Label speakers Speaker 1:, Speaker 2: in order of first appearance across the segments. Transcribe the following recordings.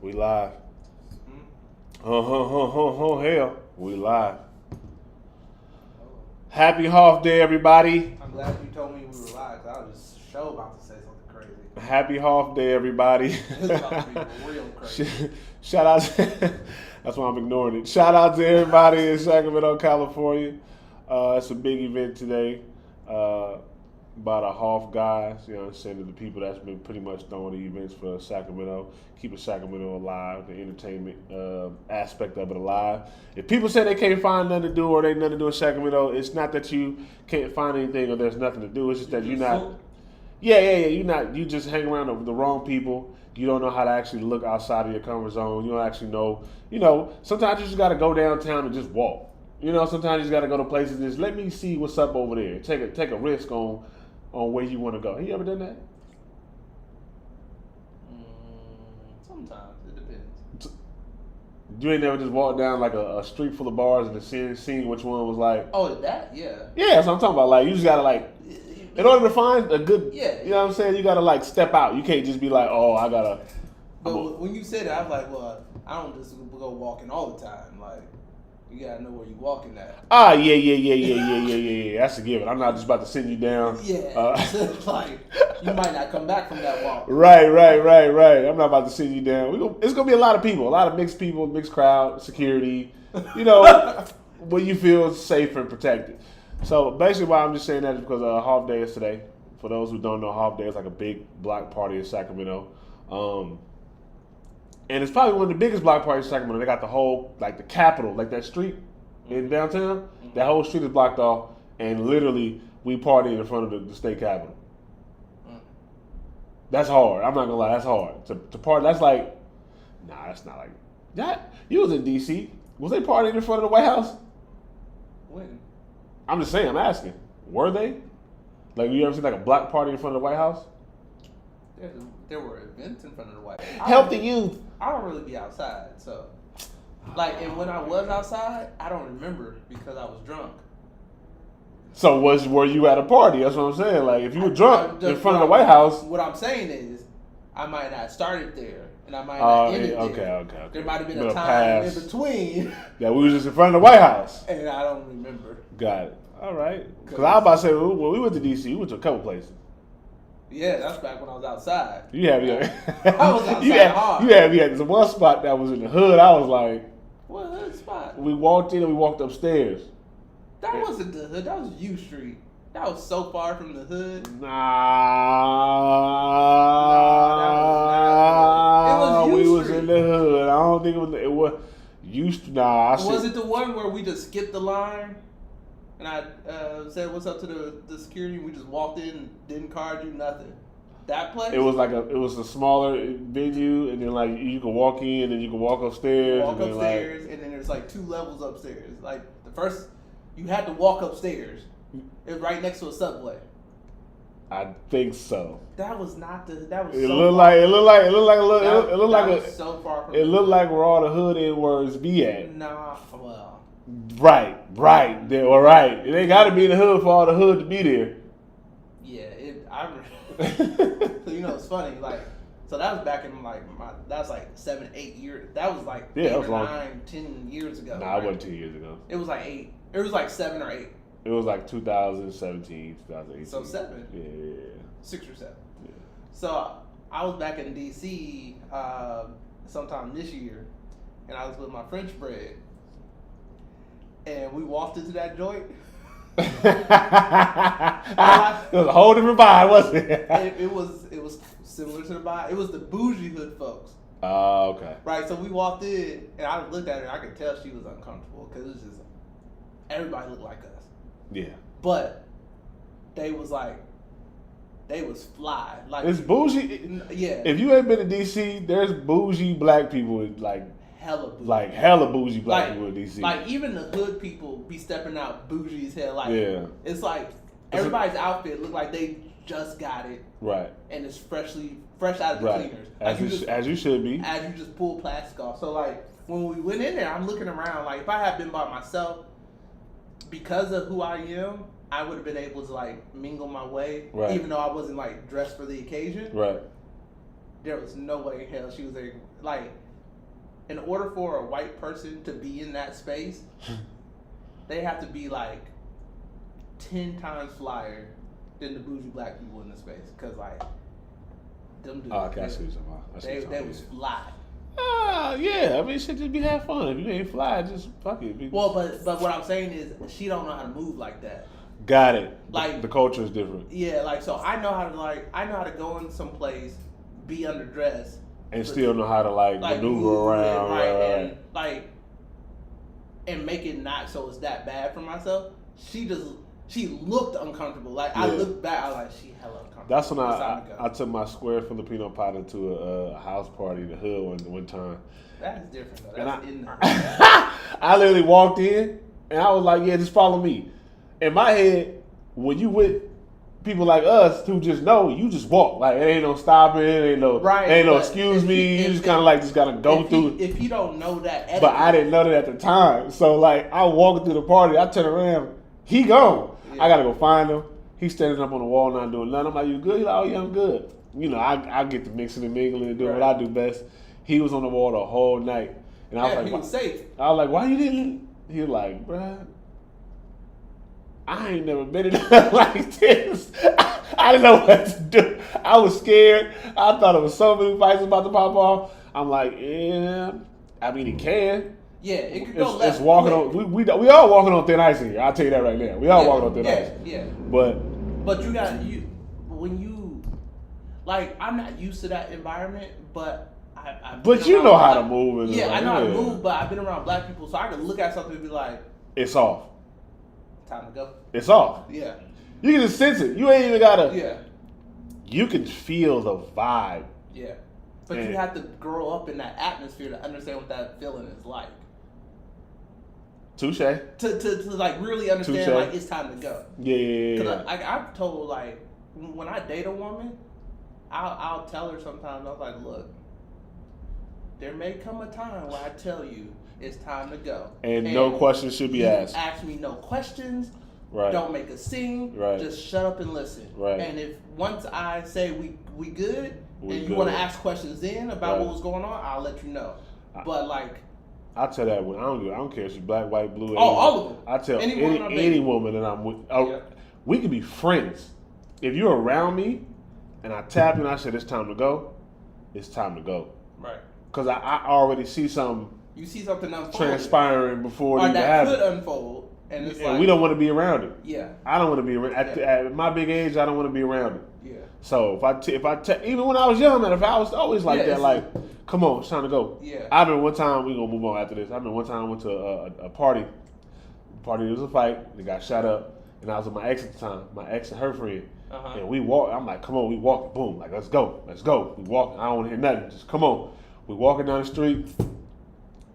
Speaker 1: We live. Hell. We live. Happy Half Day, everybody.
Speaker 2: I'm glad you told me we were live, 'cause I was just about to say something crazy.
Speaker 1: Happy Half Day, everybody.
Speaker 2: It's about to be real crazy.
Speaker 1: Shout out to, that's why I'm ignoring it. Shout out to everybody in Sacramento, California. It's a big event today. About a half guys, you know what I'm saying, to the people that's been pretty much throwing the events for Sacramento, keeping Sacramento alive, the entertainment aspect of it alive. If people say they can't find nothing to do or they nothing to do in Sacramento, it's not that you can't find anything or there's nothing to do. It's just that you're not. You just hang around the wrong people. You don't know how to actually look outside of your comfort zone. You don't actually know. Sometimes you just got to go downtown and just walk. Sometimes you just got to go to places and just let me see what's up over there. Take a risk on where you want to go. Have you ever done that?
Speaker 2: Sometimes it depends.
Speaker 1: You ain't never just walked down like a street full of bars and seen which one was like.
Speaker 2: Oh, that yeah.
Speaker 1: Yeah, that's what I'm talking about. Like you just gotta in order to find a good.
Speaker 2: Yeah.
Speaker 1: You know what I'm saying? You gotta step out. You can't just be like, oh, I gotta.
Speaker 2: But when you said that, I was like, well, I don't just go walking all the time. Like, you gotta know where you walking at.
Speaker 1: Yeah. That's a given. I'm not just about to send you down.
Speaker 2: Yeah. Like, you might not come back from that walk.
Speaker 1: Right. I'm not about to send you down. It's gonna be a lot of people, a lot of mixed people, mixed crowd, security. Where you feel safe and protected. So basically, why I'm just saying that is because Half Day is today. For those who don't know, Half Day is like a big block party in Sacramento. And it's probably one of the biggest block parties in Sacramento. They got the whole, the Capitol, that street in downtown. Mm-hmm. That whole street is blocked off, and literally we party in front of the state capitol. Mm. That's hard. I'm not gonna lie, that's hard. To party, that's that's not like that. You was in D.C. Was they partying in front of the White House?
Speaker 2: When?
Speaker 1: I'm just saying. I'm asking. Were they? You ever seen a block party in front of the White House?
Speaker 2: There were events in front of the White House.
Speaker 1: Help the youth.
Speaker 2: I don't really be outside, so and when I was outside, I don't remember because I was drunk.
Speaker 1: So were you at a party? That's what I'm saying. If you were drunk in front of the White House.
Speaker 2: What I'm saying is, I might not started there, and I might not ended there.
Speaker 1: Okay.
Speaker 2: There might have been a time in between.
Speaker 1: That we was just in front of the White House.
Speaker 2: And I don't remember.
Speaker 1: Got it. All right. Because I was about to say, when we went to D.C., we went to a couple places.
Speaker 2: Yeah, that's back when I was outside.
Speaker 1: I
Speaker 2: was outside hard.
Speaker 1: You had me at the one spot that was in the hood. I was like,
Speaker 2: what hood spot?
Speaker 1: We walked in and we walked upstairs.
Speaker 2: That wasn't the hood. That was U Street. That was so far from the hood.
Speaker 1: Nah,
Speaker 2: that was not. It was U
Speaker 1: we
Speaker 2: Street.
Speaker 1: Was in the hood. I don't think it was used to. Nah,
Speaker 2: was it the one where we just skipped the line? And I said, "What's up to the security?" We just walked in, didn't card you, nothing. That place?
Speaker 1: It was a smaller venue, and then you could walk in, and then you could walk upstairs.
Speaker 2: And then there's 2 levels upstairs. The first, you had to walk upstairs. It was right next to a Subway.
Speaker 1: I think so.
Speaker 2: That was not the. That was.
Speaker 1: It looked like
Speaker 2: so far from.
Speaker 1: It looked like where all the hood N words be at.
Speaker 2: Nah, well.
Speaker 1: Right. They were right. It ain't got to be in the hood for all the hood to be there.
Speaker 2: Yeah, I remember. So it's funny. So that was back in that was 7, 8 years. That was 8 or 9, 10 years ago.
Speaker 1: Nah, it wasn't 10 years ago.
Speaker 2: It was 8. It was 7 or 8.
Speaker 1: It was 2017, 2018.
Speaker 2: So 7.
Speaker 1: Yeah.
Speaker 2: 6 or 7.
Speaker 1: Yeah.
Speaker 2: So I was back in D.C. Sometime this year, and I was with my French bread. And we walked into that joint.
Speaker 1: It was a whole different vibe, wasn't it?
Speaker 2: It was similar to the vibe. It was the bougie hood folks.
Speaker 1: Oh, okay.
Speaker 2: Right, so we walked in, and I looked at her, and I could tell she was uncomfortable because it was just everybody looked like us.
Speaker 1: Yeah.
Speaker 2: But they was fly.
Speaker 1: It's bougie.
Speaker 2: Yeah.
Speaker 1: If you ain't been to DC, there's bougie black people
Speaker 2: hella bougie.
Speaker 1: Hella bougie black people in DC.
Speaker 2: Even the hood people be stepping out bougie as hell.
Speaker 1: Yeah.
Speaker 2: It's everybody's outfit look like they just got it.
Speaker 1: Right.
Speaker 2: And it's fresh out of the cleaners.
Speaker 1: As you should be.
Speaker 2: As you just pull plastic off. So when we went in there, I'm looking around. If I had been by myself, because of who I am, I would have been able to mingle my way,
Speaker 1: right.
Speaker 2: Even though I wasn't dressed for the occasion.
Speaker 1: Right.
Speaker 2: There was no way in hell she was there. in order for a white person to be in that space, they have to be like 10 times flyer than the bougie black people in the space. Cause like them dudes, they was fly.
Speaker 1: Yeah. I mean, shit, just be have fun. If you ain't fly, just fuck it.
Speaker 2: Well, but what I'm saying is, she don't know how to move like that.
Speaker 1: Got it.
Speaker 2: Like
Speaker 1: the culture is different.
Speaker 2: Yeah, like so I know how to go in some place, be underdressed,
Speaker 1: and still know how to like maneuver around,
Speaker 2: and like, and make it not so it's that bad for myself. She looked uncomfortable. Like I looked back, I was like, she hella uncomfortable.
Speaker 1: That's when I took my square Filipino partner to a house party in the hood one time.
Speaker 2: That's different though. That's in the hood.
Speaker 1: I literally walked in and I was like, yeah, just follow me. In my head, when you with people like us who just know, you just walk. Like, it ain't no stopping, ain't no excuse me. You just kind of like just gotta go through.
Speaker 2: If you don't know that etiquette.
Speaker 1: But I didn't know that at the time. So like, I walking through the party, I turn around, he gone. Yeah. I gotta go find him. He's standing up on the wall, not doing nothing. I'm like, you good? He's like, oh yeah, I'm good. You know, I get to mixing and mingling and doing what I do best. He was on the wall the whole night. And I was like,
Speaker 2: he was safe.
Speaker 1: I was like, why you didn't? He was like, bruh, I ain't never been in nothing like this. I didn't know what to do. I was scared. I thought it was so many fights about to pop off. I'm like, yeah. I mean, it can.
Speaker 2: Yeah, it could go left.
Speaker 1: It's walking on. We all walking on thin ice here. I'll tell you that right now. We all walking on thin ice.
Speaker 2: Yeah.
Speaker 1: But
Speaker 2: when you like, I'm not used to that environment, but
Speaker 1: But you know how to move.
Speaker 2: Yeah, I know how to move, but I've been around black people, so I can look at something and be like,
Speaker 1: it's off.
Speaker 2: Time to go.
Speaker 1: It's off.
Speaker 2: Yeah.
Speaker 1: You can just sense it. You ain't even gotta.
Speaker 2: Yeah. You
Speaker 1: can feel the vibe.
Speaker 2: Yeah. But you have to grow up in that atmosphere to understand what that feeling is like.
Speaker 1: Touche.
Speaker 2: To like really understand like it's time to go.
Speaker 1: Yeah.
Speaker 2: Because I've told like when I date a woman, I'll tell her sometimes, I was like, look, there may come a time where I tell you it's time to go. And
Speaker 1: no questions should be asked.
Speaker 2: Ask me no questions.
Speaker 1: Right.
Speaker 2: Don't make a scene.
Speaker 1: Right.
Speaker 2: Just shut up and listen.
Speaker 1: Right.
Speaker 2: And if once I say we good, and you want to ask questions then about what was going on, I'll let you know. But like,
Speaker 1: I tell that when I don't care if she's black, white, blue.
Speaker 2: All of them.
Speaker 1: I tell any woman that I'm with. We can be friends. If you're around me, and I tap you and I said it's time to go, it's time to go.
Speaker 2: Right.
Speaker 1: Because I already see something.
Speaker 2: You see something unfold
Speaker 1: transpiring before it even
Speaker 2: happens. Or
Speaker 1: happens.
Speaker 2: that could unfold. And it's like,
Speaker 1: we don't want to be around it.
Speaker 2: Yeah.
Speaker 1: I don't want to be around at my big age. I don't want to be around it.
Speaker 2: Yeah.
Speaker 1: So if I even when I was young, man, if I was always like that, like, come on, it's time to go.
Speaker 2: Yeah.
Speaker 1: I remember one time, we gonna move on after this. I remember one time I went to a party. There was a fight. They got shot up, and I was with my ex at the time. My ex and her friend. And we walked. I'm like, come on, we walking. Boom, like let's go. We walking. I don't want to hear nothing. Just come on. We walking down the street.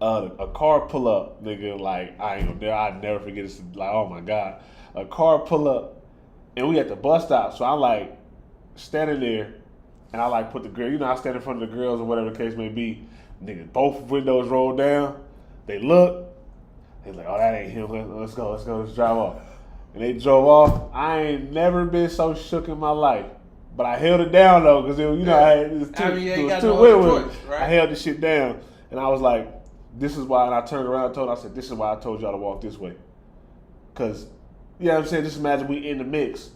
Speaker 1: A car pull up, nigga. Like I'd never forget this. Like, oh my god, a car pull up, and we at the bus stop. So I'm like standing there, and I like put the girl. I stand in front of the girls or whatever the case may be. Nigga, both windows rolled down. They look. They like, oh, that ain't him. Let's go. Let's drive off. And they drove off. I ain't never been so shook in my life. But I held it down though, because it was too weird. Right? I held the shit down, and I was like, this is why. And I turned around and told her, I said, this is why I told y'all to walk this way. Because, you know what I'm saying? Just imagine we in the mix,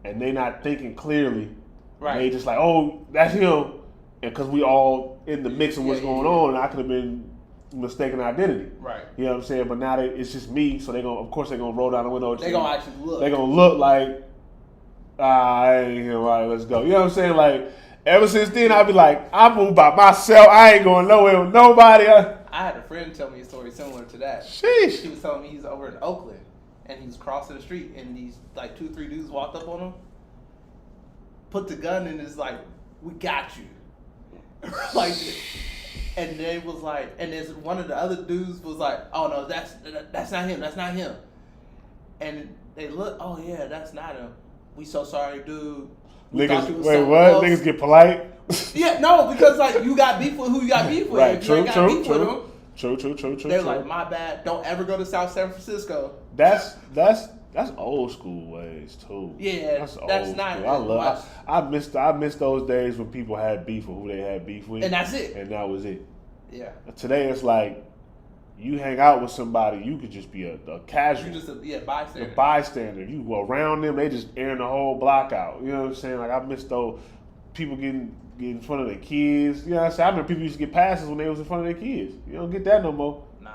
Speaker 1: and they not thinking clearly. Right. They just like, oh, that's him. And because we all in the mix of what's going on, and I could have been mistaken identity. Right. You know what I'm saying? But now it's just me, so they're gonna roll down the window.
Speaker 2: They're gonna actually look.
Speaker 1: They're gonna look like, I ain't here, all right, let's go. You know what I'm saying? Like, ever since then, I be like, I move by myself. I ain't going nowhere with nobody.
Speaker 2: I had a friend tell me a story similar to that.
Speaker 1: Sheesh.
Speaker 2: He was telling me he's over in Oakland, and he was crossing the street, and these like 2-3 dudes walked up on him, put the gun in his like, we got you. Like, and they was like, and there's one of the other dudes was like, oh no, that's not him. And they look, oh yeah, that's not him. We so sorry, dude.
Speaker 1: Niggas, wait, what? Else. Niggas get polite?
Speaker 2: Yeah, no, because like you got beef with who you got beef with.
Speaker 1: Right,
Speaker 2: if you ain't got beef with them,
Speaker 1: True.
Speaker 2: They're like, my bad. Don't ever go to South San Francisco.
Speaker 1: That's old school ways too.
Speaker 2: Yeah, that's not.
Speaker 1: I miss those days when people had beef with who they had beef with,
Speaker 2: and that's it.
Speaker 1: And that was it.
Speaker 2: Yeah.
Speaker 1: Today it's like you hang out with somebody, you could just be a casual.
Speaker 2: You just a bystander.
Speaker 1: A bystander. You go around them, they just airing the whole block out. You know what I'm saying? Like I miss those people getting in front of their kids. You know what I'm saying? I remember people used to get passes when they was in front of their kids. You don't get that no more.
Speaker 2: Nah,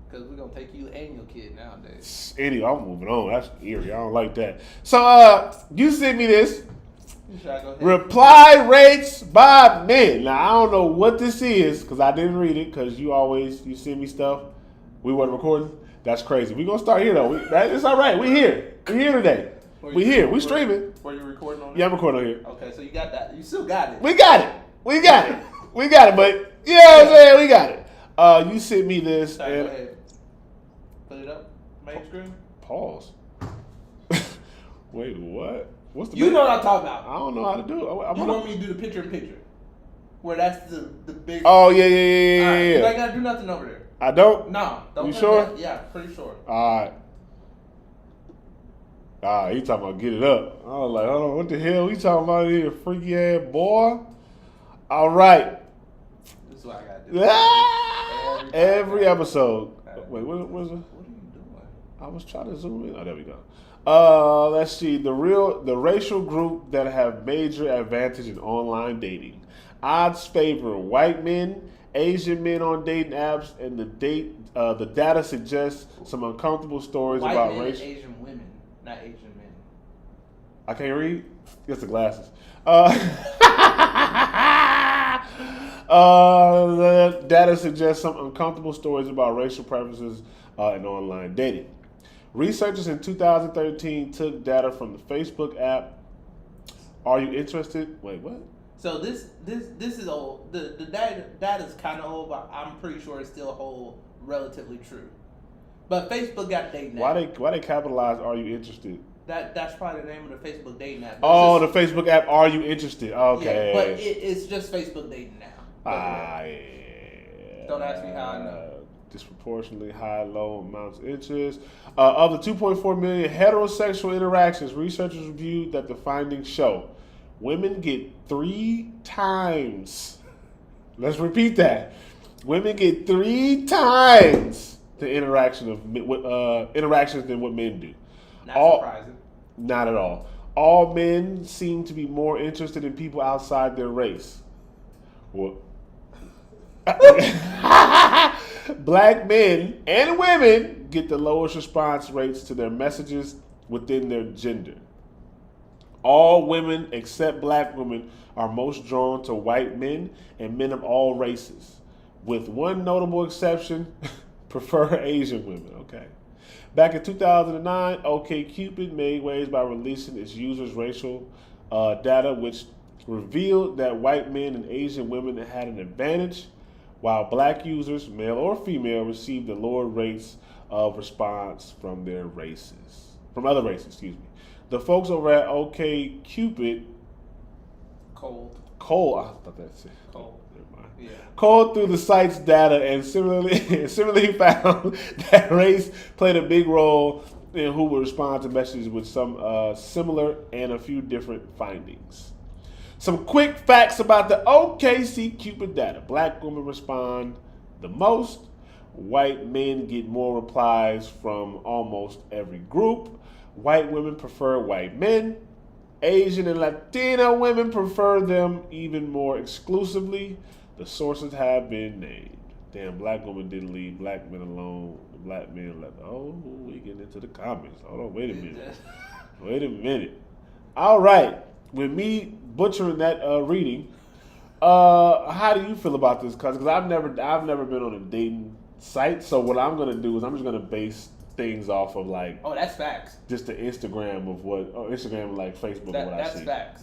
Speaker 2: because we're gonna take you and your kid nowadays.
Speaker 1: Anyway, I'm moving on. That's eerie. I don't like that. So you sent me this. Reply rates by men. Now I don't know what this is because I didn't read it because you send me stuff. We weren't recording. That's crazy. We gonna start here though. It's all right. We here. We here today. We here. We streaming.
Speaker 2: Were you recording on?
Speaker 1: Yeah, I'm recording on here.
Speaker 2: Okay, so you got that. You still got it.
Speaker 1: We got it. We got it. We got it. But you know what I'm saying? We got it. You sent me this.
Speaker 2: Sorry, go ahead. Put it up. Main screen.
Speaker 1: Pause. Wait, what? What's the?
Speaker 2: You know what I'm talking about.
Speaker 1: I don't know how to do it.
Speaker 2: You want me to do the picture in picture, where that's the big.
Speaker 1: Oh yeah.
Speaker 2: Right, you ain't gotta do nothing over there.
Speaker 1: I don't.
Speaker 2: No, don't.
Speaker 1: You sure?
Speaker 2: That. Yeah, pretty sure.
Speaker 1: All right. He talking about get it up. I was like, hold on, what the hell he talking about here, freaky ass boy? All right.
Speaker 2: This is what I gotta do.
Speaker 1: Every episode.
Speaker 2: Okay.
Speaker 1: Wait, what was it?
Speaker 2: What are you doing?
Speaker 1: I was trying to zoom in. Oh, there we go. Let's see. The racial group that have major advantage in online dating. Odds favor white men, Asian men on dating apps, and the data suggests some uncomfortable stories
Speaker 2: White
Speaker 1: about
Speaker 2: men
Speaker 1: race.
Speaker 2: And Asian women, not Asian men.
Speaker 1: I can't read. It's the glasses. The data suggests some uncomfortable stories about racial preferences in online dating. Researchers in 2013 took data from the Facebook app. Are you interested? Wait, what?
Speaker 2: So this is old. The data is kind of old, but I'm pretty sure it still hold relatively true. But Facebook got dating app.
Speaker 1: Why they capitalize? Are you interested?
Speaker 2: That's probably the name of the Facebook dating app.
Speaker 1: The Facebook app. Are you interested? Okay.
Speaker 2: Yeah, but it's just Facebook dating now.
Speaker 1: Yeah.
Speaker 2: Don't ask me how I know.
Speaker 1: Disproportionately high, low amounts of interest. Of the 2.4 million heterosexual interactions, researchers reviewed that the findings show women get 3 times. Let's repeat that. Women get 3 times the interactions than what men do.
Speaker 2: Not surprising.
Speaker 1: Not at all. All men seem to be more interested in people outside their race. Well, Black men and women get the lowest response rates to their messages within their gender. All women except black women are most drawn to white men and men of all races. With one notable exception, prefer Asian women. Okay. Back in 2009, OkCupid made waves by releasing its users' racial data, which revealed that white men and Asian women had an advantage, while black users, male or female, received the lower rates of response from other races. The folks over at OkCupid,
Speaker 2: Cold.
Speaker 1: I thought that's it.
Speaker 2: Cold.
Speaker 1: Never mind.
Speaker 2: Yeah.
Speaker 1: Cold through the site's data and similarly found that race played a big role in who would respond to messages with some similar and a few different findings. Some quick facts about the OkCupid data. Black women respond the most. White men get more replies from almost every group. White women prefer white men. Asian and Latino women prefer them even more exclusively. The sources have been named. Damn, black women didn't leave black men alone. The black men left. Oh, we getting into the comments. Hold on, wait a minute. All right. With me butchering that reading, how do you feel about this? Because I've never been on a dating site. So what I'm gonna do is I'm just gonna base things off of like
Speaker 2: that's facts.
Speaker 1: Just the Instagram of Instagram like Facebook of what I see.
Speaker 2: That's facts.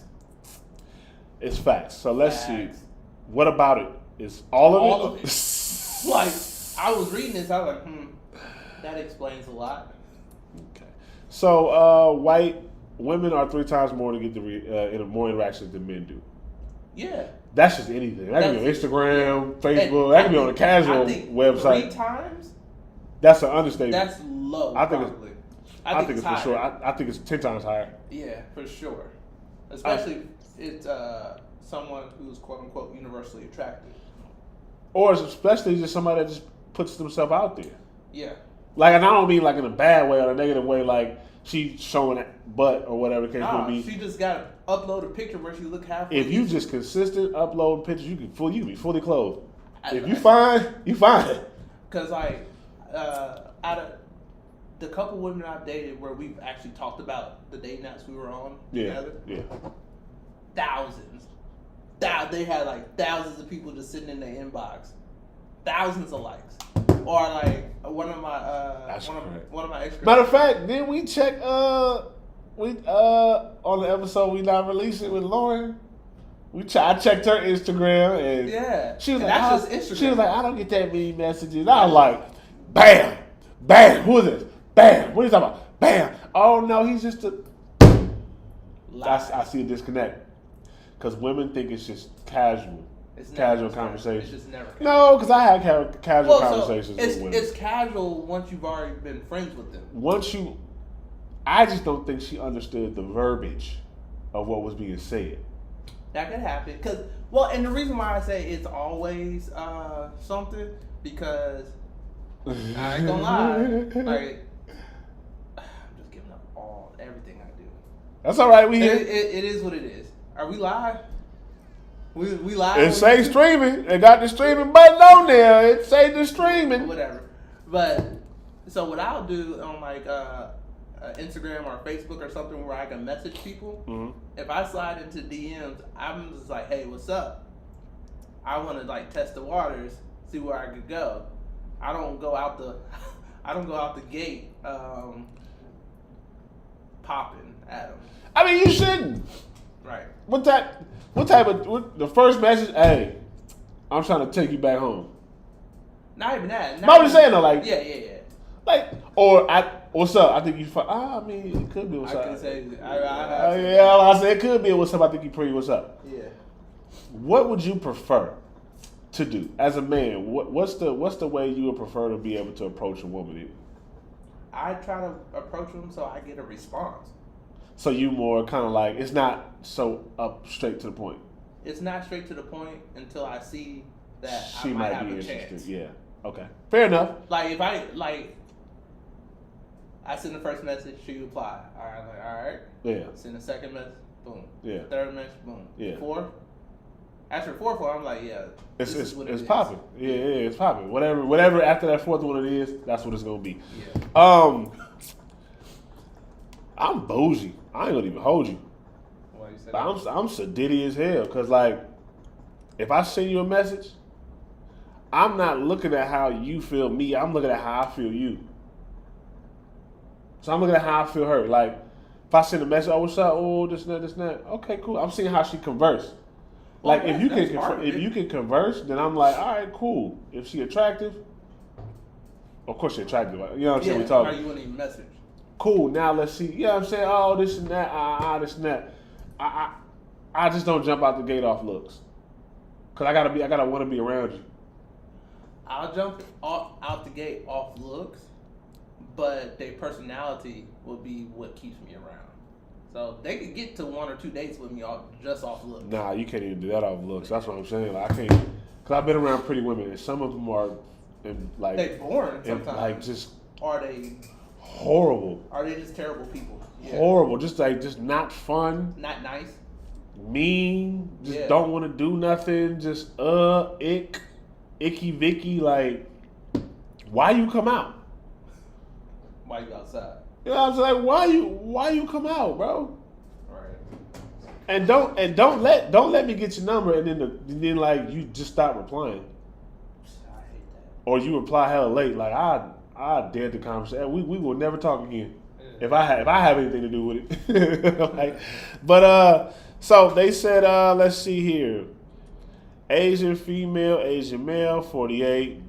Speaker 1: It's facts. So let's see. What about it? Is all of it?
Speaker 2: Like I was reading this, I was like, that explains a lot.
Speaker 1: Okay. So white women are 3 times more to get more interactions than men do.
Speaker 2: Yeah.
Speaker 1: That's just anything. That can be on Instagram, Facebook. That can be on a casual website.
Speaker 2: 3 times?
Speaker 1: That's an understatement.
Speaker 2: That's low.
Speaker 1: I think it's for sure. I think it's 10 times higher.
Speaker 2: Yeah, for sure. Especially if it's someone who's quote unquote universally attractive.
Speaker 1: Or especially just somebody that just puts themselves out there.
Speaker 2: Yeah.
Speaker 1: Like, and I don't mean like in a bad way or a negative way, like she's showing butt or whatever the case may be.
Speaker 2: She just got to upload a picture where she look halfway.
Speaker 1: If you just consistent upload pictures, you can be fully clothed. If you fine, you fine.
Speaker 2: Cause like, out of the couple women I've dated where we've actually talked about the dating apps we were on together, thousands. They had like thousands of people just sitting in their inbox, thousands of likes. Or like one of my ex.
Speaker 1: Matter of fact, didn't we check on the episode we not releasing with Lauren? I checked her Instagram and she was like,
Speaker 2: that's just Instagram.
Speaker 1: She was like, I don't get that many messages. I was like, bam, bam, who is this? Bam, what are you talking about? Bam. Oh no, he's just a. I see a disconnect because women think it's just casual. It's casual conversation.
Speaker 2: It's just never casual.
Speaker 1: No, because I had casual conversations with women.
Speaker 2: It's casual once you've already been friends with them.
Speaker 1: I just don't think she understood the verbiage of what was being said.
Speaker 2: That could happen. And the reason why I say it's always something, because I ain't gonna lie, like, I'm just giving up everything I do.
Speaker 1: That's all right.
Speaker 2: It is what it is. Are we live? We live.
Speaker 1: It say streaming. It got the streaming button on there. It say the streaming.
Speaker 2: Whatever. But so what I'll do on like Instagram or Facebook or something where I can message people. Mm-hmm. If I slide into DMs, I'm just like, hey, what's up? I want to like test the waters, see where I could go. I don't go out the gate popping at them.
Speaker 1: I mean, you shouldn't.
Speaker 2: Right.
Speaker 1: What type of the first message? Hey, I'm trying to take you back home.
Speaker 2: Not even that.
Speaker 1: I'm just saying though, like
Speaker 2: yeah.
Speaker 1: Like what's up? I think you. I mean, it could be what's up.
Speaker 2: I can say.
Speaker 1: I said it could be what's up. I think you pretty. What's up?
Speaker 2: Yeah.
Speaker 1: What would you prefer to do as a man? What's the way you would prefer to be able to approach a woman?
Speaker 2: I try to approach them so I get a response.
Speaker 1: So you more kind of like, it's not so up straight to the point.
Speaker 2: It's not straight to the point until I see that
Speaker 1: she
Speaker 2: I might
Speaker 1: be
Speaker 2: have a
Speaker 1: interested.
Speaker 2: chance.
Speaker 1: Yeah. Okay. Fair enough.
Speaker 2: Like if I send the first message, she reply. All right.
Speaker 1: Yeah.
Speaker 2: Send the second message, boom.
Speaker 1: Yeah.
Speaker 2: Third message, boom.
Speaker 1: Yeah.
Speaker 2: Fourth. After fourth one, I'm like, it's
Speaker 1: popping. Yeah, it's popping. Whatever after that fourth one it is, that's what it's gonna be.
Speaker 2: Yeah.
Speaker 1: I'm bougie. I ain't gonna even hold you.
Speaker 2: Why you say
Speaker 1: that? I'm sadiddy as hell. Cause like, if I send you a message, I'm not looking at how you feel me. I'm looking at how I feel you. So I'm looking at how I feel her. Like, if I send a message, oh, what's up? Oh, this and that. Okay, cool. I'm seeing how she converse. Like, if you can converse, then I'm like, all right, cool. If she attractive, of course she attractive. You know what I'm saying? We talking.
Speaker 2: How you wouldn't even message?
Speaker 1: Cool. Now let's see. You know what I'm saying? Oh, this and that. This and that. I just don't jump out the gate off looks. Cause I gotta want to be around you.
Speaker 2: I'll jump out the gate off looks, but their personality will be what keeps me around. So they could get to 1 or 2 dates with me just off looks.
Speaker 1: Nah, you can't even do that off looks. That's what I'm saying. Like, I can't, cause I've been around pretty women, and some of them are, like,
Speaker 2: they boring sometimes.
Speaker 1: Like just.
Speaker 2: Are they
Speaker 1: horrible?
Speaker 2: Are they just terrible people? Yeah.
Speaker 1: Horrible. Just not fun.
Speaker 2: Not nice.
Speaker 1: Mean. Just don't want to do nothing. Just icky Vicky. Like, why you come out?
Speaker 2: Why you outside?
Speaker 1: You know what I'm saying? Why you come out, bro?
Speaker 2: Right.
Speaker 1: And don't let me get your number and then like you just stop replying.
Speaker 2: I hate that.
Speaker 1: Or you reply hella late. Like I dead the conversation. We will never talk again. Yeah. If I have anything to do with it. Like, but so they said let's see here. Asian female, Asian male, 48.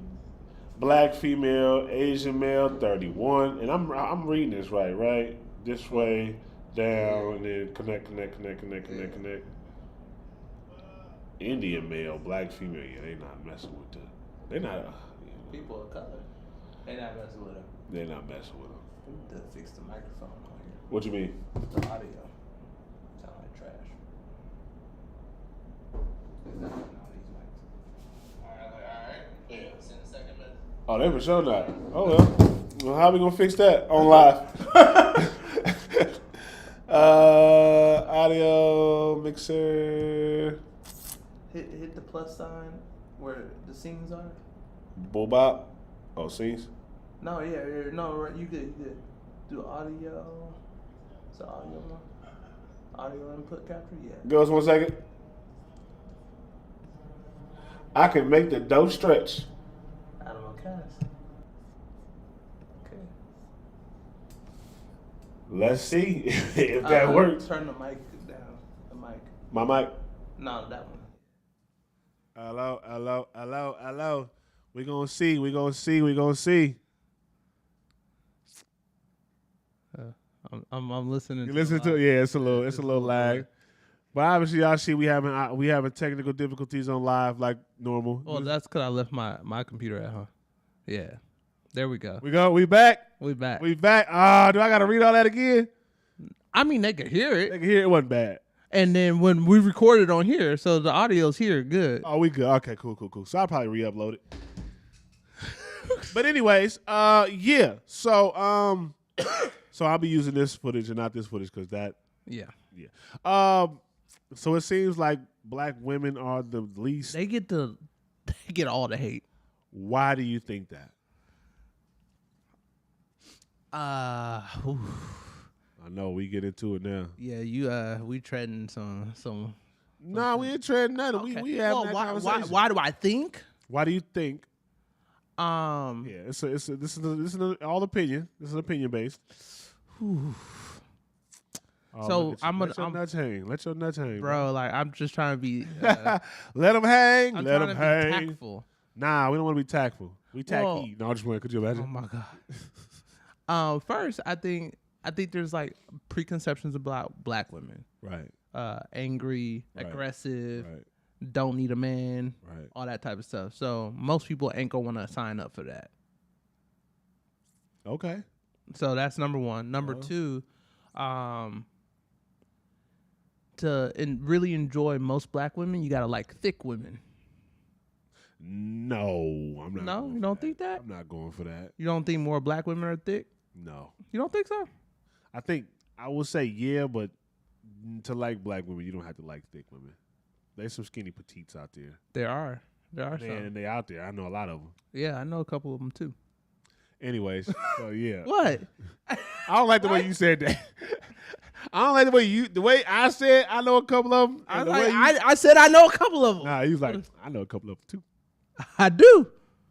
Speaker 1: Black female, Asian male, 31. And I'm reading this right? This way, down, and then connect. Indian male, black female, yeah, they not messing with that. They not.
Speaker 2: People of color, they not messing with them.
Speaker 1: They're not messing with them.
Speaker 2: We need to fix the microphone on here.
Speaker 1: What you mean?
Speaker 2: The audio. Sound like trash. It's not on all these mics. Alright.
Speaker 1: Oh, they for sure not. Oh well, how we gonna fix that on live? Audio mixer.
Speaker 2: Hit the plus sign where the scenes are.
Speaker 1: Bobop. Oh, scenes.
Speaker 2: No, yeah, no, right. You good. Do audio. Is it audio one? Audio input capture, yeah.
Speaker 1: Give us 1 second. I can make the dough stretch.
Speaker 2: I don't know, cast. Okay.
Speaker 1: Let's see if that works.
Speaker 2: Turn the mic down. The mic.
Speaker 1: My mic.
Speaker 2: No, that one.
Speaker 1: Hello. We gonna see.
Speaker 2: I'm listening.
Speaker 1: You listen to it? Yeah, it's a little lag. But obviously, y'all see we having technical difficulties on live like normal.
Speaker 2: Well, that's because I left my computer at home. Yeah, there we go.
Speaker 1: We back.
Speaker 2: We back.
Speaker 1: Do I gotta read all that again?
Speaker 2: I mean, they could hear it.
Speaker 1: They can hear it wasn't bad.
Speaker 2: And then when we recorded on here, so the audio's here, good.
Speaker 1: Oh, we good. Okay, cool. So I'll probably re-upload it. But anyways, yeah. So so I'll be using this footage and not this footage because that.
Speaker 2: Yeah.
Speaker 1: So it seems like black women are the least.
Speaker 2: They get all the hate.
Speaker 1: Why do you think that?
Speaker 2: I
Speaker 1: I know we get into it now.
Speaker 2: Yeah, we treading some.
Speaker 1: No, we ain't treading nothing.
Speaker 2: Okay.
Speaker 1: We having that conversation.
Speaker 2: Why do I think?
Speaker 1: Why do you think?
Speaker 2: Yeah,
Speaker 1: this is all opinion. This is opinion based.
Speaker 2: So I'm
Speaker 1: let your nuts hang,
Speaker 2: bro. Like I'm just trying to be.
Speaker 1: Let them hang.
Speaker 2: I'm
Speaker 1: let
Speaker 2: trying
Speaker 1: them
Speaker 2: to
Speaker 1: hang.
Speaker 2: be tactful.
Speaker 1: Nah, we don't want to be tactful. We tacky.
Speaker 2: Well,
Speaker 1: No, I just want. Could you imagine?
Speaker 2: Oh my god. First, I think there's like preconceptions about black women.
Speaker 1: Right.
Speaker 2: Angry, aggressive,
Speaker 1: Right.
Speaker 2: don't need a man,
Speaker 1: Right.
Speaker 2: all that type of stuff. So most people ain't gonna want to sign up for that.
Speaker 1: Okay.
Speaker 2: So that's number one. Number two, to really enjoy most black women, you gotta like thick women.
Speaker 1: No, I'm not.
Speaker 2: No, you don't think that?
Speaker 1: I'm not going for that.
Speaker 2: You don't think more black women are thick?
Speaker 1: No.
Speaker 2: You don't think so?
Speaker 1: I will say yeah, but to like black women, you don't have to like thick women. There's some skinny petites out there.
Speaker 2: There are some.
Speaker 1: And they out there. I know a lot of them.
Speaker 2: Yeah, I know a couple of them too.
Speaker 1: Anyways, so yeah.
Speaker 2: What?
Speaker 1: I don't like the way you said that. I don't like the way I said I know a couple of them.
Speaker 2: I said I know a couple of them.
Speaker 1: Nah, he was like, I know a couple of them too.
Speaker 2: I do.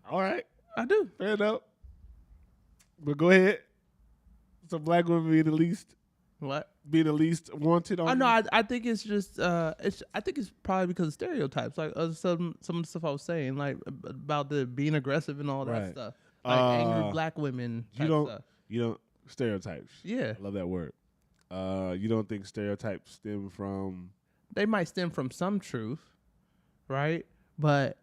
Speaker 1: All right.
Speaker 2: I do.
Speaker 1: Fair enough. But go ahead. So black women be the least.
Speaker 2: What?
Speaker 1: Be the least wanted on.
Speaker 2: I know. I think it's just. I think it's probably because of stereotypes, like some of the stuff I was saying, like about the being aggressive and all that stuff, like angry black women.
Speaker 1: You don't stereotypes.
Speaker 2: Yeah,
Speaker 1: I love that word. You don't think stereotypes stem from?
Speaker 2: They might stem from some truth, right? But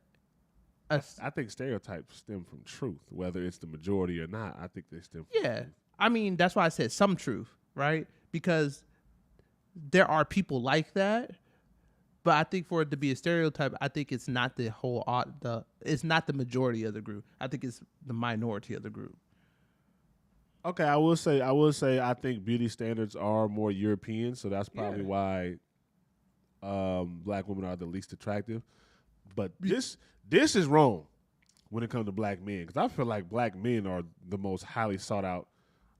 Speaker 1: I think stereotypes stem from truth, whether it's the majority or not. I think they stem from truth.
Speaker 2: I mean, that's why I said some truth, right? Because there are people like that, but I think for it to be a stereotype, I think it's not the whole it's not the majority of the group. I think it's the minority of the group.
Speaker 1: Okay, I will say I think beauty standards are more European, so that's probably why black women are the least attractive. But this is wrong when it comes to black men, because I feel like black men are the most highly sought out.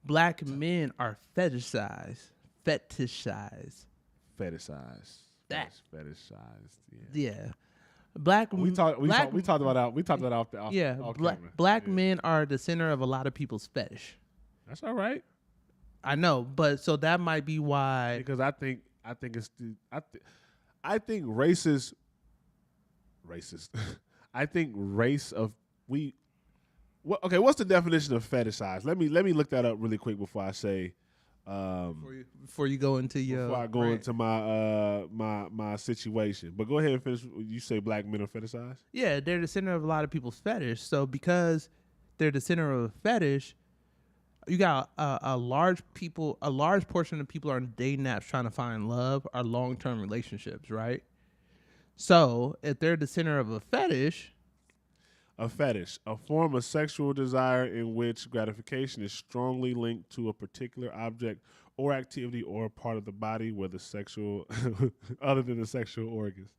Speaker 2: Black men are fetishized.
Speaker 1: Fetishized.
Speaker 2: Yeah. Black
Speaker 1: we talked about off
Speaker 2: black men are the center of a lot of people's fetish.
Speaker 1: That's all right.
Speaker 2: I know, but so that might be why.
Speaker 1: Because I think racist. I think race of we. Okay, what's the definition of fetishize? Let me look that up really quick before I say.
Speaker 2: Before you go into your.
Speaker 1: Before I go into my my situation, but go ahead and finish. You say black men are fetishized?
Speaker 2: Yeah, they're the center of a lot of people's fetish. So because they're the center of a fetish, you got a large portion of people are on dating apps trying to find love, are long-term relationships, right? So if they're the center of a fetish.
Speaker 1: A fetish, a form of sexual desire in which gratification is strongly linked to a particular object or activity or part of the body, whether sexual, other than the sexual organs.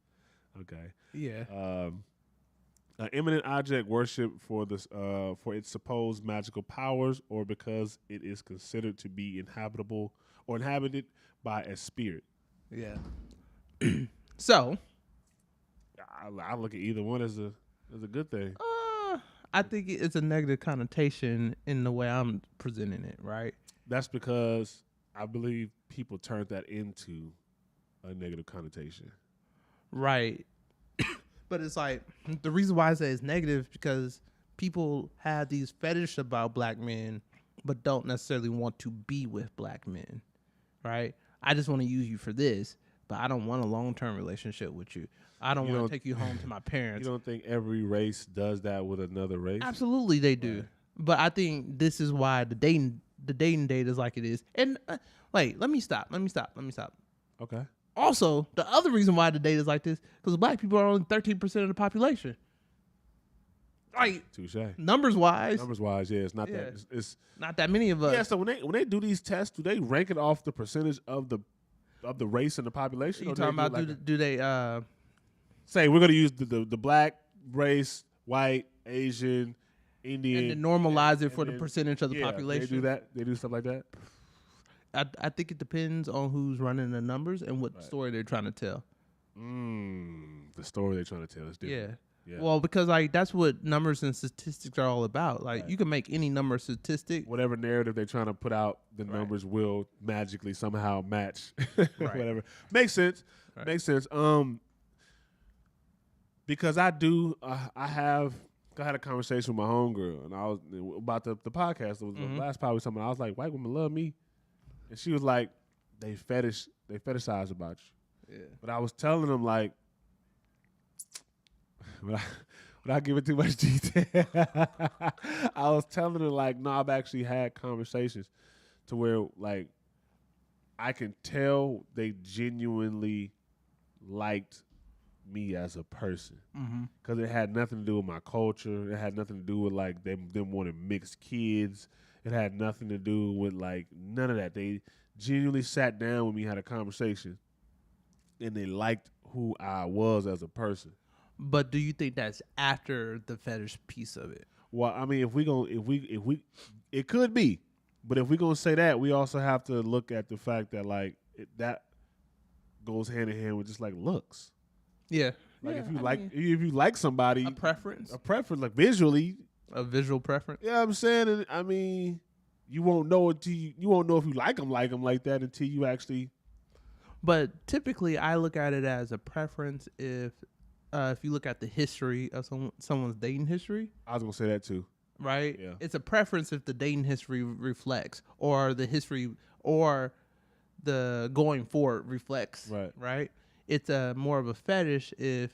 Speaker 1: Okay.
Speaker 2: Yeah.
Speaker 1: An imminent object worship for this, for its supposed magical powers, or because it is considered to be inhabitable or inhabited by a spirit.
Speaker 2: Yeah. So,
Speaker 1: I look at either one as a good thing.
Speaker 2: I think it's a negative connotation in the way I'm presenting it, right?
Speaker 1: That's because I believe people turned that into a negative connotation.
Speaker 2: Right. But it's like, the reason why I say it's negative because people have these fetish about black men, but don't necessarily want to be with black men, right? I just want to use you for this, but I don't want a long-term relationship with you. I don't want to take you home to my parents.
Speaker 1: You don't think every race does that with another race?
Speaker 2: Absolutely, they do. Right. But I think this is why the dating date is like it is. And wait, let me stop.
Speaker 1: Okay.
Speaker 2: Also, the other reason why the date is like this because black people are only 13% of the population. Like,
Speaker 1: touche.
Speaker 2: Numbers wise,
Speaker 1: yeah, it's not that. It's
Speaker 2: not that many of us.
Speaker 1: Yeah. So when they do these tests, do they rank it off the percentage of the race and the population?
Speaker 2: You talking about do they
Speaker 1: say we're going to use the black race, white, Asian, Indian,
Speaker 2: and then normalize it for the percentage of the population?
Speaker 1: They do that. They do stuff like that.
Speaker 2: I think it depends on who's running the numbers and what story they're trying to tell.
Speaker 1: The story they're trying to tell is different.
Speaker 2: Yeah. Well, because like that's what numbers and statistics are all about. Like you can make any number statistic.
Speaker 1: Whatever narrative they're trying to put out, the numbers will magically somehow match. Whatever. Makes sense.
Speaker 2: Right.
Speaker 1: Makes sense. Because I had a conversation with my homegirl, and I was about the podcast. It was the last probably something. I was like, white women love me, and she was like, they fetishize about you. Yeah. But I was telling them like, without giving too much detail, I was telling her like, no, I've actually had conversations to where like I can tell they genuinely liked me as a person because it had nothing to do with my culture. It had nothing to do with like them wanting mixed kids. It had nothing to do with like none of that. They genuinely sat down with me, had a conversation, and they liked who I was as a person.
Speaker 2: But do you think that's after the fetish piece of it?
Speaker 1: Well, I mean, if we, it could be, but if we're gonna say that, we also have to look at the fact that like that goes hand in hand with just like looks.
Speaker 2: Yeah.
Speaker 1: Like if you like somebody,
Speaker 2: a preference
Speaker 1: like visually,
Speaker 2: a visual preference.
Speaker 1: Yeah, I'm saying, and I mean, you won't know if you like them like that until you actually.
Speaker 2: But typically, I look at it as a preference if you look at the history of someone's dating history.
Speaker 1: I was gonna say that too.
Speaker 2: Right?
Speaker 1: Yeah.
Speaker 2: It's a preference if the dating history reflects, or the history, or the going forward reflects. Right? It's a more of a fetish if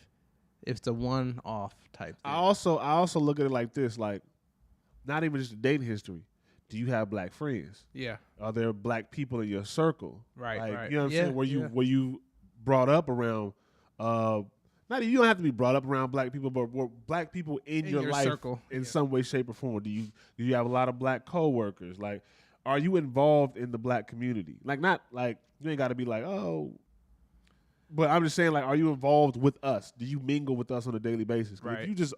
Speaker 2: it's a one-off type thing.
Speaker 1: I also look at it like this, like not even just the dating history. Do you have black friends?
Speaker 2: Yeah.
Speaker 1: Are there black people in your circle?
Speaker 2: Right.
Speaker 1: Like,
Speaker 2: right.
Speaker 1: You know what I'm saying? Were you brought up around? You don't have to be brought up around black people, but were black people in your life
Speaker 2: circle
Speaker 1: in some way, shape, or form? Do you have a lot of black coworkers? Like, are you involved in the black community? Like, not like you ain't got to be like, oh. But I'm just saying, like, are you involved with us? Do you mingle with us on a daily basis?
Speaker 2: Right.
Speaker 1: If you just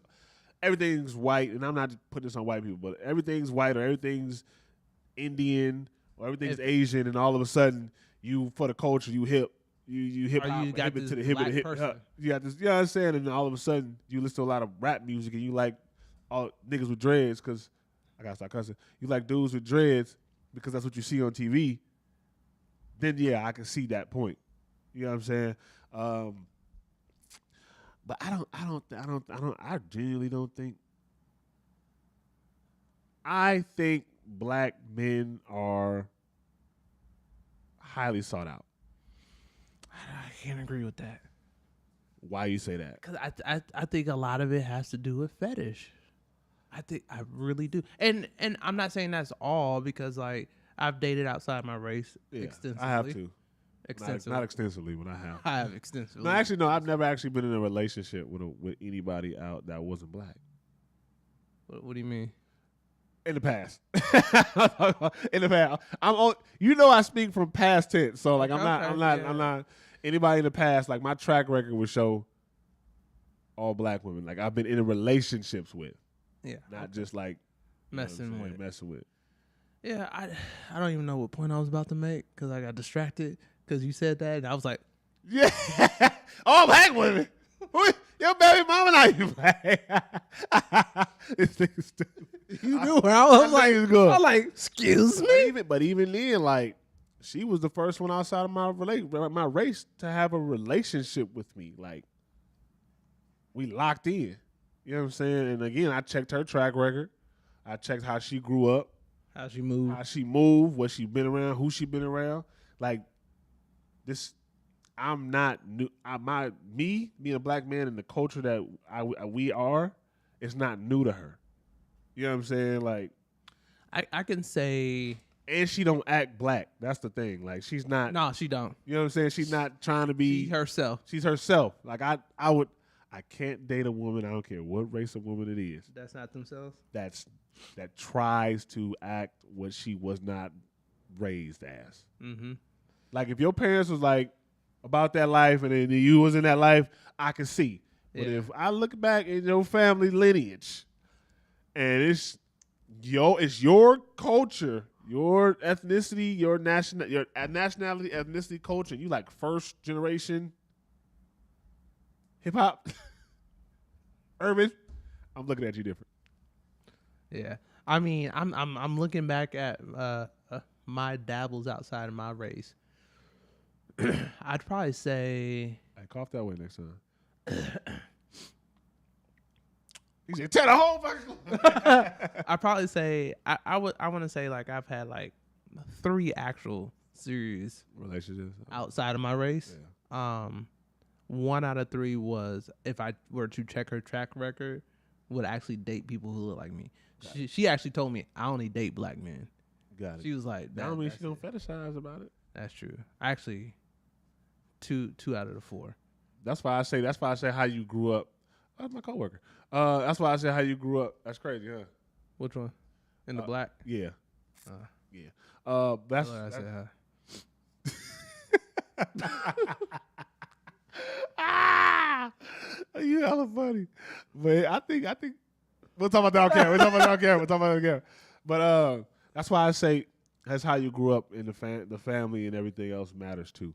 Speaker 1: everything's white, and I'm not just putting this on white people, but everything's white or everything's Indian or everything's Asian, and all of a sudden you for the culture you hip. You hip hop, hip it to the hip, hip. You got this, you know what I'm saying? And all of a sudden, you listen to a lot of rap music, and you like all niggas with dreads because I gotta stop cussing. You like dudes with dreads because that's what you see on TV. Then yeah, I can see that point. You know what I'm saying? But I genuinely don't think. I think black men are highly sought out.
Speaker 2: I can't agree with that.
Speaker 1: Why you say that?
Speaker 2: Because I think a lot of it has to do with fetish. I really do. And I'm not saying that's all because like I've dated outside my race extensively.
Speaker 1: I have to.
Speaker 2: Extensively.
Speaker 1: Not extensively, but I have.
Speaker 2: I have extensively.
Speaker 1: No, actually, no. I've never actually been in a relationship with anybody out that wasn't black.
Speaker 2: What do you mean?
Speaker 1: In the past. In the past. I speak from past tense. So like I'm not anybody in the past, like my track record would show all black women. Like I've been in relationships with.
Speaker 2: Yeah.
Speaker 1: Not just like
Speaker 2: messing with. Yeah, I don't even know what point I was about to make because I got distracted because you said that and I was like,
Speaker 1: yeah, all black women. Your baby mama not you black. This thing's stupid.
Speaker 2: You knew her. I was like, excuse me.
Speaker 1: But even then, like, she was the first one outside of my race to have a relationship with me. Like, we locked in. You know what I'm saying? And again, I checked her track record. I checked how she grew up.
Speaker 2: How she moved.
Speaker 1: What she been around, who she been around. Like, this, I'm not new. Me being a black man in the culture that we are, it's not new to her. You know what I'm saying? Like,
Speaker 2: I can say,
Speaker 1: and she don't act black. That's the thing. Like, she's not.
Speaker 2: No, she don't.
Speaker 1: You know what I'm saying? She's not trying to be
Speaker 2: herself.
Speaker 1: She's herself. Like I can't date a woman. I don't care what race of woman it is.
Speaker 2: That's not themselves.
Speaker 1: That tries to act what she was not raised as.
Speaker 2: Mm-hmm.
Speaker 1: Like if your parents was like about that life and then you was in that life, I can see. But if I look back in your family lineage and it's your culture, your ethnicity, your nationality, ethnicity, culture, you like first generation hip hop, urban, I'm looking at you different.
Speaker 2: Yeah, I mean, I'm looking back at my dabbles outside of my race. I'd probably say.
Speaker 1: Hey, cough that way next time. He said, "Tell the whole fucking."
Speaker 2: I'd probably say I want to say like I've had like 3 actual serious
Speaker 1: relationships
Speaker 2: outside of my race.
Speaker 1: Yeah.
Speaker 2: 1 out of 3 was if I were to check her track record, would actually date people who look like me. She actually told me I only date black men.
Speaker 1: Got it.
Speaker 2: She was like,
Speaker 1: that don't mean she don't fetishize about it.
Speaker 2: That's true. Actually, 2 out of the 4.
Speaker 1: That's why I say how you grew up. That's my coworker. That's why I say how you grew up. That's crazy, huh?
Speaker 2: Which one? In the black?
Speaker 1: Yeah. Yeah. That's
Speaker 2: I said
Speaker 1: hi. You hella funny. But I think we'll talk about that on camera. We'll talk about that on camera. But that's why I say that's how you grew up in the family and everything else matters too.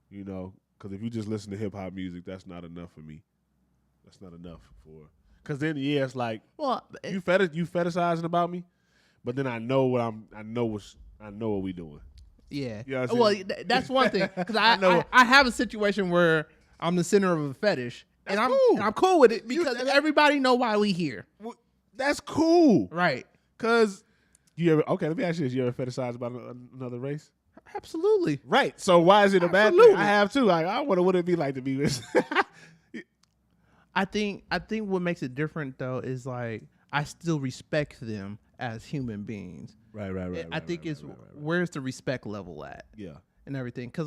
Speaker 1: You know, because if you just listen to hip hop music, that's not enough for me. That's not enough for. Because then it's like, well, you fetishizing about me, but then I know what we doing.
Speaker 2: Yeah.
Speaker 1: You know
Speaker 2: well, that's one thing because I have a situation where I'm the center of a fetish, and I'm cool with it because everybody know why we here.
Speaker 1: That's cool,
Speaker 2: right?
Speaker 1: Because let me ask you this: you ever fetishize about another race?
Speaker 2: Absolutely.
Speaker 1: Right. So why is it a bad thing? I have too. Like I wonder what it'd be like to be with.
Speaker 2: I think what makes it different though is like I still respect them as human beings.
Speaker 1: Right.
Speaker 2: I think where's the respect level at?
Speaker 1: Yeah.
Speaker 2: And everything, because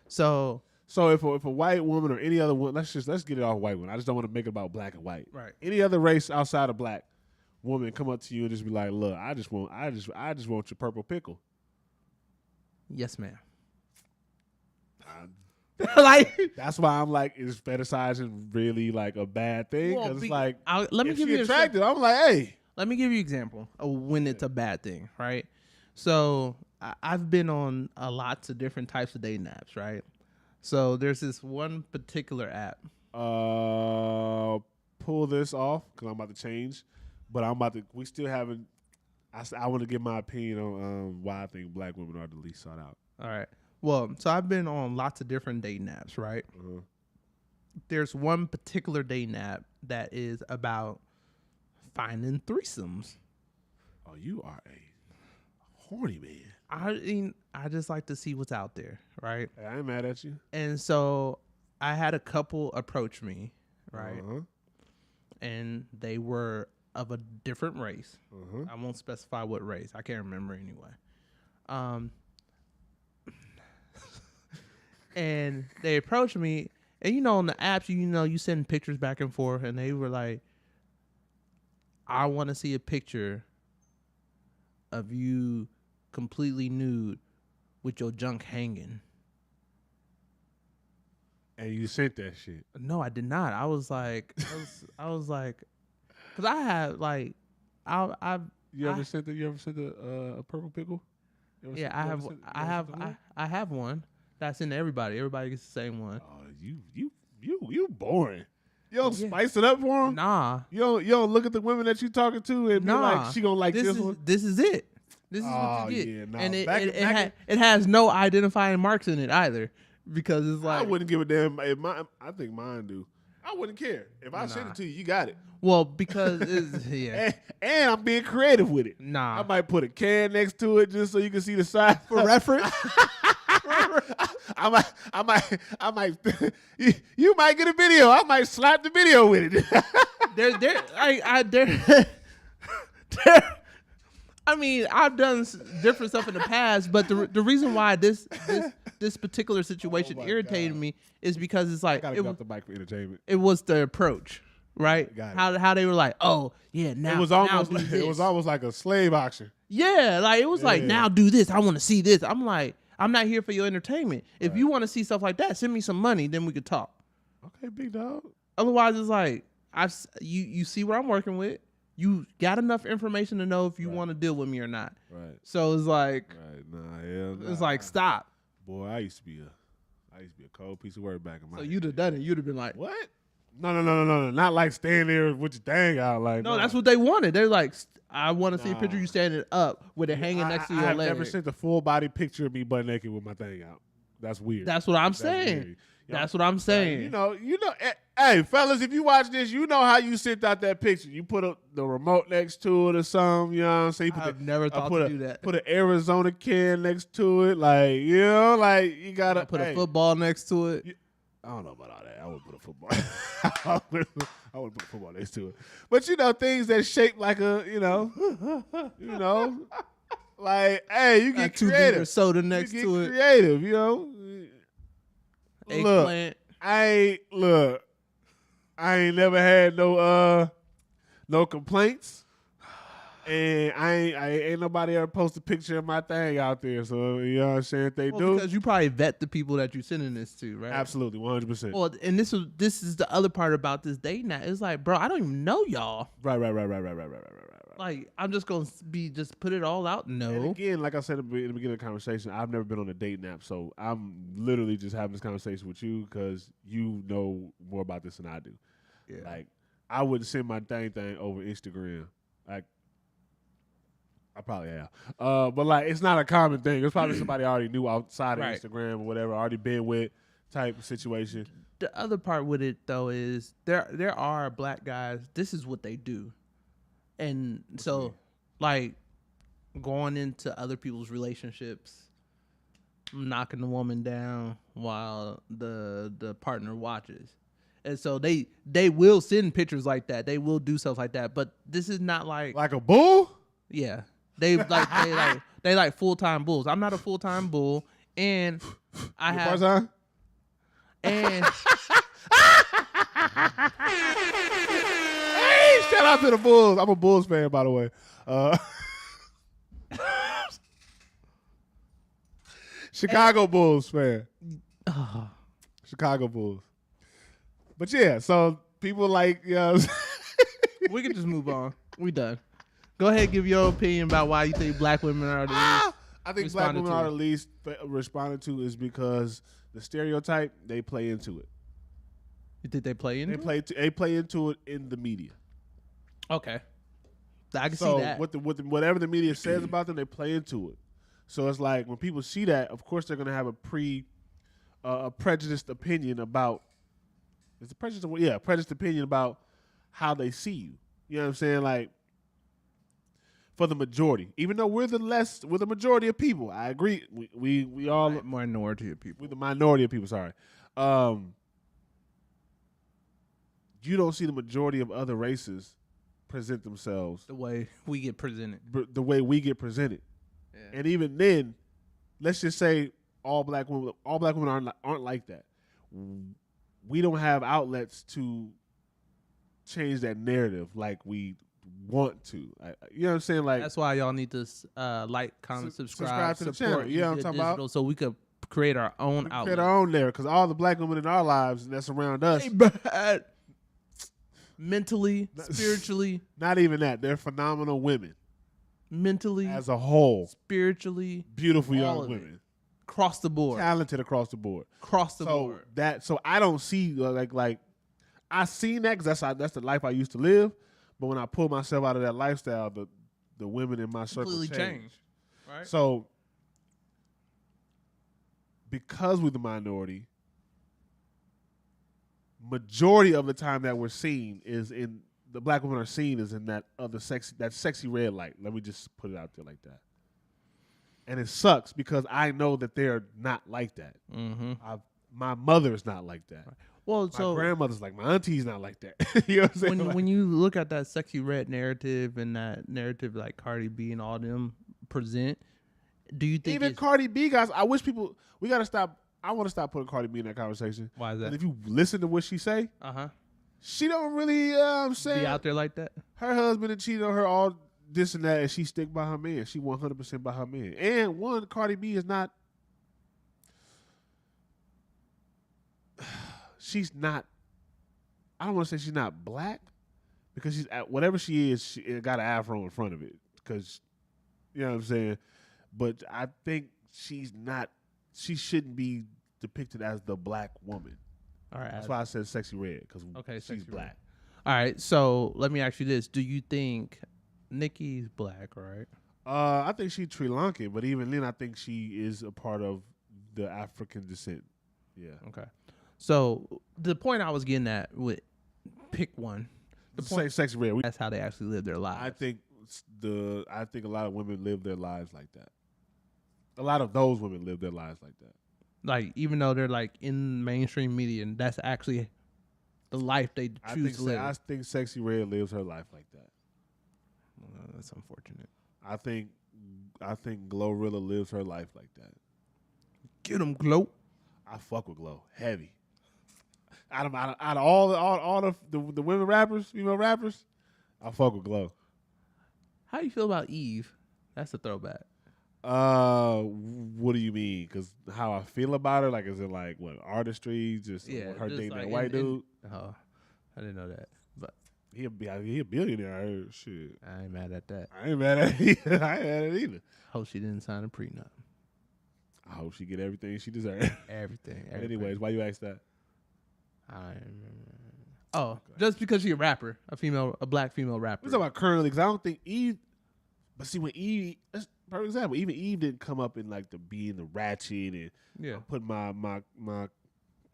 Speaker 2: so
Speaker 1: if a white woman or any other one, let's get it off white one. I just don't want to make it about black and white.
Speaker 2: Right.
Speaker 1: Any other race outside of black woman come up to you and just be like, "Look, I just want your purple pickle."
Speaker 2: Yes, ma'am.
Speaker 1: Like that's why I'm like, is fetishizing really like a bad thing? Because it's like,
Speaker 2: let me give you
Speaker 1: attractive. I'm like, hey.
Speaker 2: Let me give you an example of when it's a bad thing, right? So I've been on lots of different types of dating apps, right? So there's this one particular app.
Speaker 1: Pull this off because I'm about to change, but we still haven't. I want to give my opinion on why I think black women are the least sought out.
Speaker 2: All right. Well, so I've been on lots of different dating apps, right?
Speaker 1: Uh-huh.
Speaker 2: There's one particular dating app that is about finding threesomes.
Speaker 1: Oh, you are a horny man.
Speaker 2: I just like to see what's out there, right?
Speaker 1: Hey, I ain't mad at you.
Speaker 2: And so I had a couple approach me, right?
Speaker 1: Uh-huh.
Speaker 2: And they were of a different race.
Speaker 1: Uh-huh.
Speaker 2: I won't specify what race. I can't remember anyway. And they approached me, and on the apps, you send pictures back and forth, and they were like, I want to see a picture of you completely nude with your junk hanging.
Speaker 1: And you sent that shit.
Speaker 2: No, I did not. I was like, because I have like,
Speaker 1: You ever sent a purple pickle?
Speaker 2: Yeah, I have one that's in everybody. Everybody gets the same one.
Speaker 1: Oh, you boring. You don't spice it up for them?
Speaker 2: Nah.
Speaker 1: You don't look at the women that you talking to and be like, she gonna like this one?
Speaker 2: This is it. This is what you get.
Speaker 1: Yeah, nah.
Speaker 2: And it has no identifying marks in it either. Because it's like,
Speaker 1: I wouldn't give a damn. I think mine do. I wouldn't care. If I send it to you, you got it.
Speaker 2: Well, because it's, yeah.
Speaker 1: And I'm being creative with it.
Speaker 2: Nah.
Speaker 1: I might put a can next to it just so you can see the side.
Speaker 2: For reference?
Speaker 1: I might you might get a video. I might slap the video with it.
Speaker 2: I mean, I've done different stuff in the past, but the reason why this particular situation irritated me is because it's like,
Speaker 1: I gotta get off the mic for entertainment.
Speaker 2: It was the approach, right? How they were like, oh yeah, now
Speaker 1: it was almost like a slave auction.
Speaker 2: Yeah, like it was like, now do this. I want to see this. I'm like, I'm not here for your entertainment. If you want to see stuff like that, send me some money, then we could talk.
Speaker 1: Okay, big dog.
Speaker 2: Otherwise, it's like you see what I'm working with. You got enough information to know if you want to deal with me or not.
Speaker 1: Right.
Speaker 2: So it's like,
Speaker 1: it's
Speaker 2: like stop.
Speaker 1: Boy, I used to be a cold piece of work back in my.
Speaker 2: So you'd have done it. You'd have been like,
Speaker 1: what? No. Not like standing there with your thing out. Like
Speaker 2: no, that's what they wanted. They're like, I want to see a picture of you standing up with it hanging next to your leg.
Speaker 1: I've never sent a full body picture of me butt naked with my thing out. That's weird.
Speaker 2: That's what I'm saying. That's what I'm saying.
Speaker 1: You know. Hey, fellas, if you watch this, you know how you sent out that picture. You put the remote next to it or something. You know what I'm saying?
Speaker 2: I've never thought to do that.
Speaker 1: Put an Arizona can next to it, like you gotta
Speaker 2: put a football next to it.
Speaker 1: I don't know about all that. I wouldn't put a football. I wouldn't put a football next to it. But things that shape like a, like, hey, you get creative.
Speaker 2: 2-liter soda next to it.
Speaker 1: Creative,
Speaker 2: Eggplant.
Speaker 1: Look, I ain't never had no complaints. And I ain't nobody ever post a picture of my thing out there. So, you know what I'm saying? If they do.
Speaker 2: Because you probably vet the people that you're sending this to, right?
Speaker 1: Absolutely, 100%.
Speaker 2: Well, and this is the other part about this date now. It's like, bro, I don't even know y'all.
Speaker 1: Right.
Speaker 2: Like, I'm just going to just put it all out? No.
Speaker 1: And again, like I said in the beginning of the conversation, I've never been on a dating app. So I'm literally just having this conversation with you because you know more about this than I do. Yeah. Like, I wouldn't send my thing over Instagram. Like, I probably have. But like, it's not a common thing. It's probably somebody I already knew outside of Instagram or whatever, already been with type of situation.
Speaker 2: The other part with it though is there are black guys, this is what they do. And so like going into other people's relationships, knocking the woman down while the partner watches. And so they will send pictures like that. They will do stuff like that. But this is not like
Speaker 1: a bull?
Speaker 2: Yeah. They like full-time bulls. I'm not a full-time bull, and I have
Speaker 1: part-time?
Speaker 2: And
Speaker 1: hey, shout out to the Bulls. I'm a Bulls fan, by the way. Chicago Bulls fan. Chicago Bulls. But yeah, so people like,
Speaker 2: we can just move on. We done. Go ahead and give your opinion about why you think black women are the least.
Speaker 1: I think black women are the least responded to is because the stereotype, they play into it.
Speaker 2: You think they play into it?
Speaker 1: They play into it in the media.
Speaker 2: Okay. I can see that.
Speaker 1: Whatever the media says about them, they play into it. So it's like when people see that, of course they're going to have a prejudiced opinion about prejudiced opinion about how they see you. You know what I'm saying? Like, for the majority, even though we're the majority of people, I agree. We all
Speaker 2: minority of people.
Speaker 1: We're the minority of people. Sorry, you don't see the majority of other races present themselves
Speaker 2: the way we get presented.
Speaker 1: The way we get presented, and even then, let's just say all black women aren't like that. We don't have outlets to change that narrative like we want to. You know what I'm saying? Like
Speaker 3: That's why y'all need to like, comment,
Speaker 1: subscribe to the
Speaker 3: support
Speaker 1: channel. You know what I'm talking
Speaker 3: Digital,
Speaker 1: about?
Speaker 3: so we could create our own
Speaker 1: create
Speaker 3: outlet.
Speaker 1: our own there, because all the black women in our lives that's around us,
Speaker 3: They bad. Mentally, spiritually,
Speaker 1: not even that. They're phenomenal women
Speaker 3: mentally,
Speaker 1: as a whole.
Speaker 3: spiritually,
Speaker 1: Beautiful
Speaker 3: all
Speaker 1: young
Speaker 3: of it.
Speaker 1: women,
Speaker 3: across the board.
Speaker 1: talented across the board.
Speaker 3: Across the board.
Speaker 1: So I don't see like I seen that because that's the life I used to live. But when I pull myself out of that lifestyle, the women in my circle
Speaker 3: Completely
Speaker 1: changed.
Speaker 3: changed. Right?
Speaker 1: So because we're the minority, majority of the time that we're seen is in the black women are seen is in that sexy red light. Let me just put it out there like that. And it sucks because I know that they're not like that.
Speaker 3: Mm-hmm.
Speaker 1: My mother's not like that.
Speaker 3: Well,
Speaker 1: My grandmother's like, my auntie's not like that. You know what I'm saying?
Speaker 3: when you look at that sexy red narrative and that narrative like Cardi B and all them present, do you think
Speaker 1: even Cardi B, guys, I wish people, we got to stop. I want to stop putting Cardi B in that conversation.
Speaker 3: Why is that?
Speaker 1: And if you listen to what she say, she don't really, I'm saying,
Speaker 3: be out there like that?
Speaker 1: Her husband had cheated on her all this and that, and she stick by her man. She 100% by her man. And Cardi B is not, she's not, I don't want to say she's not black, because she's whatever she is, she got an afro in front of it. Because, you know what I'm saying? But I think she shouldn't be depicted as the black woman.
Speaker 3: All right.
Speaker 1: That's why I said sexy red, because she's black.
Speaker 3: Red. All right. So let me ask you this. Do you think Nicki's black, right?
Speaker 1: I think she's Sri Lankan, but even then I think she is a part of the African descent. Yeah.
Speaker 3: Okay. So the point I was getting at with pick one. The point,
Speaker 1: sexy red.
Speaker 3: that's how they actually live their lives.
Speaker 1: I think a lot of women live their lives like that. A lot of those women live their lives like that.
Speaker 3: Like, even though they're like in mainstream media, and that's actually the life they choose to live.
Speaker 1: I think Sexy Red lives her life like that.
Speaker 3: That's unfortunate.
Speaker 1: I think Glorilla lives her life like that.
Speaker 3: Get them, Glow.
Speaker 1: I fuck with Glow heavy. Out of all the women rappers, female rappers, I fuck with Glow.
Speaker 3: How you feel about Eve? That's a throwback.
Speaker 1: What do you mean? Because how I feel about her, like, is it like what artistry? Just her dating that white dude?
Speaker 3: Oh, I didn't know that, but
Speaker 1: he a billionaire. I heard. Shit,
Speaker 3: I ain't mad at that.
Speaker 1: I ain't mad at it either. I ain't mad at it either.
Speaker 3: Hope she didn't sign a prenup.
Speaker 1: I hope she get everything she deserves.
Speaker 3: Everything.
Speaker 1: Anyways, why you ask that?
Speaker 3: Just because she's a rapper, a black female rapper.
Speaker 1: We're talking about currently, because I don't think Eve. But see, when Eve, that's a perfect example. Even Eve didn't come up in like being the ratchet and put my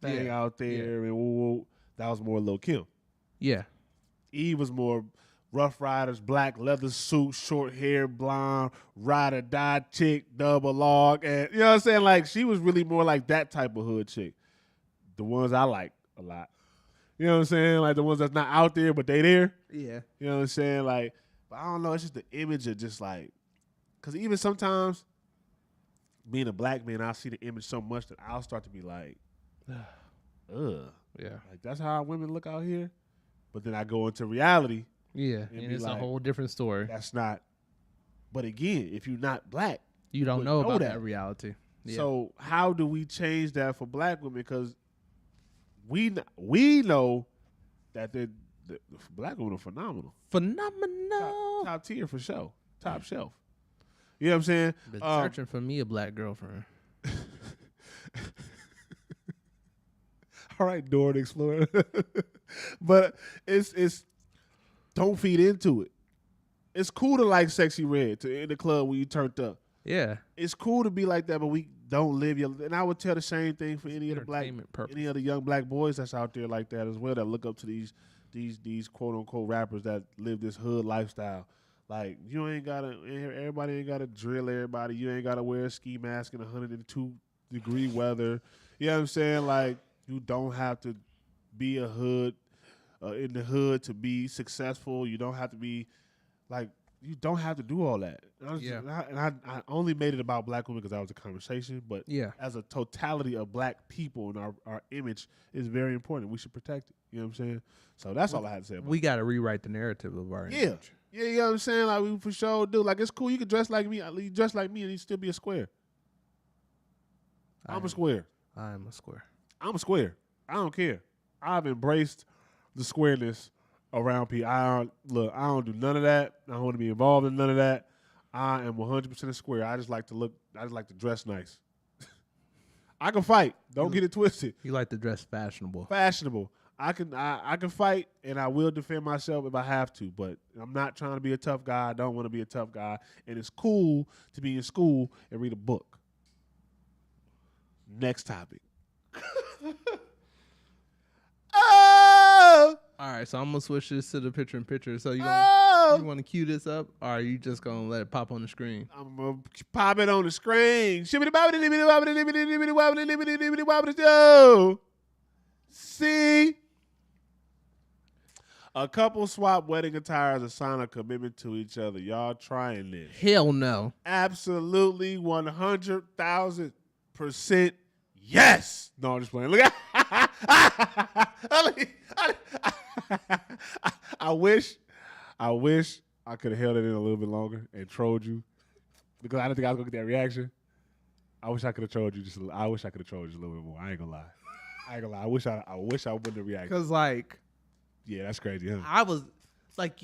Speaker 1: thing out there and woo. That was more Lil' Kim.
Speaker 3: Yeah.
Speaker 1: Eve was more Rough Riders, black leather suit, short hair, blonde, ride or die chick, double log, and you know what I'm saying? Like, she was really more like that type of hood chick. The ones I like a lot. You know what I'm saying? Like the ones that's not out there, but they there.
Speaker 3: Yeah.
Speaker 1: You know what I'm saying? Like, but I don't know. It's just the image of just like, because even sometimes being a black man, I see the image so much that I'll start to be like, ugh.
Speaker 3: Yeah.
Speaker 1: Like, that's how women look out here. But then I go into reality.
Speaker 3: Yeah. And it's like, a whole different story.
Speaker 1: That's not. But again, if you're not black,
Speaker 3: you don't know about that reality.
Speaker 1: Yeah. So how do we change that for black women? Because we know that the black women are phenomenal.
Speaker 3: Phenomenal.
Speaker 1: Top tier for sure. Top shelf. You know what I'm saying?
Speaker 3: Been searching for me a black girlfriend.
Speaker 1: All right, Dora the Explorer. But it's don't feed into it. It's cool to like Sexy Red in the club when you turned up.
Speaker 3: Yeah. It's
Speaker 1: cool to be like that, but we don't live your. And I would tell the same thing for any other young black boys that's out there like that as well, that look up to these quote unquote rappers that live this hood lifestyle. Like, you ain't gotta. Everybody ain't gotta drill everybody. You ain't gotta wear a ski mask in 102-degree weather. You know what I'm saying? Like, you don't have to be a hood in the hood to be successful. You don't have to be like. You don't have to do all that. I only made it about black women because that was a conversation. But as a totality of black people and our image is very important. We should protect it. You know what I'm saying? So that's all I had to say about
Speaker 3: We got to rewrite the narrative of our image.
Speaker 1: Yeah, you know what I'm saying? Like, we for sure do. Like, it's cool. You can dress like me. You dress like me and you still be a square. I'm a square.
Speaker 3: I am a square.
Speaker 1: I'm a square. I don't care. I've embraced the squareness around people. I don't do none of that. I don't want to be involved in none of that. I am 100% a square. I just like to dress nice. I can fight. Don't get it twisted.
Speaker 3: You like to dress fashionable.
Speaker 1: Fashionable. I can fight and I will defend myself if I have to, but I'm not trying to be a tough guy. I don't want to be a tough guy. And it's cool to be in school and read a book. Next topic. Oh!
Speaker 3: All right, so I'm gonna switch this to the picture in picture. So you want to cue this up, or are you just gonna let it pop on the screen?
Speaker 1: I'm gonna pop it on the screen. See? A couple swap wedding attires to sign a commitment to each other. Y'all trying this?
Speaker 3: Hell no.
Speaker 1: Absolutely 100,000% yes. No, I'm just playing. Look at I wish I could have held it in a little bit longer and trolled you because I didn't think I was gonna get that reaction. I wish I could have trolled you I wish I could have trolled you just a little bit more. I ain't gonna lie. I wish I wouldn't have reacted.
Speaker 3: Cause like,
Speaker 1: yeah, that's crazy. Huh?
Speaker 3: I was like,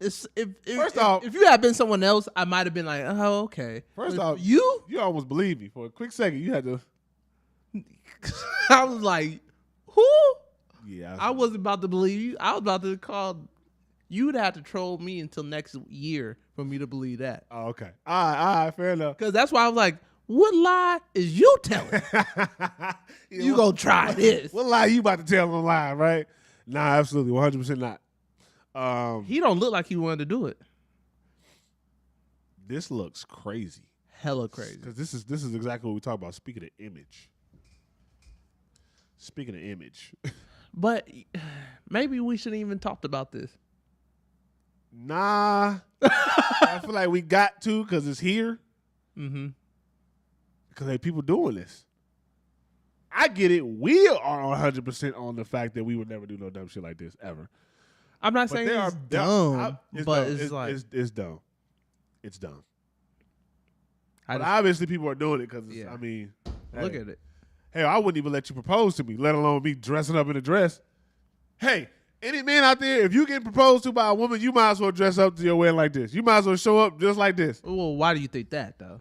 Speaker 3: if
Speaker 1: off,
Speaker 3: if you had been someone else, I might have been like, oh, okay.
Speaker 1: First
Speaker 3: but
Speaker 1: off,
Speaker 3: you
Speaker 1: almost believed me for a quick second. You had to.
Speaker 3: I was like, who?
Speaker 1: Yeah,
Speaker 3: I wasn't about to believe you. I was about to call. You'd have to troll me until next year for me to believe that.
Speaker 1: Oh, okay. All right, fair enough.
Speaker 3: Because that's why I was like, what lie is you telling? You gonna try this?
Speaker 1: What lie you about to tell on live, right? Nah, absolutely, 100% not.
Speaker 3: He don't look like he wanted to do it.
Speaker 1: This looks crazy.
Speaker 3: Hella crazy.
Speaker 1: Because this is exactly what we talk about. Speaking of image.
Speaker 3: But maybe we shouldn't even talked about this.
Speaker 1: Nah. I feel like we got to because it's here.
Speaker 3: Mm-hmm.
Speaker 1: Because hey, people doing this. I get it. We are 100% on the fact that we would never do no dumb shit like this ever.
Speaker 3: I'm not saying it's dumb, but it's like
Speaker 1: it's dumb. It's dumb.
Speaker 3: But
Speaker 1: obviously, people are doing it because I mean,
Speaker 3: look at it.
Speaker 1: Hey, I wouldn't even let you propose to me, let alone me dressing up in a dress. Hey, any man out there, if you get proposed to by a woman, you might as well dress up to your wedding like this. You might as well show up just like this.
Speaker 3: Well, why do you think that though?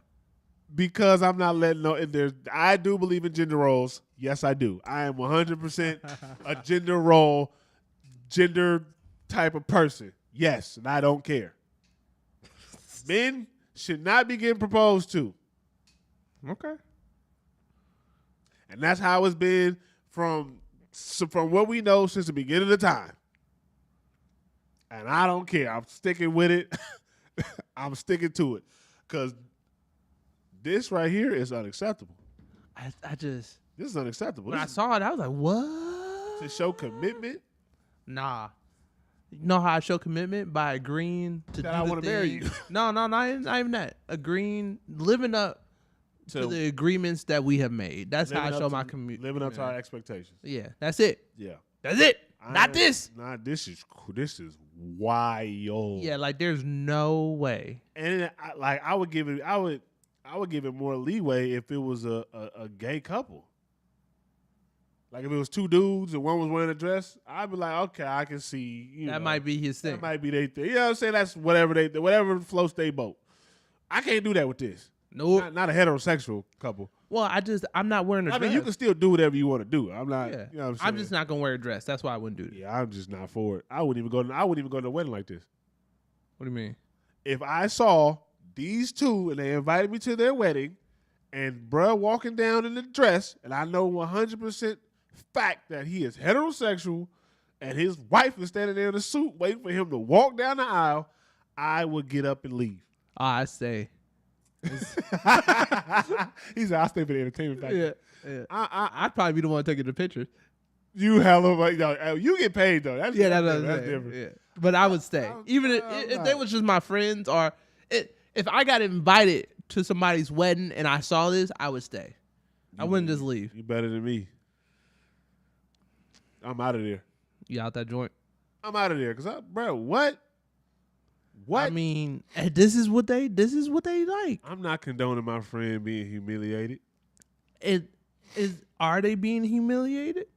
Speaker 1: Because I'm not letting no. I do believe in gender roles. Yes, I do. I am 100% a gender type of person. Yes, and I don't care. Men should not be getting proposed to.
Speaker 3: Okay.
Speaker 1: And that's how it's been from what we know since the beginning of time. And I don't care. I'm sticking with it. I'm sticking to it. Because this right here is unacceptable.
Speaker 3: This
Speaker 1: is unacceptable.
Speaker 3: When I saw it, I was like, what?
Speaker 1: To show commitment?
Speaker 3: Nah. You know how I show commitment? By agreeing to
Speaker 1: that
Speaker 3: do
Speaker 1: I
Speaker 3: want
Speaker 1: to marry you.
Speaker 3: No, not even that. Agreeing, living up to the agreements that we have made. That's how I show my commitment.
Speaker 1: Living up to our expectations.
Speaker 3: Yeah, that's it.
Speaker 1: Yeah.
Speaker 3: That's it. Not this.
Speaker 1: This is wild.
Speaker 3: Yeah, like there's no way.
Speaker 1: And I would give it more leeway if it was a gay couple. Like if it was two dudes and one was wearing a dress, I'd be like, okay, I can see.
Speaker 3: That might be his thing.
Speaker 1: That might be their thing. You know what I'm saying? That's whatever floats their boat. I can't do that with this.
Speaker 3: Nope.
Speaker 1: Not a heterosexual couple.
Speaker 3: Well, I'm not wearing a dress.
Speaker 1: I mean, you can still do whatever you want to do. I'm not.
Speaker 3: Yeah.
Speaker 1: You know what I'm saying?
Speaker 3: I'm just not gonna wear a dress. That's why I wouldn't do it.
Speaker 1: Yeah, I'm just not for it. I wouldn't even go to a wedding like this.
Speaker 3: What do you mean?
Speaker 1: If I saw these two and they invited me to their wedding, and bruh walking down in the dress, and I know 100% fact that he is heterosexual, and his wife is standing there in a suit waiting for him to walk down the aisle, I would get up and leave.
Speaker 3: I stay.
Speaker 1: He said, "I'll stay for the entertainment factor."
Speaker 3: Yeah. I'd probably be the one taking the pictures.
Speaker 1: You you get paid though. That's different.
Speaker 3: Yeah. But I would stay, even if they was just my friends, or if I got invited to somebody's wedding and I saw this, I would stay. I wouldn't just leave.
Speaker 1: You better than me. I'm out of there.
Speaker 3: You out that joint?
Speaker 1: I'm out of there because, bro, what? What?
Speaker 3: I mean, this is what they like.
Speaker 1: I'm not condoning my friend being humiliated.
Speaker 3: Are they being humiliated?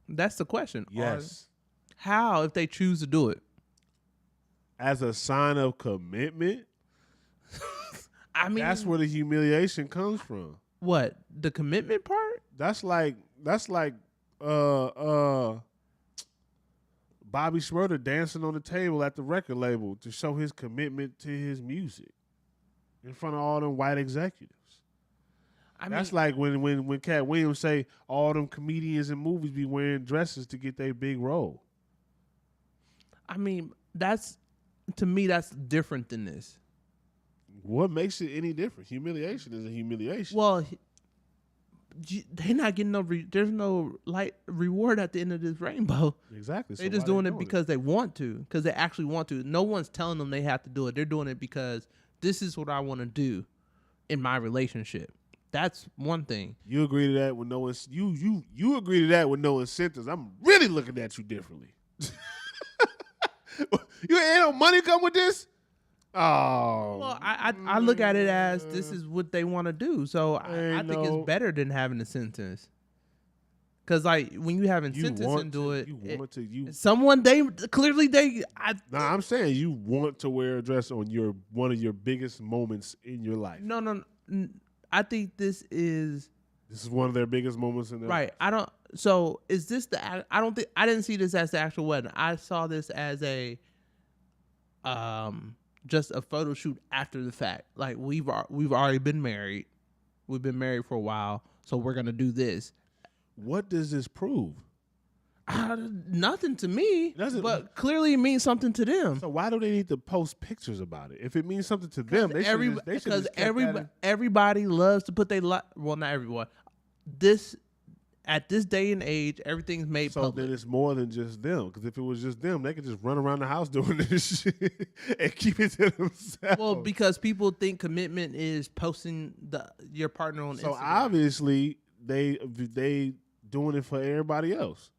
Speaker 3: That's the question.
Speaker 1: Yes.
Speaker 3: How if they choose to do it?
Speaker 1: As a sign of commitment.
Speaker 3: I mean,
Speaker 1: that's where the humiliation comes from.
Speaker 3: What? The commitment part?
Speaker 1: That's like Bobby Schmurder dancing on the table at the record label to show his commitment to his music in front of all them white executives. That's like when Cat Williams say all them comedians in movies be wearing dresses to get their big role.
Speaker 3: I mean, to me that's different than this.
Speaker 1: What makes it any different? Humiliation is a humiliation.
Speaker 3: Well, they're not getting there's no light reward at the end of this rainbow.
Speaker 1: Exactly.
Speaker 3: They're just doing it because they want to, because they actually want to. No one's telling them they have to do it. They're doing it because this is what I want to do in my relationship. That's one thing.
Speaker 1: You agree to that with no you agree to that with no incentives. I'm really looking at you differently. You ain't no money come with this? Oh.
Speaker 3: Well, I look at it as this is what they want to do. So I think it's better than having a sentence. Because like when you have incentives into it,
Speaker 1: I'm saying you want to wear a dress on one of your biggest moments in your life.
Speaker 3: No. I think this is
Speaker 1: one of their biggest moments in their life.
Speaker 3: So is this I didn't see this as the actual wedding. I saw this as a just a photo shoot after the fact. Like we've already been married. We've been married for a while, so we're gonna do this.
Speaker 1: What does this prove?
Speaker 3: Nothing to me, but clearly it means something to them.
Speaker 1: So why do they need to post pictures about it? If it means something to them,
Speaker 3: everybody loves to put well, not everyone. At this day and age, everything's made public.
Speaker 1: So then it's more than just them. Because if it was just them, they could just run around the house doing this shit and keep it to themselves.
Speaker 3: Well, because people think commitment is posting your partner on Instagram.
Speaker 1: So obviously they doing it for everybody else.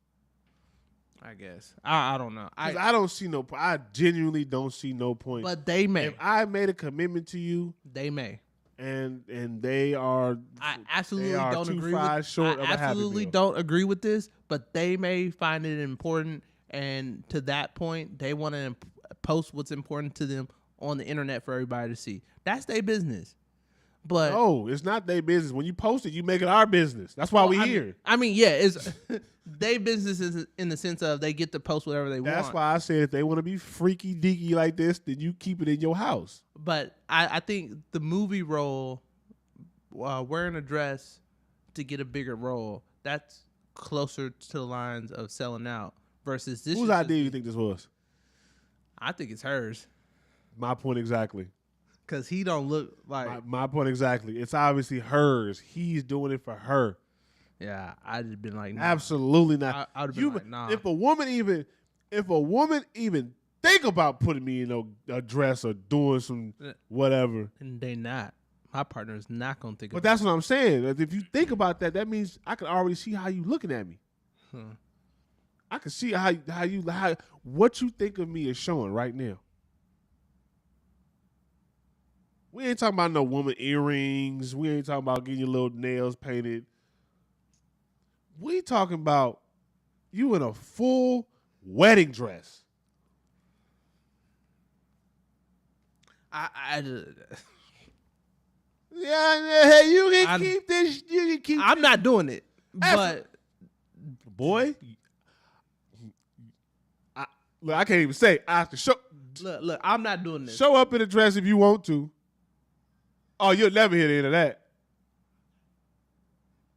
Speaker 3: I guess. I don't know.
Speaker 1: I genuinely don't see no point.
Speaker 3: But they may.
Speaker 1: If I made a commitment to you,
Speaker 3: they may.
Speaker 1: And they are.
Speaker 3: I absolutely don't agree with. Don't agree with this, but they may find it important, and to that point, they want to post what's important to them on the internet for everybody to see. That's their business. But
Speaker 1: no, it's not their business. When you post it, you make it our business. That's why we here.
Speaker 3: It's their business is in the sense of they get to post whatever they want.
Speaker 1: That's why I said if they want to be freaky deaky like this, then you keep it in your house.
Speaker 3: But I think the movie role, wearing a dress to get a bigger role, that's closer to the lines of selling out versus this.
Speaker 1: Whose idea do you think this was?
Speaker 3: I think it's hers.
Speaker 1: My point exactly.
Speaker 3: Because he don't look like...
Speaker 1: My point exactly. It's obviously hers. He's doing it for her.
Speaker 3: Yeah, I'd have been like, nah.
Speaker 1: Absolutely not.
Speaker 3: I'd have been like, nah.
Speaker 1: If a woman even think about putting me in a dress or doing some whatever.
Speaker 3: And they not. My partner is not going to think
Speaker 1: about it. But that's what I'm saying. If you think about that, that means I can already see how you looking at me. I can see how what you think of me is showing right now. We ain't talking about no woman earrings. We ain't talking about getting your little nails painted. We talking about you in a full wedding dress. Yeah, you can keep this. You can keep.
Speaker 3: I'm not doing it, but
Speaker 1: boy, I can't even say. I have to show.
Speaker 3: Look, I'm not doing this.
Speaker 1: Show up in a dress if you want to. Oh, you'll never hear the end of that.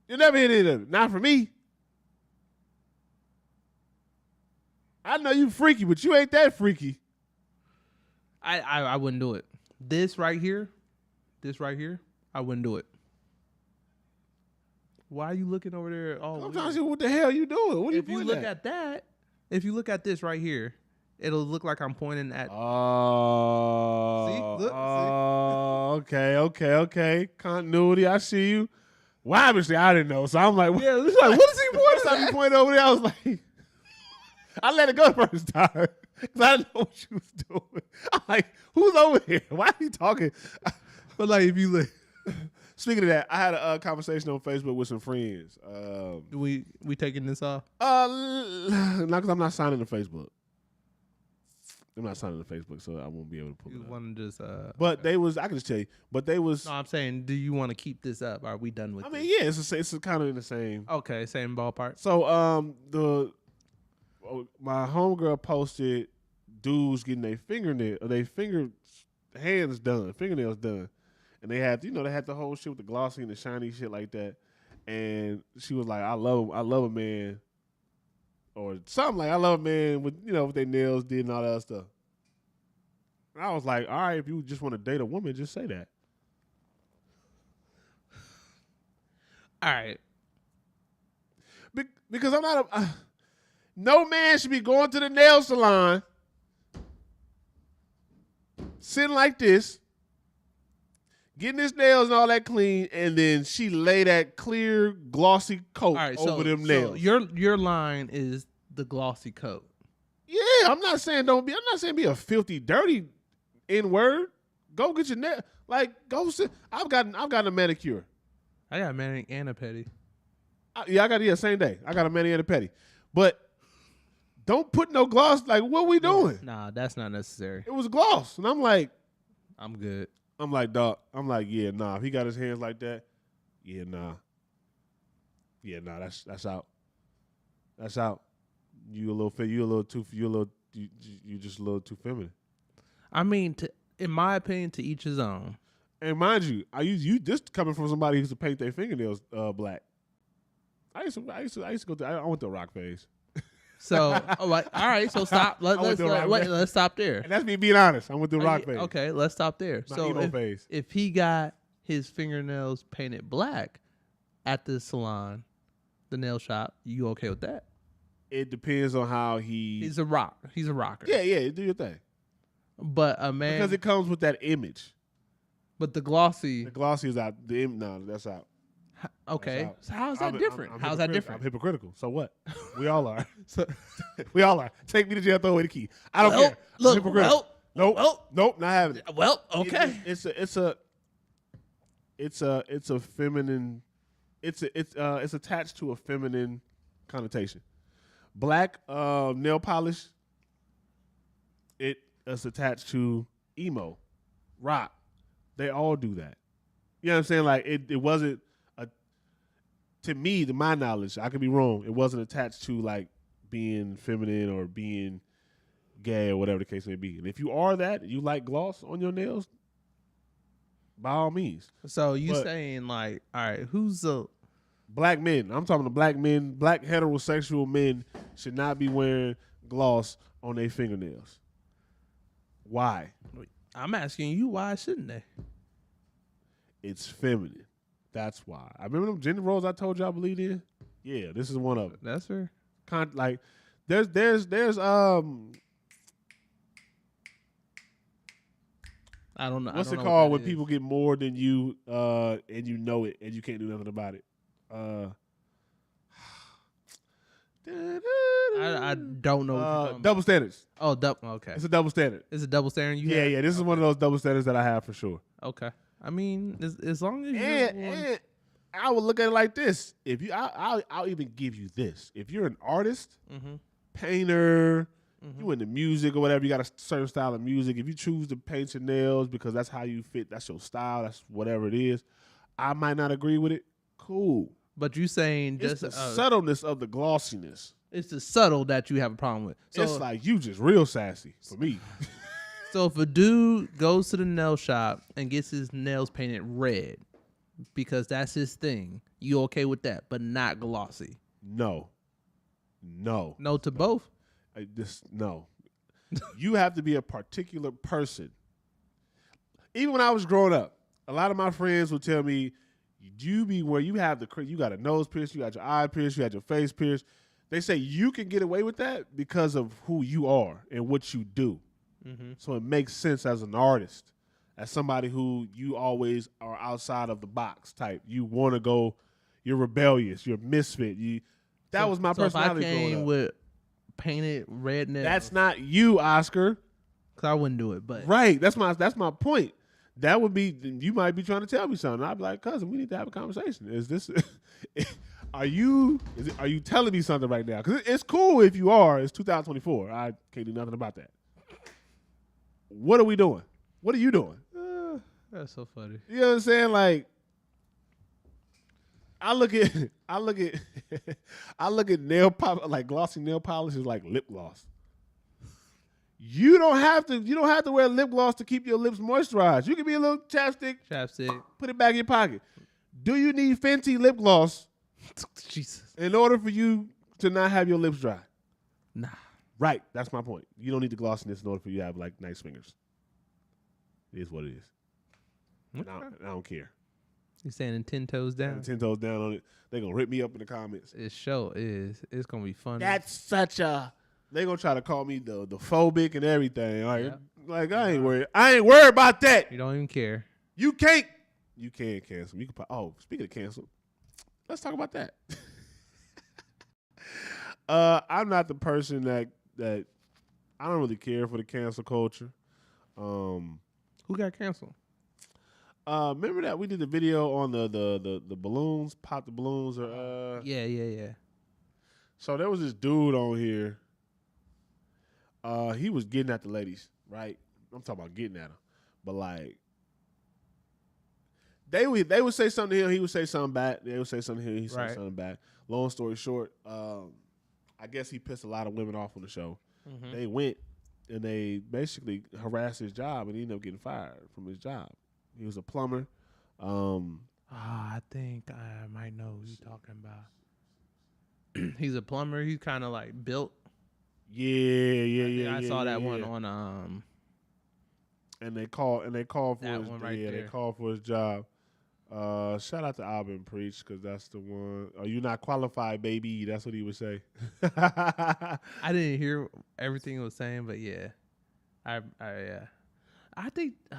Speaker 1: You'll never hear the end of it. Not for me. I know you freaky, but you ain't that freaky.
Speaker 3: I wouldn't do it. This right here, I wouldn't do it. Why are you looking over there?
Speaker 1: I'm trying to see what the hell you doing. What are you pointing
Speaker 3: at? If you look at this right here, it'll look like I'm pointing at.
Speaker 1: Oh.
Speaker 3: See? Look.
Speaker 1: Okay. Continuity. I see you. Well, obviously, I didn't know. So I'm like, yeah, what is he pointing at? He pointed over there. I was like, I let it go the first time. Because I didn't know what she was doing. I'm like, who's over here? Why are you talking?
Speaker 3: But like, if you look,
Speaker 1: speaking of that, I had a conversation on Facebook with some friends.
Speaker 3: we taking this off?
Speaker 1: Not because I'm not signing to Facebook. I'm not signing to Facebook, so I won't be able to pull it up.
Speaker 3: You want to just
Speaker 1: But they was, I can just tell you, but they was.
Speaker 3: No, I'm saying, do you want to keep this up? Are we done with
Speaker 1: I mean,
Speaker 3: this?
Speaker 1: yeah, it's kind of in the same.
Speaker 3: Okay, same ballpark.
Speaker 1: So my homegirl posted dudes getting their fingernails done, and they had the whole shit with the glossy and the shiny shit like that, and she was like, I love a man, or something like, I love a man with with their nails did and all that other stuff. And I was like, all right, if you just want to date a woman, just say that.
Speaker 3: All right,
Speaker 1: because I'm not no man should be going to the nail salon, sitting like this, getting his nails and all that clean, and then she lay that clear, glossy coat over them nails.
Speaker 3: So your line is the glossy coat.
Speaker 1: Yeah, I'm not saying be a filthy, dirty N-word. Go get your nail. Like, go sit. I've gotten a manicure.
Speaker 3: I got a mani and a pedi.
Speaker 1: I got same day. I got a mani and a pedi. But don't put no gloss. Like, what we doing?
Speaker 3: Nah, that's not necessary.
Speaker 1: It was gloss. And I'm like,
Speaker 3: I'm good.
Speaker 1: I'm like, dog. I'm like, yeah, nah. If he got his hands like that, yeah, nah. Yeah, nah. That's out. That's out. You just a little too feminine.
Speaker 3: I mean, in my opinion, to each his own.
Speaker 1: And mind you, this coming from somebody who used to paint their fingernails black. I used to go through. I went through a rock phase.
Speaker 3: So, all right. So stop. Let's stop there.
Speaker 1: And that's me being honest. I went through a rock phase.
Speaker 3: Okay, let's stop there.
Speaker 1: My
Speaker 3: so
Speaker 1: emo phase.
Speaker 3: If he got his fingernails painted black at the salon, the nail shop, you okay with that?
Speaker 1: It depends on how
Speaker 3: He's a rocker.
Speaker 1: Yeah. Do your thing.
Speaker 3: But a man,
Speaker 1: because it comes with that image.
Speaker 3: But the glossy
Speaker 1: is out. No, that's out.
Speaker 3: Okay.
Speaker 1: Out.
Speaker 3: So how's that different?
Speaker 1: I'm
Speaker 3: how's that different?
Speaker 1: I'm hypocritical. So what? We all are. We all are. Take me to jail. Throw away the key. I don't care.
Speaker 3: Look,
Speaker 1: I'm hypocritical. Nope. Not having it.
Speaker 3: Well, okay.
Speaker 1: It's a feminine. It's attached to a feminine connotation. Black nail polish. It's attached to emo, rock. They all do that. You know what I'm saying? Like it wasn't to me, to my knowledge, I could be wrong. It wasn't attached to like being feminine or being gay or whatever the case may be. And if you are that, you like gloss on your nails, by all means.
Speaker 3: So saying like, all right, who's the
Speaker 1: black men? I'm talking to black men. Black heterosexual men should not be wearing gloss on their fingernails. Why?
Speaker 3: I'm asking you, why shouldn't they?
Speaker 1: It's feminine. That's why. I remember them gender roles I told you I believed in. Yeah, this is one of them.
Speaker 3: That's fair.
Speaker 1: Like, there's
Speaker 3: I don't know.
Speaker 1: What's it called when people get more than you, and you know it, and you can't do nothing about it?
Speaker 3: I don't know.
Speaker 1: Double standards.
Speaker 3: Oh, okay.
Speaker 1: It's a double standard.
Speaker 3: It's a double standard.
Speaker 1: Yeah. This is one of those double standards that I have for sure.
Speaker 3: Okay. I mean, as long as
Speaker 1: and I would look at it like this: if you, I'll even give you this. If you're an artist, painter, you into music or whatever, you got a certain style of music. If you choose to paint your nails because that's how you fit, that's your style, that's whatever it is. I might not agree with it. Cool.
Speaker 3: But you saying
Speaker 1: it's
Speaker 3: just
Speaker 1: the subtleness of the glossiness.
Speaker 3: It's the subtle that you have a problem with. So
Speaker 1: it's like you just real sassy for me.
Speaker 3: So if a dude goes to the nail shop and gets his nails painted red because that's his thing, you okay with that, but not glossy?
Speaker 1: No
Speaker 3: to both?
Speaker 1: No. You have to be a particular person. Even when I was growing up, a lot of my friends would tell me, you be where you have you got a nose pierced, you got your eye pierced, you had your face pierced. They say you can get away with that because of who you are and what you do. So it makes sense as an artist, as somebody who you always are outside of the box type. You want to go, you're rebellious, you're a misfit. That was my personality
Speaker 3: if I came
Speaker 1: growing up.
Speaker 3: with painted red nails.
Speaker 1: That's not you, Oscar.
Speaker 3: Cause I wouldn't do it, but
Speaker 1: right. That's my point. That would be, you might be trying to tell me something. I'd be like, cousin, we need to have a conversation. Is this, are you telling me something right now? Because it's cool if you are. It's 2024. I can't do nothing about that. What are we doing? What are you doing?
Speaker 3: That's so funny.
Speaker 1: You know what I'm saying? Like, I look at nail polish, like glossy nail polish is like lip gloss. You don't have to wear lip gloss to keep your lips moisturized. You can be a little chapstick. Put it back in your pocket. Do you need Fenty lip gloss
Speaker 3: Jesus.
Speaker 1: in order for you to not have your lips dry?
Speaker 3: Nah.
Speaker 1: Right. That's my point. You don't need the glossiness in order for you to have like nice fingers. It is what it is.
Speaker 3: Okay.
Speaker 1: I don't care.
Speaker 3: You standing 10 toes down?
Speaker 1: 10 toes down on it. They're going to rip me up in the comments.
Speaker 3: It sure is. It's going to be funny.
Speaker 1: That's such a... They're going to try to call me the phobic and everything. Like I ain't worried. I ain't worried about that.
Speaker 3: You don't even care.
Speaker 1: You can't cancel. You can. Speaking of cancel, let's talk about that. I'm not the person that I don't really care for the cancel culture.
Speaker 3: Who got canceled?
Speaker 1: Remember that we did the video on the balloons, pop the balloons, or
Speaker 3: Yeah.
Speaker 1: So there was this dude on here. He was getting at the ladies, right? I'm talking about getting at them, but like they would say something to him, he would say something back. They would say something to him, he would say something back. Long story short, I guess he pissed a lot of women off on the show. Mm-hmm. They went and they basically harassed his job, and he ended up getting fired from his job. He was a plumber.
Speaker 3: I think I might know who you're talking about. He's a plumber. He's kind of like built.
Speaker 1: Yeah.
Speaker 3: I saw that one on
Speaker 1: And they called for
Speaker 3: that
Speaker 1: his
Speaker 3: one right there.
Speaker 1: They called for his job. Shout out to Alvin Preach, because that's the one. Are you not qualified, baby? That's what he would say.
Speaker 3: I didn't hear everything he was saying, but yeah, I think.
Speaker 1: All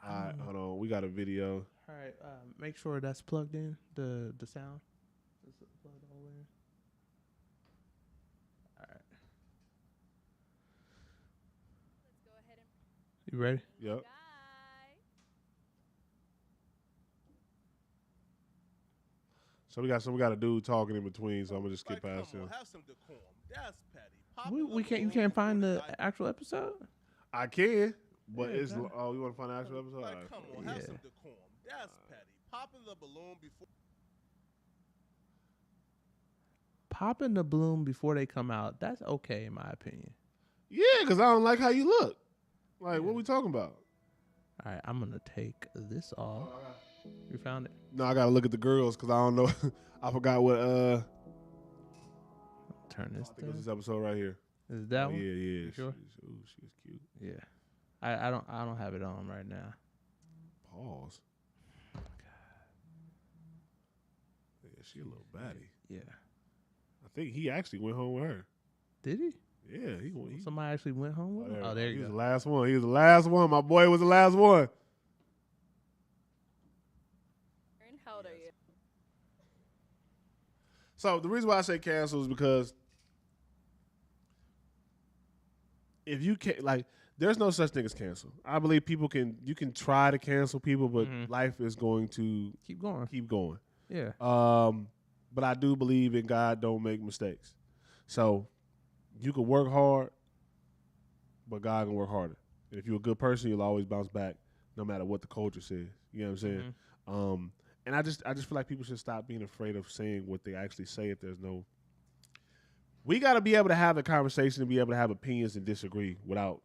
Speaker 1: right, hold on. We got a video.
Speaker 3: All right, make sure that's plugged in. The sound. Is it plugged all in? All right.
Speaker 4: Let's go ahead and.
Speaker 3: You ready?
Speaker 1: Yep. So we got a dude talking in between, so I'm gonna just skip past him.
Speaker 5: Have some decorum. That's petty.
Speaker 3: We can't. You can't find the actual episode.
Speaker 1: I can, but it's you want to find the actual episode?
Speaker 5: Like,
Speaker 1: Right.
Speaker 5: come on, have some decorum. That's petty. Popping the balloon before.
Speaker 3: Popping the balloon before they come out. That's okay in my opinion.
Speaker 1: Yeah, because I don't like how you look. Like, what we talking about?
Speaker 3: All right, I'm gonna take this off. You found it?
Speaker 1: No, I gotta look at the girls because I don't know. I forgot what.
Speaker 3: Turn this.
Speaker 1: I think it was this episode right here.
Speaker 3: Is that one?
Speaker 1: Yeah.
Speaker 3: You sure?
Speaker 1: She was cute.
Speaker 3: Yeah. I don't have it on right now.
Speaker 1: Pause. Yeah, she a little baddie.
Speaker 3: Yeah.
Speaker 1: I think he actually went home with her.
Speaker 3: Did he?
Speaker 1: Yeah, he went.
Speaker 3: Somebody actually went home with him? Oh, there you go.
Speaker 1: He was the last one. He was the last one. My boy was the last one.
Speaker 4: How old are you?
Speaker 1: So the reason why I say cancel is because if you can't, like, there's no such thing as cancel. I believe you can try to cancel people, but life is going to
Speaker 3: keep going. Yeah.
Speaker 1: But I do believe in God don't make mistakes. So you can work hard, but God can work harder. And if you're a good person, you'll always bounce back, no matter what the culture says. You know what I'm saying? Mm-hmm. And I just feel like people should stop being afraid of saying what they actually say if there's no. We got to be able to have a conversation and be able to have opinions and disagree without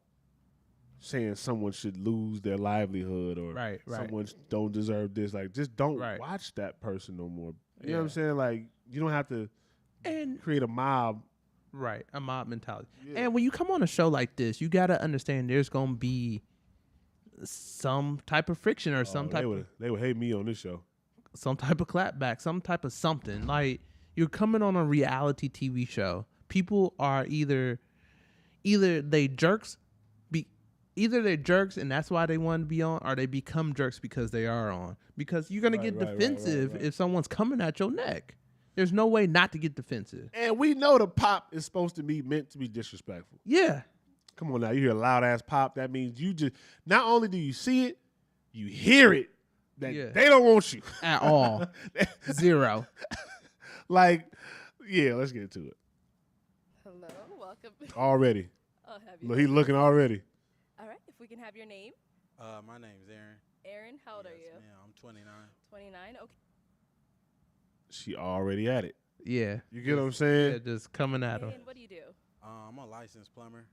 Speaker 1: saying someone should lose their livelihood or someone don't deserve this. Like, just don't watch that person no more. You know what I'm saying? Like, you don't have to create a mob.
Speaker 3: Right, a mob mentality. Yeah. And when you come on a show like this, you got to understand there's going to be some type of friction or some type of...
Speaker 1: They would hate me on this show.
Speaker 3: Some type of clapback, some type of something. Like, you're coming on a reality TV show. People are either they're jerks and that's why they want to be on, or they become jerks because they are on. Because you're gonna get defensive if someone's coming at your neck. There's no way not to get defensive.
Speaker 1: And we know the pop is supposed to be meant to be disrespectful.
Speaker 3: Yeah.
Speaker 1: Come on now, you hear a loud ass pop. That means you just not only do you see it, you hear it. That they don't want you
Speaker 3: at all. Zero.
Speaker 1: Like, yeah, let's get to it.
Speaker 4: Hello, welcome.
Speaker 1: Already.
Speaker 4: I'll have
Speaker 1: Look, he's looking already.
Speaker 4: All right, if we can have your name.
Speaker 6: My name's Aaron.
Speaker 4: Aaron, how old are you?
Speaker 6: Yeah, I'm 29.
Speaker 4: 29, okay.
Speaker 1: She already at it.
Speaker 3: Yeah.
Speaker 1: You get what I'm saying?
Speaker 3: Yeah, just coming at him.
Speaker 4: And what do you do?
Speaker 6: I'm a licensed plumber.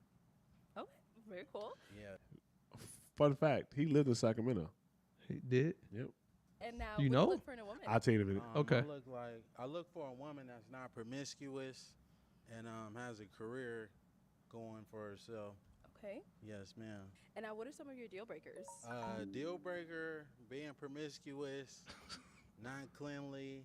Speaker 4: Okay, very cool.
Speaker 6: Yeah.
Speaker 1: Fun fact, he lived in Sacramento.
Speaker 3: He did?
Speaker 1: Yep.
Speaker 4: And now,
Speaker 3: You
Speaker 4: what do
Speaker 3: know?
Speaker 4: you look for in a woman?
Speaker 1: I'll tell you in a minute.
Speaker 3: Okay.
Speaker 6: I look for a woman that's not promiscuous and has a career going for herself.
Speaker 4: Okay.
Speaker 6: Yes, ma'am.
Speaker 4: And now, what are some of your deal breakers?
Speaker 6: Deal breaker, being promiscuous, not cleanly,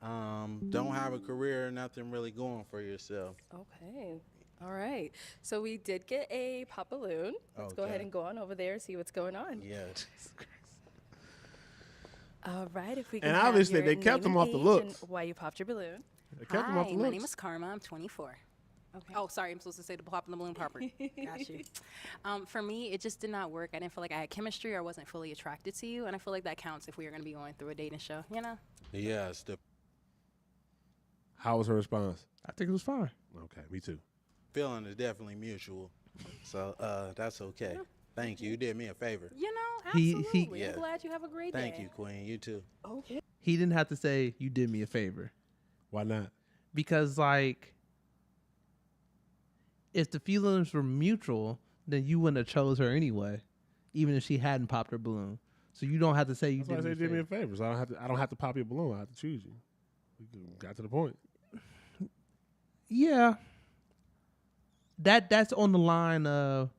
Speaker 6: don't have a career, nothing really going for yourself.
Speaker 4: Okay. All right. So we did get a pop balloon. Let's go ahead and go on over there and see what's going on.
Speaker 6: Yes.
Speaker 4: All right. If we can
Speaker 1: And
Speaker 4: have
Speaker 1: obviously
Speaker 4: your
Speaker 1: they kept
Speaker 4: name
Speaker 1: him
Speaker 4: and
Speaker 1: off the
Speaker 4: age
Speaker 1: looks.
Speaker 4: and why you popped your balloon.
Speaker 1: They kept him off the
Speaker 7: My
Speaker 1: looks.
Speaker 7: name is Karma. I'm 24.
Speaker 4: Okay.
Speaker 7: Oh, sorry. I'm supposed to say the pop in the balloon proper. Got you. For me, it just did not work. I didn't feel like I had chemistry or I wasn't fully attracted to you. And I feel like that counts if we are going to be going through a dating show, you know?
Speaker 6: Yes. The
Speaker 1: How was her response?
Speaker 3: I think it was fine.
Speaker 1: Okay, me too.
Speaker 6: feeling is definitely mutual. So that's okay. Thank you. You did me a favor.
Speaker 7: You know,
Speaker 3: He-
Speaker 7: absolutely.
Speaker 6: Yeah.
Speaker 7: I'm glad you have a great day.
Speaker 6: Thank you, Queen. You too.
Speaker 4: Okay.
Speaker 3: He didn't have to say, you did me a favor.
Speaker 1: Why not?
Speaker 3: Because, like, if the feelings were mutual, then you wouldn't have chose her anyway, even if she hadn't popped her balloon. So you don't have to say you
Speaker 1: That's why I
Speaker 3: did
Speaker 1: say
Speaker 3: me a
Speaker 1: did me
Speaker 3: favor.
Speaker 1: a favor. So I don't have to pop your balloon. I have to choose you. We got to the point.
Speaker 3: Yeah. That's on the line of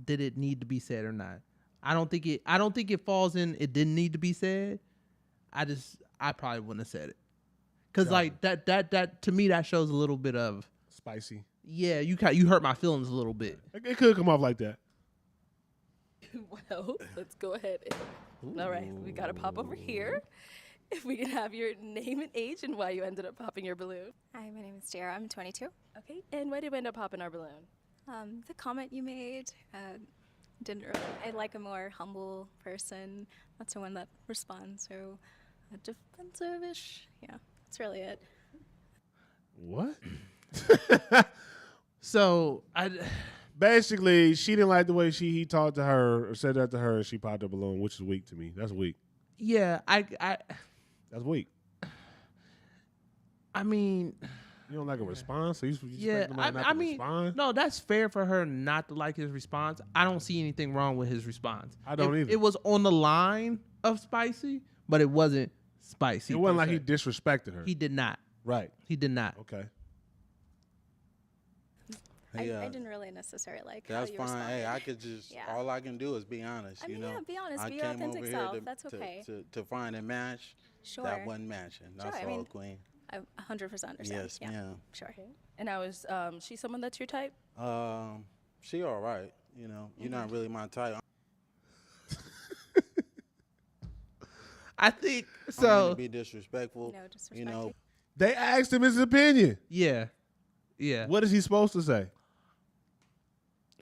Speaker 3: did it need to be said or not. I don't think it falls in it didn't need to be said. I probably wouldn't have said it. Cause like that to me that shows a little bit of
Speaker 1: Spicy.
Speaker 3: yeah, you hurt my feelings a little bit.
Speaker 1: It could come off like that.
Speaker 4: Well, let's go ahead. All right. We got to pop over here. If we can have your name and age and why you ended up popping your balloon.
Speaker 8: Hi, my name is Dara. I'm 22.
Speaker 4: Okay. And why did we end up popping our balloon?
Speaker 8: The comment you made didn't really. I like a more humble person, not someone that responds so defensive-ish. Yeah, that's really it.
Speaker 1: What?
Speaker 3: So
Speaker 1: Basically, she didn't like the way he talked to her or said that to her. And she popped her balloon, which is weak to me. That's weak.
Speaker 3: yeah,
Speaker 1: That's weak.
Speaker 3: I mean
Speaker 1: You don't like a response? So you
Speaker 3: yeah,
Speaker 1: expect somebody not
Speaker 3: I
Speaker 1: to
Speaker 3: mean,
Speaker 1: respond?
Speaker 3: no, that's fair for her not to like his response. I don't see anything wrong with his response.
Speaker 1: I don't either.
Speaker 3: It was on the line of spicy, but it wasn't spicy.
Speaker 1: It wasn't
Speaker 3: per
Speaker 1: like he
Speaker 3: se.
Speaker 1: disrespected her.
Speaker 3: He did not.
Speaker 1: Right.
Speaker 3: He did not.
Speaker 1: Okay.
Speaker 8: I
Speaker 6: Hey,
Speaker 8: didn't really necessarily like
Speaker 6: That's
Speaker 8: how you
Speaker 6: fine.
Speaker 8: responded.
Speaker 6: Hey, I could just
Speaker 8: Yeah.
Speaker 6: all I can do is be honest.
Speaker 8: I
Speaker 6: you
Speaker 8: mean,
Speaker 6: know,
Speaker 8: yeah, be honest,
Speaker 6: I
Speaker 8: be your
Speaker 6: came
Speaker 8: authentic
Speaker 6: over
Speaker 8: self.
Speaker 6: here
Speaker 8: That's okay.
Speaker 6: to find a match
Speaker 8: Sure.
Speaker 6: that wasn't matching. That's
Speaker 8: I
Speaker 6: all,
Speaker 8: mean,
Speaker 6: Queen.
Speaker 8: I 100% understand.
Speaker 6: Yes,
Speaker 8: yeah,
Speaker 6: ma'am.
Speaker 8: sure.
Speaker 4: And I was, she someone that's your type?
Speaker 6: She all right. You know, you're not really my type.
Speaker 3: I think
Speaker 6: I don't mean
Speaker 3: so.
Speaker 6: to be disrespectful.
Speaker 8: No disrespect.
Speaker 6: You know,
Speaker 1: They asked him his opinion.
Speaker 3: Yeah. Yeah.
Speaker 1: What is he supposed to say?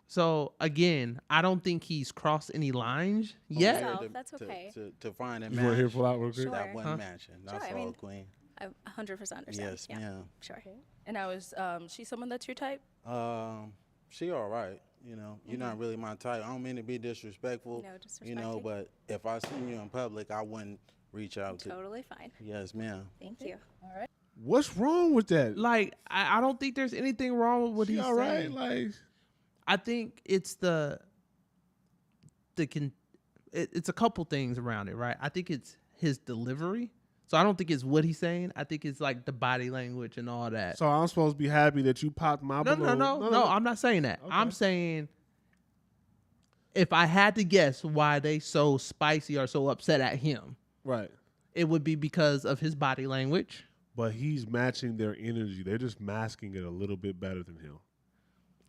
Speaker 3: So again, I don't think he's crossed any lines
Speaker 6: I'm
Speaker 3: yet.
Speaker 6: here
Speaker 8: So, that's okay.
Speaker 6: To find a
Speaker 1: You want to hear
Speaker 6: match
Speaker 1: pull out real quick?
Speaker 8: Sure.
Speaker 6: that wasn't
Speaker 3: Huh?
Speaker 6: matching. That's
Speaker 8: I
Speaker 6: all,
Speaker 8: mean,
Speaker 6: Queen.
Speaker 8: I 100% understand.
Speaker 6: Yes,
Speaker 8: yeah,
Speaker 6: ma'am.
Speaker 8: sure.
Speaker 4: And I was, she someone that's your type?
Speaker 6: She all right. You know, you're not really my type. I don't mean to be disrespectful.
Speaker 8: No
Speaker 6: You know,
Speaker 8: disrespecting.
Speaker 6: but if I seen you in public, I wouldn't reach out to.
Speaker 8: Totally fine.
Speaker 6: Yes, ma'am.
Speaker 8: Thank you.
Speaker 1: What's wrong with that?
Speaker 3: Like I don't think there's anything wrong with what
Speaker 1: She
Speaker 3: he's
Speaker 1: all right?
Speaker 3: saying.
Speaker 1: Like,
Speaker 3: I think it's it's a couple things around it, right? I think it's his delivery. So I don't think it's what he's saying. I think it's like the body language and all that.
Speaker 1: so I'm supposed to be happy that you popped my
Speaker 3: No,
Speaker 1: balloon?
Speaker 3: no, I'm not saying that.
Speaker 1: Okay.
Speaker 3: I'm saying if I had to guess why they so spicy or so upset at him,
Speaker 1: Right.
Speaker 3: it would be because of his body language.
Speaker 1: But he's matching their energy. They're just masking it a little bit better than him.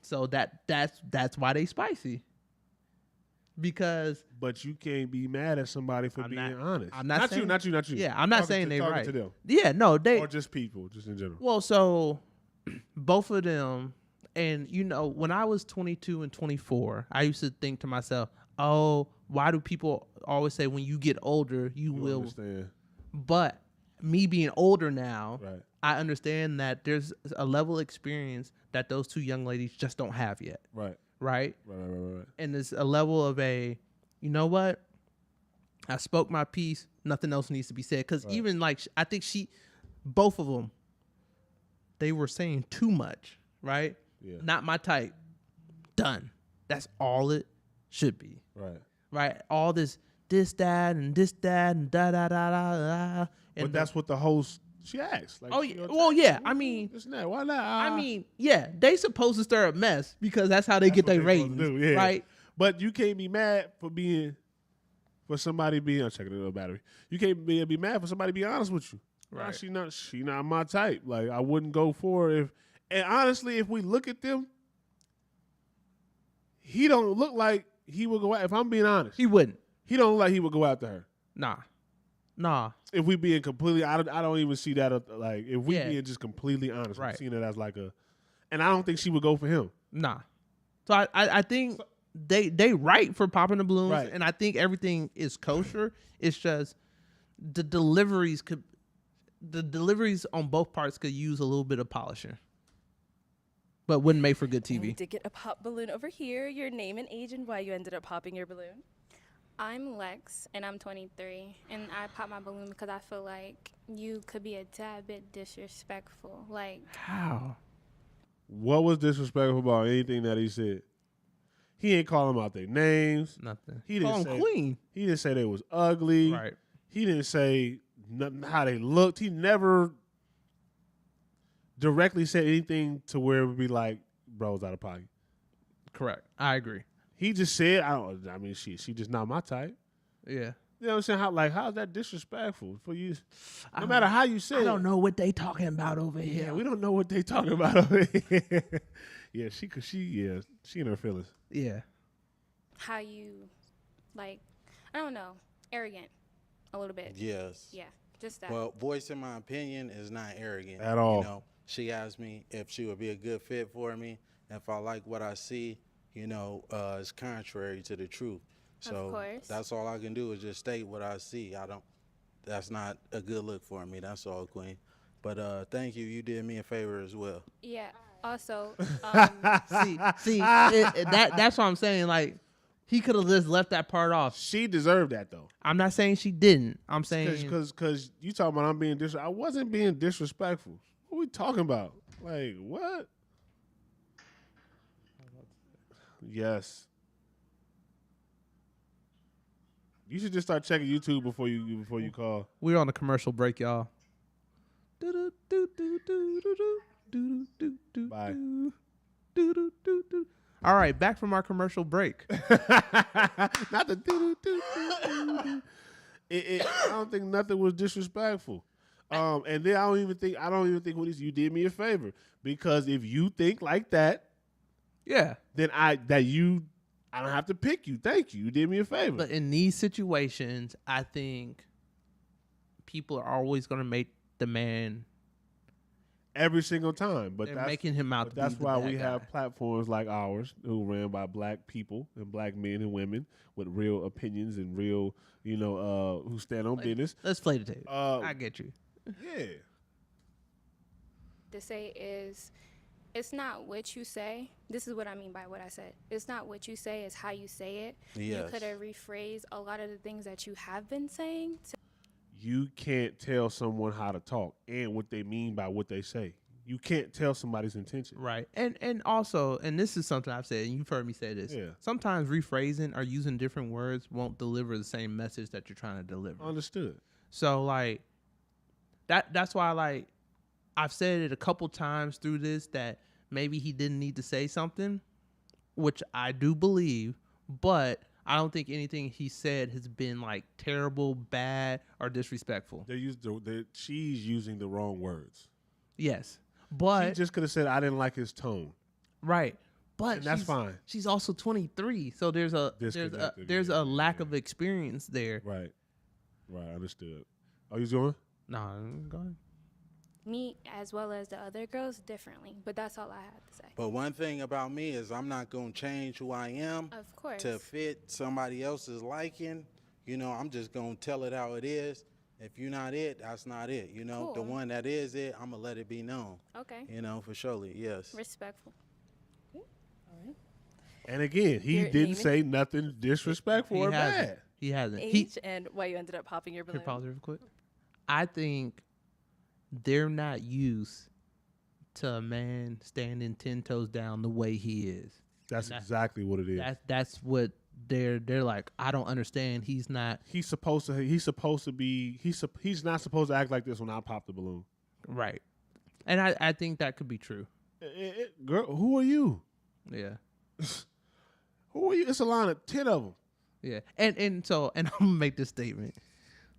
Speaker 3: So that's why they spicy. because.
Speaker 1: But you can't be mad at somebody for being honest.
Speaker 3: I'm not saying,
Speaker 1: not you.
Speaker 3: Yeah, I'm not saying they
Speaker 1: talking
Speaker 3: right.
Speaker 1: to them.
Speaker 3: Yeah, no, they
Speaker 1: or just people, just in general.
Speaker 3: Well, so both of them, and when I was 22 and 24, I used to think to myself, "Oh, why do people always say when you get older you will?"
Speaker 1: Understand.
Speaker 3: But me being older now,
Speaker 1: Right.
Speaker 3: I understand that there's a level of experience that those two young ladies just don't have yet.
Speaker 1: Right.
Speaker 3: Right.
Speaker 1: Right.
Speaker 3: And there's a level of you know what? I spoke my piece. Nothing else needs to be said. Because even I think both of them, they were saying too much, right?
Speaker 1: Yeah.
Speaker 3: Not my type. Done. That's all it should be.
Speaker 1: Right.
Speaker 3: Right. All this, that, and da da da da da.
Speaker 1: But that's what the host she asked. Like,
Speaker 3: oh yeah. Well, yeah. I mean,
Speaker 1: why not?
Speaker 3: I mean, yeah. They supposed to stir a mess because that's how they get their ratings,
Speaker 1: yeah.
Speaker 3: right?
Speaker 1: But you can't be mad for somebody being. I'm checking the battery. You can't be mad for somebody being honest with you.
Speaker 3: Right.
Speaker 1: Nah, she not my type. Like I wouldn't go for her if. And honestly, if we look at them, he don't look like he would go out. If I'm being honest,
Speaker 3: he wouldn't.
Speaker 1: He don't look like he would go after her.
Speaker 3: Nah.
Speaker 1: If we being completely, I don't even see that. Like if we being just completely honest,
Speaker 3: right.
Speaker 1: I'm seeing it as and I don't think she would go for him.
Speaker 3: Nah. So I think they right for popping the balloons,
Speaker 1: right.
Speaker 3: and I think everything is kosher. It's just the deliveries on both parts could use a little bit of polishing, but wouldn't make for good TV.
Speaker 4: We did get a pop balloon over here. Your name and age and why you ended up popping your balloon.
Speaker 8: I'm Lex, and I'm 23, and I popped my balloon because I feel like you could be a tad bit disrespectful. Like,
Speaker 3: how?
Speaker 1: What was disrespectful about anything that he said? He ain't call them out their names.
Speaker 3: Nothing.
Speaker 1: He didn't
Speaker 3: call
Speaker 1: say
Speaker 3: them queen.
Speaker 1: He didn't say they was ugly.
Speaker 3: Right.
Speaker 1: He didn't say nothing how they looked. He never directly said anything to where it would be like, bro's out of pocket.
Speaker 3: Correct. I agree.
Speaker 1: He just said, I mean, she just not my type.
Speaker 3: Yeah.
Speaker 1: You know what I'm saying? How's that disrespectful for you? No matter how you say it.
Speaker 3: I don't know what they talking about over here.
Speaker 1: Yeah, we don't know what they talking about over here. Yeah, she in her feelings.
Speaker 3: Yeah.
Speaker 8: how you, I don't know, arrogant a little bit.
Speaker 6: Yes.
Speaker 8: Yeah, just that.
Speaker 6: Well, voicing my opinion is not arrogant.
Speaker 1: At all.
Speaker 6: You know, she asked me if she would be a good fit for me. If I like what I see, it's contrary to the truth. So
Speaker 8: of course.
Speaker 6: that's all I can do is just state what I see. That's not a good look for me. That's all, Queen. But thank you. You did me a favor as well.
Speaker 8: Yeah. Also,
Speaker 3: that's what I'm saying. Like, he could have just left that part off.
Speaker 1: She deserved that though.
Speaker 3: I'm not saying she didn't. I'm saying
Speaker 1: because you talking about I'm being I wasn't being disrespectful. What are we talking about? Like what? Yes. You should just start checking YouTube before you call.
Speaker 3: We're on a commercial break, y'all.
Speaker 1: Bye.
Speaker 3: All right, back from our commercial break.
Speaker 1: Not the do. I don't think nothing was disrespectful. And then I don't even think when you did me a favor, because if you think like that,
Speaker 3: yeah,
Speaker 1: then I don't have to pick you. Thank you. You did me a favor.
Speaker 3: But in these situations, I think people are always going to make the man
Speaker 1: every single time. But
Speaker 3: they're
Speaker 1: that's
Speaker 3: making him out.
Speaker 1: That's why we
Speaker 3: guy.
Speaker 1: have platforms like ours, who ran by black people and black men and women with real opinions and real, who stand on business.
Speaker 3: Let's play the tape. I get you.
Speaker 1: Yeah.
Speaker 8: to say is, it's not what you say. This is what I mean by what I said. It's not what you say, it's how you say it.
Speaker 6: Yes.
Speaker 8: You could have rephrased a lot of the things that you have been saying.
Speaker 1: You can't tell someone how to talk and what they mean by what they say. You can't tell somebody's intention.
Speaker 3: Right. And also, and this is something I've said, and you've heard me say this.
Speaker 1: Yeah.
Speaker 3: Sometimes rephrasing or using different words won't deliver the same message that you're trying to deliver.
Speaker 1: Understood.
Speaker 3: So, that's why, I've said it a couple times through this that maybe he didn't need to say something, which I do believe, but I don't think anything he said has been terrible, bad, or disrespectful.
Speaker 1: She's using the wrong words.
Speaker 3: Yes, but
Speaker 1: she just could have said, "I didn't like his tone."
Speaker 3: Right, but
Speaker 1: and that's fine.
Speaker 3: She's also 23, so there's a lack of experience there.
Speaker 1: Right, understood. Oh, you doing?
Speaker 3: No, go ahead.
Speaker 9: Me as well as the other girls differently, but that's all I have to say.
Speaker 6: But one thing about me is I'm not going to change who I am
Speaker 9: Of course.
Speaker 6: to fit somebody else's liking. You know, I'm just going to tell it how it is. If you're not it, that's not it. You know, the
Speaker 9: Cool.
Speaker 6: one that is it, I'm going to let it be known.
Speaker 9: Okay.
Speaker 6: You know, for surely, yes.
Speaker 9: Respectful.
Speaker 1: And again, he
Speaker 4: Your
Speaker 1: didn't
Speaker 4: name
Speaker 1: say nothing disrespectful or bad.
Speaker 3: He hasn't.
Speaker 4: Age and why you ended up popping your balloon.
Speaker 3: Pause real quick. I think they're not used to a man standing 10 toes down the way he is.
Speaker 1: That's exactly what it is.
Speaker 3: That's what they're like. I don't understand. He's not
Speaker 1: He's not supposed to act like this when I pop the balloon.
Speaker 3: right, and I think that could be true.
Speaker 1: Girl, who are you?
Speaker 3: Yeah,
Speaker 1: Who are you? It's a line of 10 of them.
Speaker 3: yeah, and I'm gonna make this statement.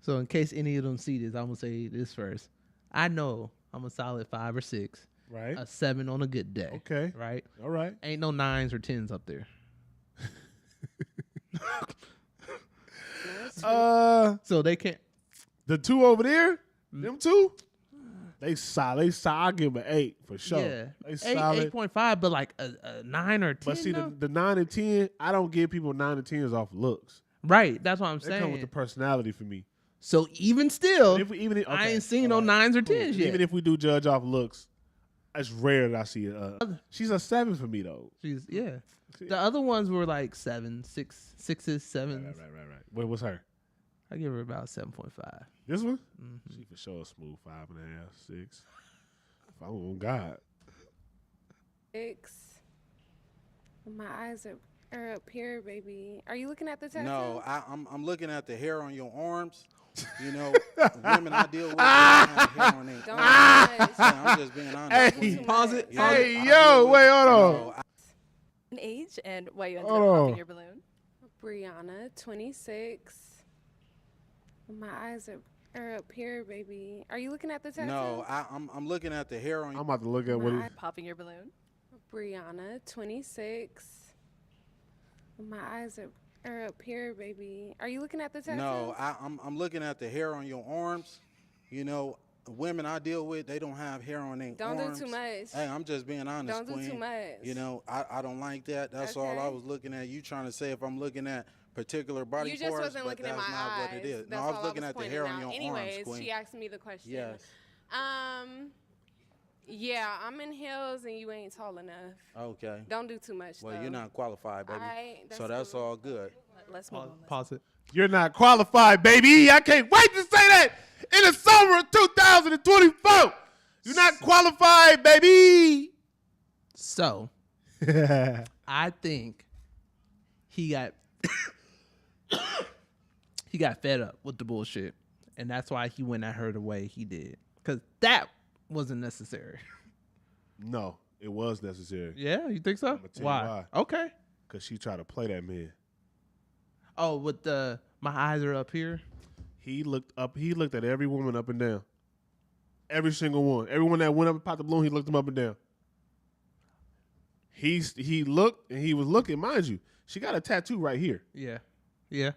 Speaker 3: So in case any of them see this, I'm gonna say this first. I know I'm a solid 5 or 6.
Speaker 1: Right.
Speaker 3: A 7 on a good day.
Speaker 1: Okay.
Speaker 3: Right.
Speaker 1: All right.
Speaker 3: Ain't no 9s or 10s up there. So they can't.
Speaker 1: The 2 over there, them 2, they solid. I give them an 8 for sure.
Speaker 3: Yeah,
Speaker 1: They solid.
Speaker 3: 8.5, but like a 9 or 10.
Speaker 1: But see,
Speaker 3: though?
Speaker 1: the 9 and 10, I don't give people 9 and 10s off looks.
Speaker 3: Right, that's what I'm
Speaker 1: They
Speaker 3: saying.
Speaker 1: come with the personality for me.
Speaker 3: So even still,
Speaker 1: Even
Speaker 3: I ain't seen no 9s or 10s yet.
Speaker 1: Even if we do judge off looks, it's rare that I see she's a 7 for me though.
Speaker 3: She's The other ones were like 7, 6, 6s, 7s.
Speaker 1: Right. Wait, what's her?
Speaker 3: I give her about 7.5.
Speaker 1: This one? She for sure a smooth 5.5, 6. Oh God.
Speaker 10: 6. My eyes are up here, baby. Are you looking at the tattoo?
Speaker 6: No, I'm looking at the hair on your arms. You know, the women I deal with don't have hair on their
Speaker 10: Don't
Speaker 6: arms.
Speaker 10: do much.
Speaker 6: Yeah, I'm just being honest.
Speaker 1: Hey,
Speaker 6: with
Speaker 3: pause
Speaker 6: you.
Speaker 3: it.
Speaker 6: You know,
Speaker 1: Hey,
Speaker 6: I
Speaker 1: yo,
Speaker 6: deal with-
Speaker 1: wait, hold
Speaker 6: you
Speaker 1: on.
Speaker 6: know,
Speaker 4: An age and why you ended
Speaker 1: Hold
Speaker 4: up
Speaker 1: on.
Speaker 4: popping your balloon.
Speaker 10: Brianna, 26. My eyes are up here, baby. Are you looking at the tattoo?
Speaker 6: No, I'm looking at the hair on
Speaker 1: I'm
Speaker 6: your
Speaker 1: about to look at what he.
Speaker 4: Popping your balloon.
Speaker 10: Brianna, 26. My eyes are up here, baby. Are you looking at the tattoo?
Speaker 6: No, I'm looking at the hair on your arms. You know, the women I deal with, they don't have hair on their
Speaker 10: Don't
Speaker 6: arms.
Speaker 10: do too much.
Speaker 6: Hey, I'm just being honest,
Speaker 10: Don't do
Speaker 6: Queen.
Speaker 10: too much.
Speaker 6: You know, I don't like that. That's all I
Speaker 10: Okay.
Speaker 6: was looking at. You trying to say if I'm looking at particular body
Speaker 10: You just
Speaker 6: parts,
Speaker 10: wasn't
Speaker 6: but
Speaker 10: looking at
Speaker 6: that's
Speaker 10: my
Speaker 6: not
Speaker 10: eyes.
Speaker 6: what it is.
Speaker 10: That's
Speaker 6: No, I was
Speaker 10: all
Speaker 6: looking at the
Speaker 10: pointing
Speaker 6: hair on
Speaker 10: out.
Speaker 6: your
Speaker 10: Anyways,
Speaker 6: arms, Queen.
Speaker 10: she asked me the question.
Speaker 6: Yes.
Speaker 10: Yeah, I'm in heels and you ain't tall enough.
Speaker 6: Okay.
Speaker 10: Don't do too much.
Speaker 6: Well,
Speaker 10: though.
Speaker 6: you're not qualified, baby.
Speaker 10: Alright,
Speaker 6: so
Speaker 10: that's
Speaker 6: that's all good.
Speaker 4: Let's move on.
Speaker 3: Pause it.
Speaker 1: You're not qualified, baby. I can't wait to say that in the summer of 2024. You're not qualified, baby.
Speaker 3: So I think he got he got fed up with the bullshit, and that's why he went at her the way he did, because that wasn't necessary.
Speaker 1: No, it was necessary.
Speaker 3: Yeah, you think so?
Speaker 1: I'ma tell you why.
Speaker 3: Okay.
Speaker 1: Because she tried to play that man.
Speaker 3: Oh, with my eyes are up here.
Speaker 1: He looked up. He looked at every woman up and down. Every single one. Everyone that went up and popped the balloon, he looked them up and down. He looked and he was looking. Mind you, she got a tattoo right here.
Speaker 3: Yeah. Yeah.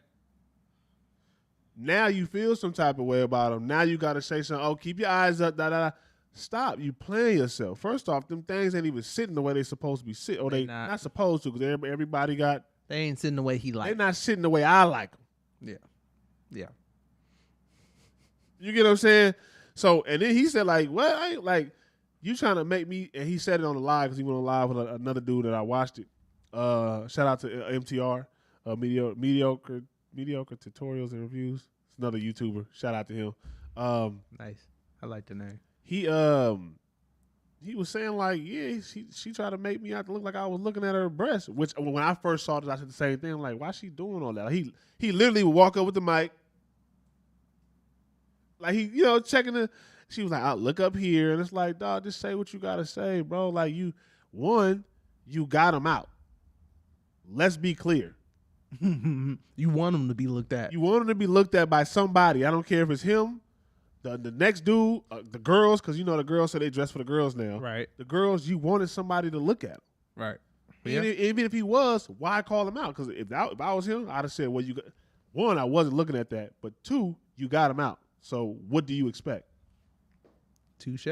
Speaker 1: Now you feel some type of way about him. Now you got to say something. Oh, keep your eyes up. Da, da, da. Stop. You playing yourself. First off, them things ain't even sitting the way they supposed to be sitting. Or they not supposed to, because everybody got.
Speaker 3: They ain't sitting the way he like.
Speaker 1: They not sitting the way I like them.
Speaker 3: Yeah. Yeah.
Speaker 1: You get what I'm saying? So, and then he said, like, what? I ain't like, you trying to make me, and he said it on the live because he went on live with another dude that I watched it. Shout out to MTR, mediocre tutorials and reviews. It's another YouTuber. Shout out to him.
Speaker 3: Nice. I like the name.
Speaker 1: He was saying like, yeah, she tried to make me out to look like I was looking at her breast. Which when I first saw this, I said the same thing. I'm like, why is she doing all that? He literally would walk up with the mic, like he checking the. She was like, I'll look up here, and it's like, dog, just say what you gotta say, bro. Like you got him out. Let's be clear.
Speaker 3: You want him to be looked at.
Speaker 1: You want him to be looked at by somebody. I don't care if it's him, the next dude, the girls, because the girls say they dress for the girls now.
Speaker 3: Right.
Speaker 1: The girls, you wanted somebody to look at them.
Speaker 3: Right. Yeah.
Speaker 1: Even if he was, why call him out? Because if I was him, I'd have said, well, one, I wasn't looking at that, but two, you got him out. So what do you expect?
Speaker 3: Touche.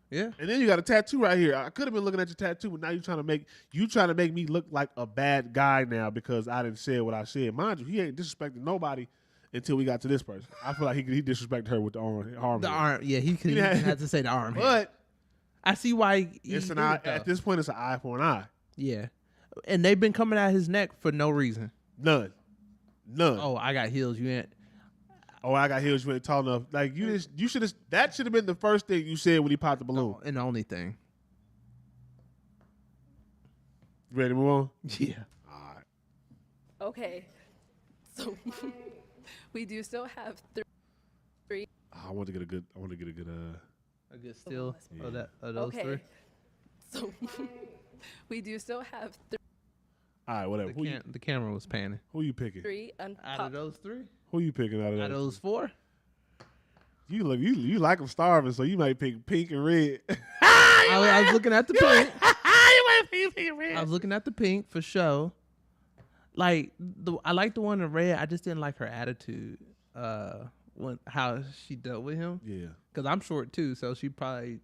Speaker 3: Yeah.
Speaker 1: And then you got a tattoo right here. I could have been looking at your tattoo, but now you're trying to make me look like a bad guy now because I didn't say what I said. Mind you, he ain't disrespecting nobody until we got to this person. I feel like he disrespected her with the arm.
Speaker 3: The arm. Yeah, he had to say the arm.
Speaker 1: But
Speaker 3: I see why
Speaker 1: it's an eye. At this point, it's an eye for an eye.
Speaker 3: Yeah. And they've been coming at his neck for no reason.
Speaker 1: None.
Speaker 3: Oh, I got heels. You ain't.
Speaker 1: Oh, I got heels. You ain't tall enough. Like you should have. That should have been the first thing you said when he popped the balloon.
Speaker 3: And the only thing.
Speaker 1: Ready to move on?
Speaker 3: Yeah.
Speaker 1: All right.
Speaker 4: Okay. So we do still have three.
Speaker 1: I want to get a good.
Speaker 3: A good steal
Speaker 1: Yeah.
Speaker 3: of those three.
Speaker 4: So we do still have
Speaker 1: All right, whatever.
Speaker 3: The camera was panning.
Speaker 1: Who you picking?
Speaker 4: three.
Speaker 3: Out of those three?
Speaker 1: Who you picking out of
Speaker 3: Out of those four?
Speaker 1: You like them starving, so you might pick pink and red.
Speaker 3: I was looking at the pink.
Speaker 1: You might pick pink and red.
Speaker 3: I was looking at the pink for sure. Like I like the one in red. I just didn't like her attitude. How she dealt with him.
Speaker 1: Yeah.
Speaker 3: Because I'm short too, so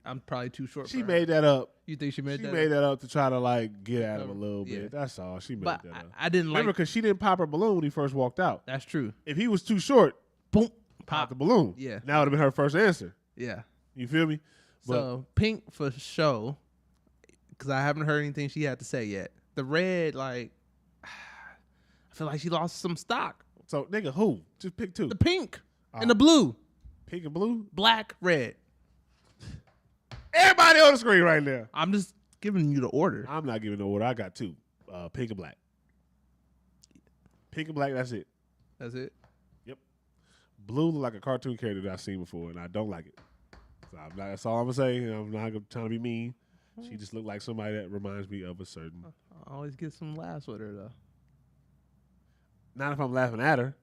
Speaker 3: I'm probably too short.
Speaker 1: She
Speaker 3: for
Speaker 1: made
Speaker 3: her.
Speaker 1: that up.
Speaker 3: You think she made that?
Speaker 1: She made that up to try to like get at him a little
Speaker 3: Yeah.
Speaker 1: bit. That's all. She made
Speaker 3: But
Speaker 1: that up.
Speaker 3: I didn't
Speaker 1: Remember,
Speaker 3: like.
Speaker 1: because she didn't pop her balloon when he first walked out.
Speaker 3: That's true.
Speaker 1: If he was too short,
Speaker 3: Boom.
Speaker 1: pop the balloon.
Speaker 3: Yeah.
Speaker 1: That would have been her first answer.
Speaker 3: Yeah.
Speaker 1: You feel me?
Speaker 3: So pink for show, because I haven't heard anything she had to say yet. The red, like, I feel like she lost some stock.
Speaker 1: So nigga, who? Just pick two.
Speaker 3: The pink and the blue.
Speaker 1: Pink and blue?
Speaker 3: Black, red.
Speaker 1: Everybody on the screen right now.
Speaker 3: I'm just giving you the order.
Speaker 1: I'm not giving no order. I got two. Pink and black. Pink and black, that's it.
Speaker 3: That's it?
Speaker 1: Yep. Blue look like a cartoon character that I've seen before, and I don't like it. So that's all I'm going to say. I'm not trying to be mean. She just looked like somebody that reminds me of a certain...
Speaker 3: I always get some laughs with her, though.
Speaker 1: Not if I'm laughing at her.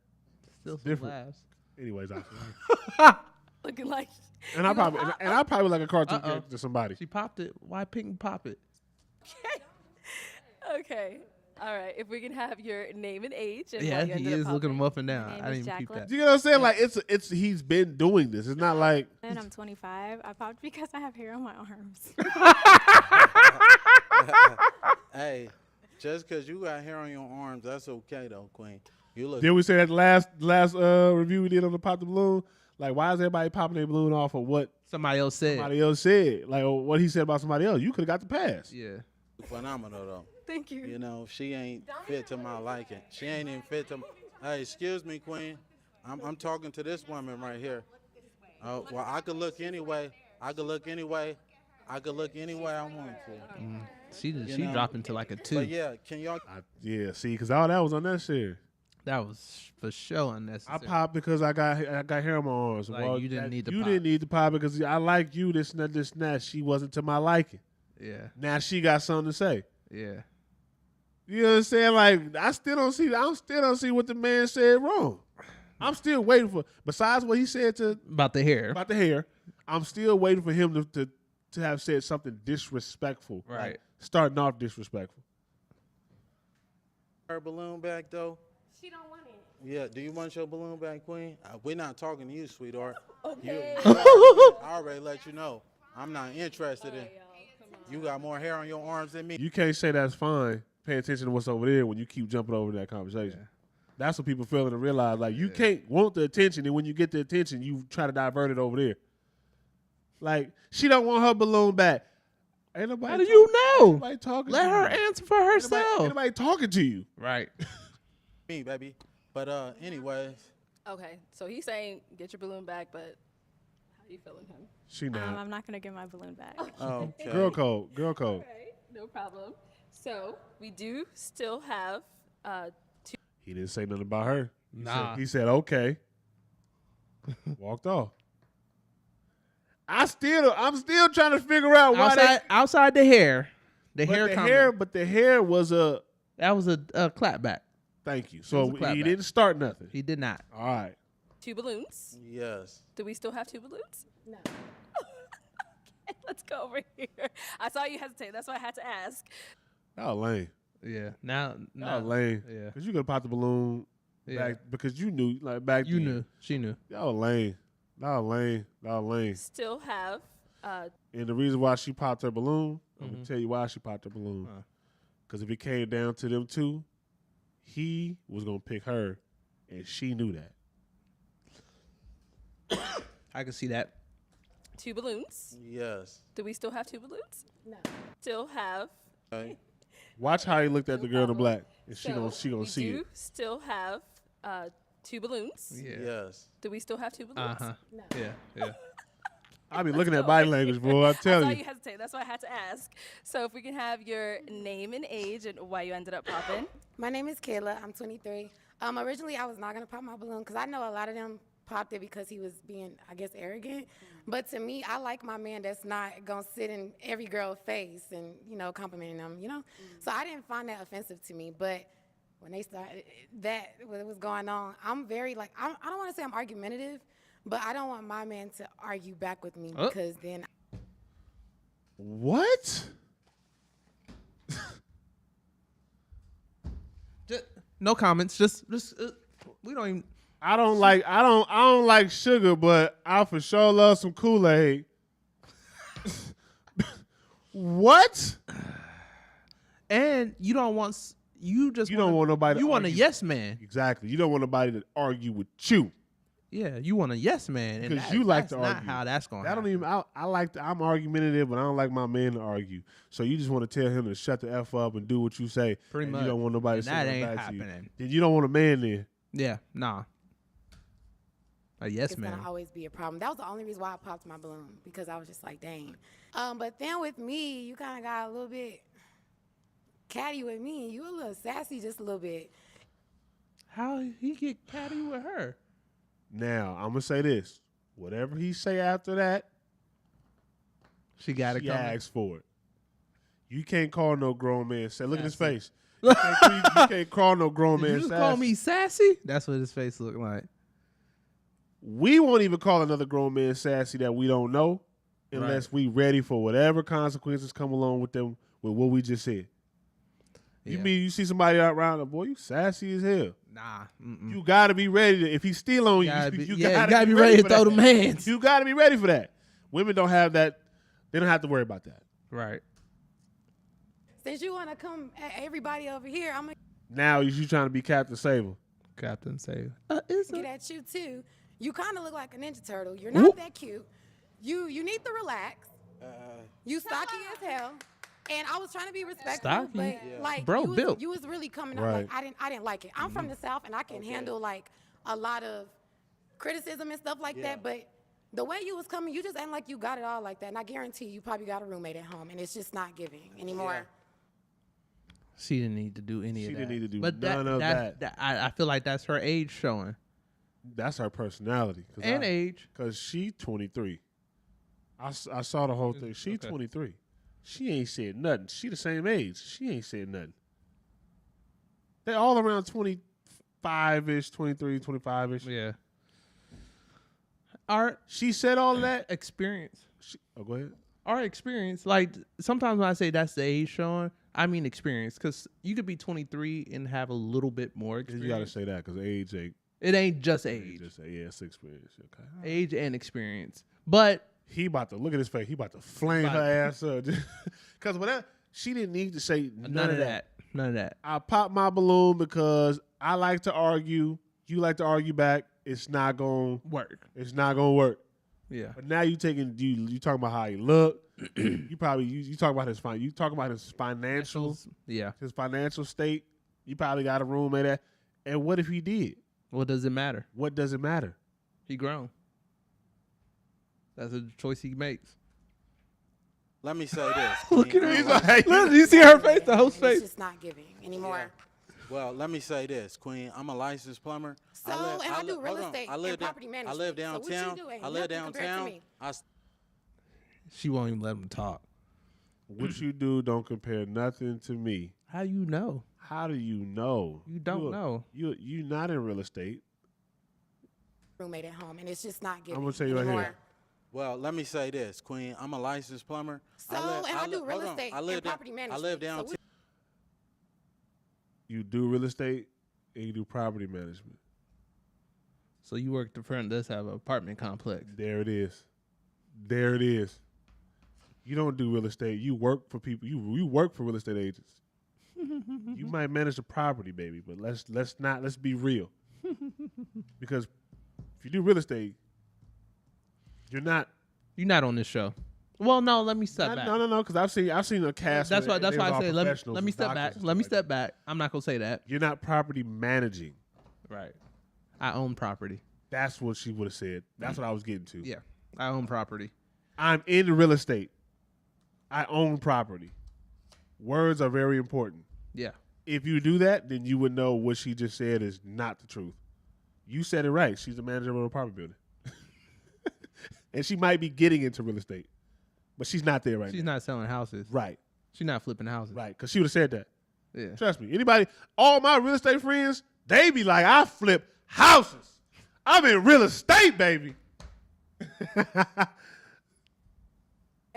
Speaker 3: Still some
Speaker 1: different.
Speaker 3: laughs.
Speaker 1: Anyways,
Speaker 4: Looking like.
Speaker 1: I probably like a cartoon character to somebody.
Speaker 3: She popped it. Why pink pop it?
Speaker 4: Okay. All right. If we can have your name and age. And
Speaker 3: Yeah,
Speaker 4: why you
Speaker 3: he
Speaker 4: ended up
Speaker 3: is looking
Speaker 4: popping.
Speaker 3: him up and down.
Speaker 8: My name
Speaker 3: I
Speaker 8: is
Speaker 3: didn't even peep
Speaker 8: Jacqueline.
Speaker 3: that.
Speaker 1: Do you know what I'm saying? Like it's he's been doing this. It's not like
Speaker 8: And I'm 25. I popped because I have hair on my arms.
Speaker 6: Hey, just because you got hair on your arms, that's okay though, Queen. You look.
Speaker 1: Did we say that last review we did on the pop the balloon? Like, why is everybody popping their balloon off of what
Speaker 3: Somebody else said.
Speaker 1: somebody else said? Like, or what he said about somebody else. You could have got the pass.
Speaker 3: Yeah.
Speaker 6: phenomenal though.
Speaker 4: Thank you.
Speaker 6: You know, she ain't fit to my liking. She ain't even fit to. Hey, excuse me, Queen. I'm talking to this woman right here. Oh, well, I could look anyway. I could look any way I want to.
Speaker 3: She
Speaker 6: know?
Speaker 3: dropped into like a 2.
Speaker 6: But yeah, can y'all?
Speaker 1: Yeah, see, because all that was unnecessary.
Speaker 3: That was for sure unnecessary.
Speaker 1: I popped because I got hair on my arms.
Speaker 3: Like,
Speaker 1: well,
Speaker 3: you didn't need to
Speaker 1: You
Speaker 3: pop.
Speaker 1: didn't need to pop because I like you. This and that. She wasn't to my liking.
Speaker 3: Yeah.
Speaker 1: Now she got something to say.
Speaker 3: Yeah.
Speaker 1: You know what I'm saying? Like I still don't see what the man said wrong. I'm still waiting for. Besides what he said
Speaker 3: About the hair.
Speaker 1: about the hair, I'm still waiting for him to have said something disrespectful.
Speaker 3: Right.
Speaker 1: Like, starting off disrespectful.
Speaker 6: Her balloon back though.
Speaker 10: She don't want it.
Speaker 6: Yeah. Do you want your balloon back, Queen? We're not talking to you, sweetheart.
Speaker 4: Okay.
Speaker 6: I already let you know. I'm not interested in. You got more hair on your arms than me.
Speaker 1: You can't say that's fine. Pay attention to what's over there when you keep jumping over that conversation.
Speaker 3: Yeah.
Speaker 1: That's what people failing to realize. Like you can't want the attention, and when you get the attention, you try to divert it over there. Like she don't want her balloon back. Ain't nobody.
Speaker 3: How do you know?
Speaker 1: Nobody talking.
Speaker 3: Let
Speaker 1: to
Speaker 3: her
Speaker 1: you.
Speaker 3: answer for herself.
Speaker 1: Ain't nobody talking to you.
Speaker 3: Right.
Speaker 6: Me, baby. But anyways.
Speaker 4: Okay. So he's saying get your balloon back, but how you feeling, him?
Speaker 1: She not.
Speaker 8: I'm not gonna give my balloon back.
Speaker 6: Okay.
Speaker 1: Girl code. Girl code.
Speaker 4: Okay. No problem. So we do still have
Speaker 1: He didn't say nothing about her.
Speaker 3: Nah.
Speaker 1: He said okay. Walked off. I'm still trying to figure out why
Speaker 3: outside the hair. The
Speaker 1: but
Speaker 3: hair
Speaker 1: the
Speaker 3: comment.
Speaker 1: hair, but the hair was a.
Speaker 3: That was a clapback.
Speaker 1: Thank you.
Speaker 3: It
Speaker 1: So
Speaker 3: was a clapback.
Speaker 1: he didn't start nothing.
Speaker 3: He did not.
Speaker 1: All right.
Speaker 4: 2 balloons.
Speaker 6: Yes.
Speaker 4: Do we still have 2 balloons? No. Okay, let's go over here. I saw you hesitate. That's why I had to ask.
Speaker 1: Y'all lame.
Speaker 3: Yeah. Now.
Speaker 1: Y'all lame.
Speaker 3: Yeah.
Speaker 1: Because you could pop the balloon back because you knew, like, back
Speaker 3: You
Speaker 1: then.
Speaker 3: knew. She knew.
Speaker 1: Y'all lame. Y'all lame. Y'all lame.
Speaker 4: Still have.
Speaker 1: And the reason why she popped her balloon, I'm going to tell you why she popped her balloon. Because if it came down to them two, he was going to pick her, and she knew that.
Speaker 3: I can see that.
Speaker 4: 2 balloons.
Speaker 6: Yes.
Speaker 4: Do we still have 2 balloons? No. Still have.
Speaker 6: Okay.
Speaker 1: Watch how he looked at the girl in the black, and she gonna
Speaker 4: we
Speaker 1: see
Speaker 4: do
Speaker 1: it.
Speaker 4: still have 2 balloons.
Speaker 3: Yeah.
Speaker 6: Yes.
Speaker 4: Do we still have 2 balloons?
Speaker 3: No. Yeah.
Speaker 1: I be looking at body language, boy. I tell
Speaker 4: I saw
Speaker 1: you.
Speaker 4: you hesitate. That's why I had to ask. So if we can have your name and age and why you ended up popping.
Speaker 11: My name is Kayla. I'm 23. Originally, I was not going to pop my balloon because I know a lot of them popped it because he was being, I guess, arrogant. But to me, I like my man that's not going to sit in every girl's face and, complimenting them, So I didn't find that offensive to me. But when they started what was going on, I'm very, I don't want to say I'm argumentative, but I don't want my man to argue back with me because then.
Speaker 1: What?
Speaker 3: No comments. Just we don't even.
Speaker 1: I don't like sugar, but I for sure love some Kool-Aid. What?
Speaker 3: And you don't want
Speaker 1: don't want nobody.
Speaker 3: You
Speaker 1: to
Speaker 3: want
Speaker 1: argue.
Speaker 3: a yes man.
Speaker 1: Exactly. You don't want nobody to argue with you.
Speaker 3: Yeah, you want a yes man, and
Speaker 1: Because you like
Speaker 3: that's
Speaker 1: to
Speaker 3: not
Speaker 1: argue.
Speaker 3: how that's going.
Speaker 1: I'm argumentative, but I don't like my man to argue. So you just want to tell him to shut the F up and do what you say.
Speaker 3: Pretty much.
Speaker 1: You don't want nobody
Speaker 3: And
Speaker 1: to say
Speaker 3: that
Speaker 1: nothing
Speaker 3: ain't
Speaker 1: back to you.
Speaker 3: happening.
Speaker 1: Then you don't want a man there.
Speaker 3: Yeah, nah. A yes
Speaker 11: It's
Speaker 3: man.
Speaker 11: gonna always be a problem. That was the only reason why I popped my balloon because I was just like, dang. But then with me, you kind of got a little bit catty with me. You a little sassy, just a little bit.
Speaker 3: How he get catty with her?
Speaker 1: Now I'm gonna say this: whatever he say after that,
Speaker 3: she got to
Speaker 1: she
Speaker 3: come.
Speaker 1: asks for it. You can't call no grown man. Say, look at his face. You can't call no grown man.
Speaker 3: Did you just
Speaker 1: sassy.
Speaker 3: call me sassy? That's what his face looked like.
Speaker 1: We won't even call another grown man sassy that we don't know unless we ready for whatever consequences come along with them with what we just said.
Speaker 3: Yeah.
Speaker 1: You see somebody out around, boy, you sassy as hell.
Speaker 3: Nah.
Speaker 1: You got to be ready to, if he's still on you
Speaker 3: gotta be ready to throw them hands.
Speaker 1: You got to be ready for that. Women don't have that. They don't have to worry about that.
Speaker 3: Right.
Speaker 11: Since you want to come at everybody over here, I'm going to
Speaker 1: Now you trying to be Captain Saber.
Speaker 3: Captain Saber.
Speaker 11: get at you too. You kind of look like a Ninja Turtle. You're not that cute. You need to relax. You stocky as hell. And I was trying to be respectful,
Speaker 3: Stocky?
Speaker 11: but like
Speaker 3: Bro, built.
Speaker 11: you was really coming
Speaker 1: Right.
Speaker 11: up like I didn't like it. I'm from the South and I can handle like a lot of criticism and stuff like that, but the way you was coming, you just ain't like you got it all like that. And I guarantee you probably got a roommate at home and it's just not giving anymore.
Speaker 3: She didn't need to do any of that.
Speaker 1: She didn't need to do
Speaker 3: but
Speaker 1: none of that.
Speaker 3: I feel like that's her age showing.
Speaker 1: That's her personality.
Speaker 3: And age.
Speaker 1: Because she 23. I saw the whole thing. She 23. She ain't said nothing. She the same age. She ain't said nothing. They all around 25-ish, 23, 25-ish.
Speaker 3: Yeah.
Speaker 1: She said all that.
Speaker 3: Experience.
Speaker 1: Go ahead.
Speaker 3: Our experience, like sometimes when I say that's the age showing, I mean experience. Because you could be 23 and have a little bit more experience.
Speaker 1: You got to say that because age ain't.
Speaker 3: It ain't just age.
Speaker 1: It's experience. Okay.
Speaker 3: Age and experience. But
Speaker 1: he about to look at his face. He about to flame her ass up. Because whatever, she didn't need to say none of that.
Speaker 3: None of that.
Speaker 1: I popped my balloon because I like to argue. You like to argue back. It's not gonna
Speaker 3: work.
Speaker 1: It's not gonna work.
Speaker 3: Yeah.
Speaker 1: But now you talking about how he look. You probably you talk about his financials.
Speaker 3: Yeah.
Speaker 1: His financial state. You probably got a roommate at. And what if he did?
Speaker 3: What does it matter?
Speaker 1: What does it matter?
Speaker 3: He grown. That's a choice he makes.
Speaker 6: Let me say this.
Speaker 3: Look at her. Look, you see her face, the host face.
Speaker 11: It's just not giving anymore.
Speaker 6: Yeah. Well, let me say this, Queen. I'm a licensed plumber.
Speaker 11: So, I do real estate and property management.
Speaker 6: I live downtown.
Speaker 11: So what you do ain't
Speaker 6: I live
Speaker 11: nothing compared to
Speaker 6: downtown.
Speaker 11: me.
Speaker 3: She won't even let him talk.
Speaker 1: What you do don't compare nothing to me.
Speaker 3: How you know?
Speaker 1: How do you know?
Speaker 3: You don't know.
Speaker 1: You not in real estate.
Speaker 11: Roommate at home, and it's just not giving
Speaker 1: I'm gonna tell you right
Speaker 11: anymore.
Speaker 1: here.
Speaker 6: Well, let me say this, Queen. I'm a licensed plumber.
Speaker 11: So, I do real estate and property management.
Speaker 6: I live downtown.
Speaker 11: So
Speaker 1: You do real estate and you do property management.
Speaker 3: So you work. The friend does have an apartment complex.
Speaker 1: There it is. There it is. You don't do real estate. You work for people. You work for real estate agents. You might manage the property, baby, but let's be real. Because if you do real estate, you're not
Speaker 3: on this show. Well, no, let me step back.
Speaker 1: No, because I've seen a cast.
Speaker 3: That's why I say let me step back. Let me
Speaker 1: like
Speaker 3: step back. I'm not gonna say that.
Speaker 1: You're not property managing.
Speaker 3: Right. I own property.
Speaker 1: That's what she would have said. That's what I was getting to.
Speaker 3: Yeah. I own property.
Speaker 1: I'm in real estate. I own property. Words are very important.
Speaker 3: Yeah.
Speaker 1: If you do that, then you would know what she just said is not the truth. You said it right. She's the manager of an apartment building. And she might be getting into real estate, but she's not there right now.
Speaker 3: She's not selling houses.
Speaker 1: Right.
Speaker 3: She's not flipping houses.
Speaker 1: Right, because she would have said that.
Speaker 3: Yeah.
Speaker 1: Trust me. Anybody, all my real estate friends, they be like, I flip houses. I'm in real estate, baby.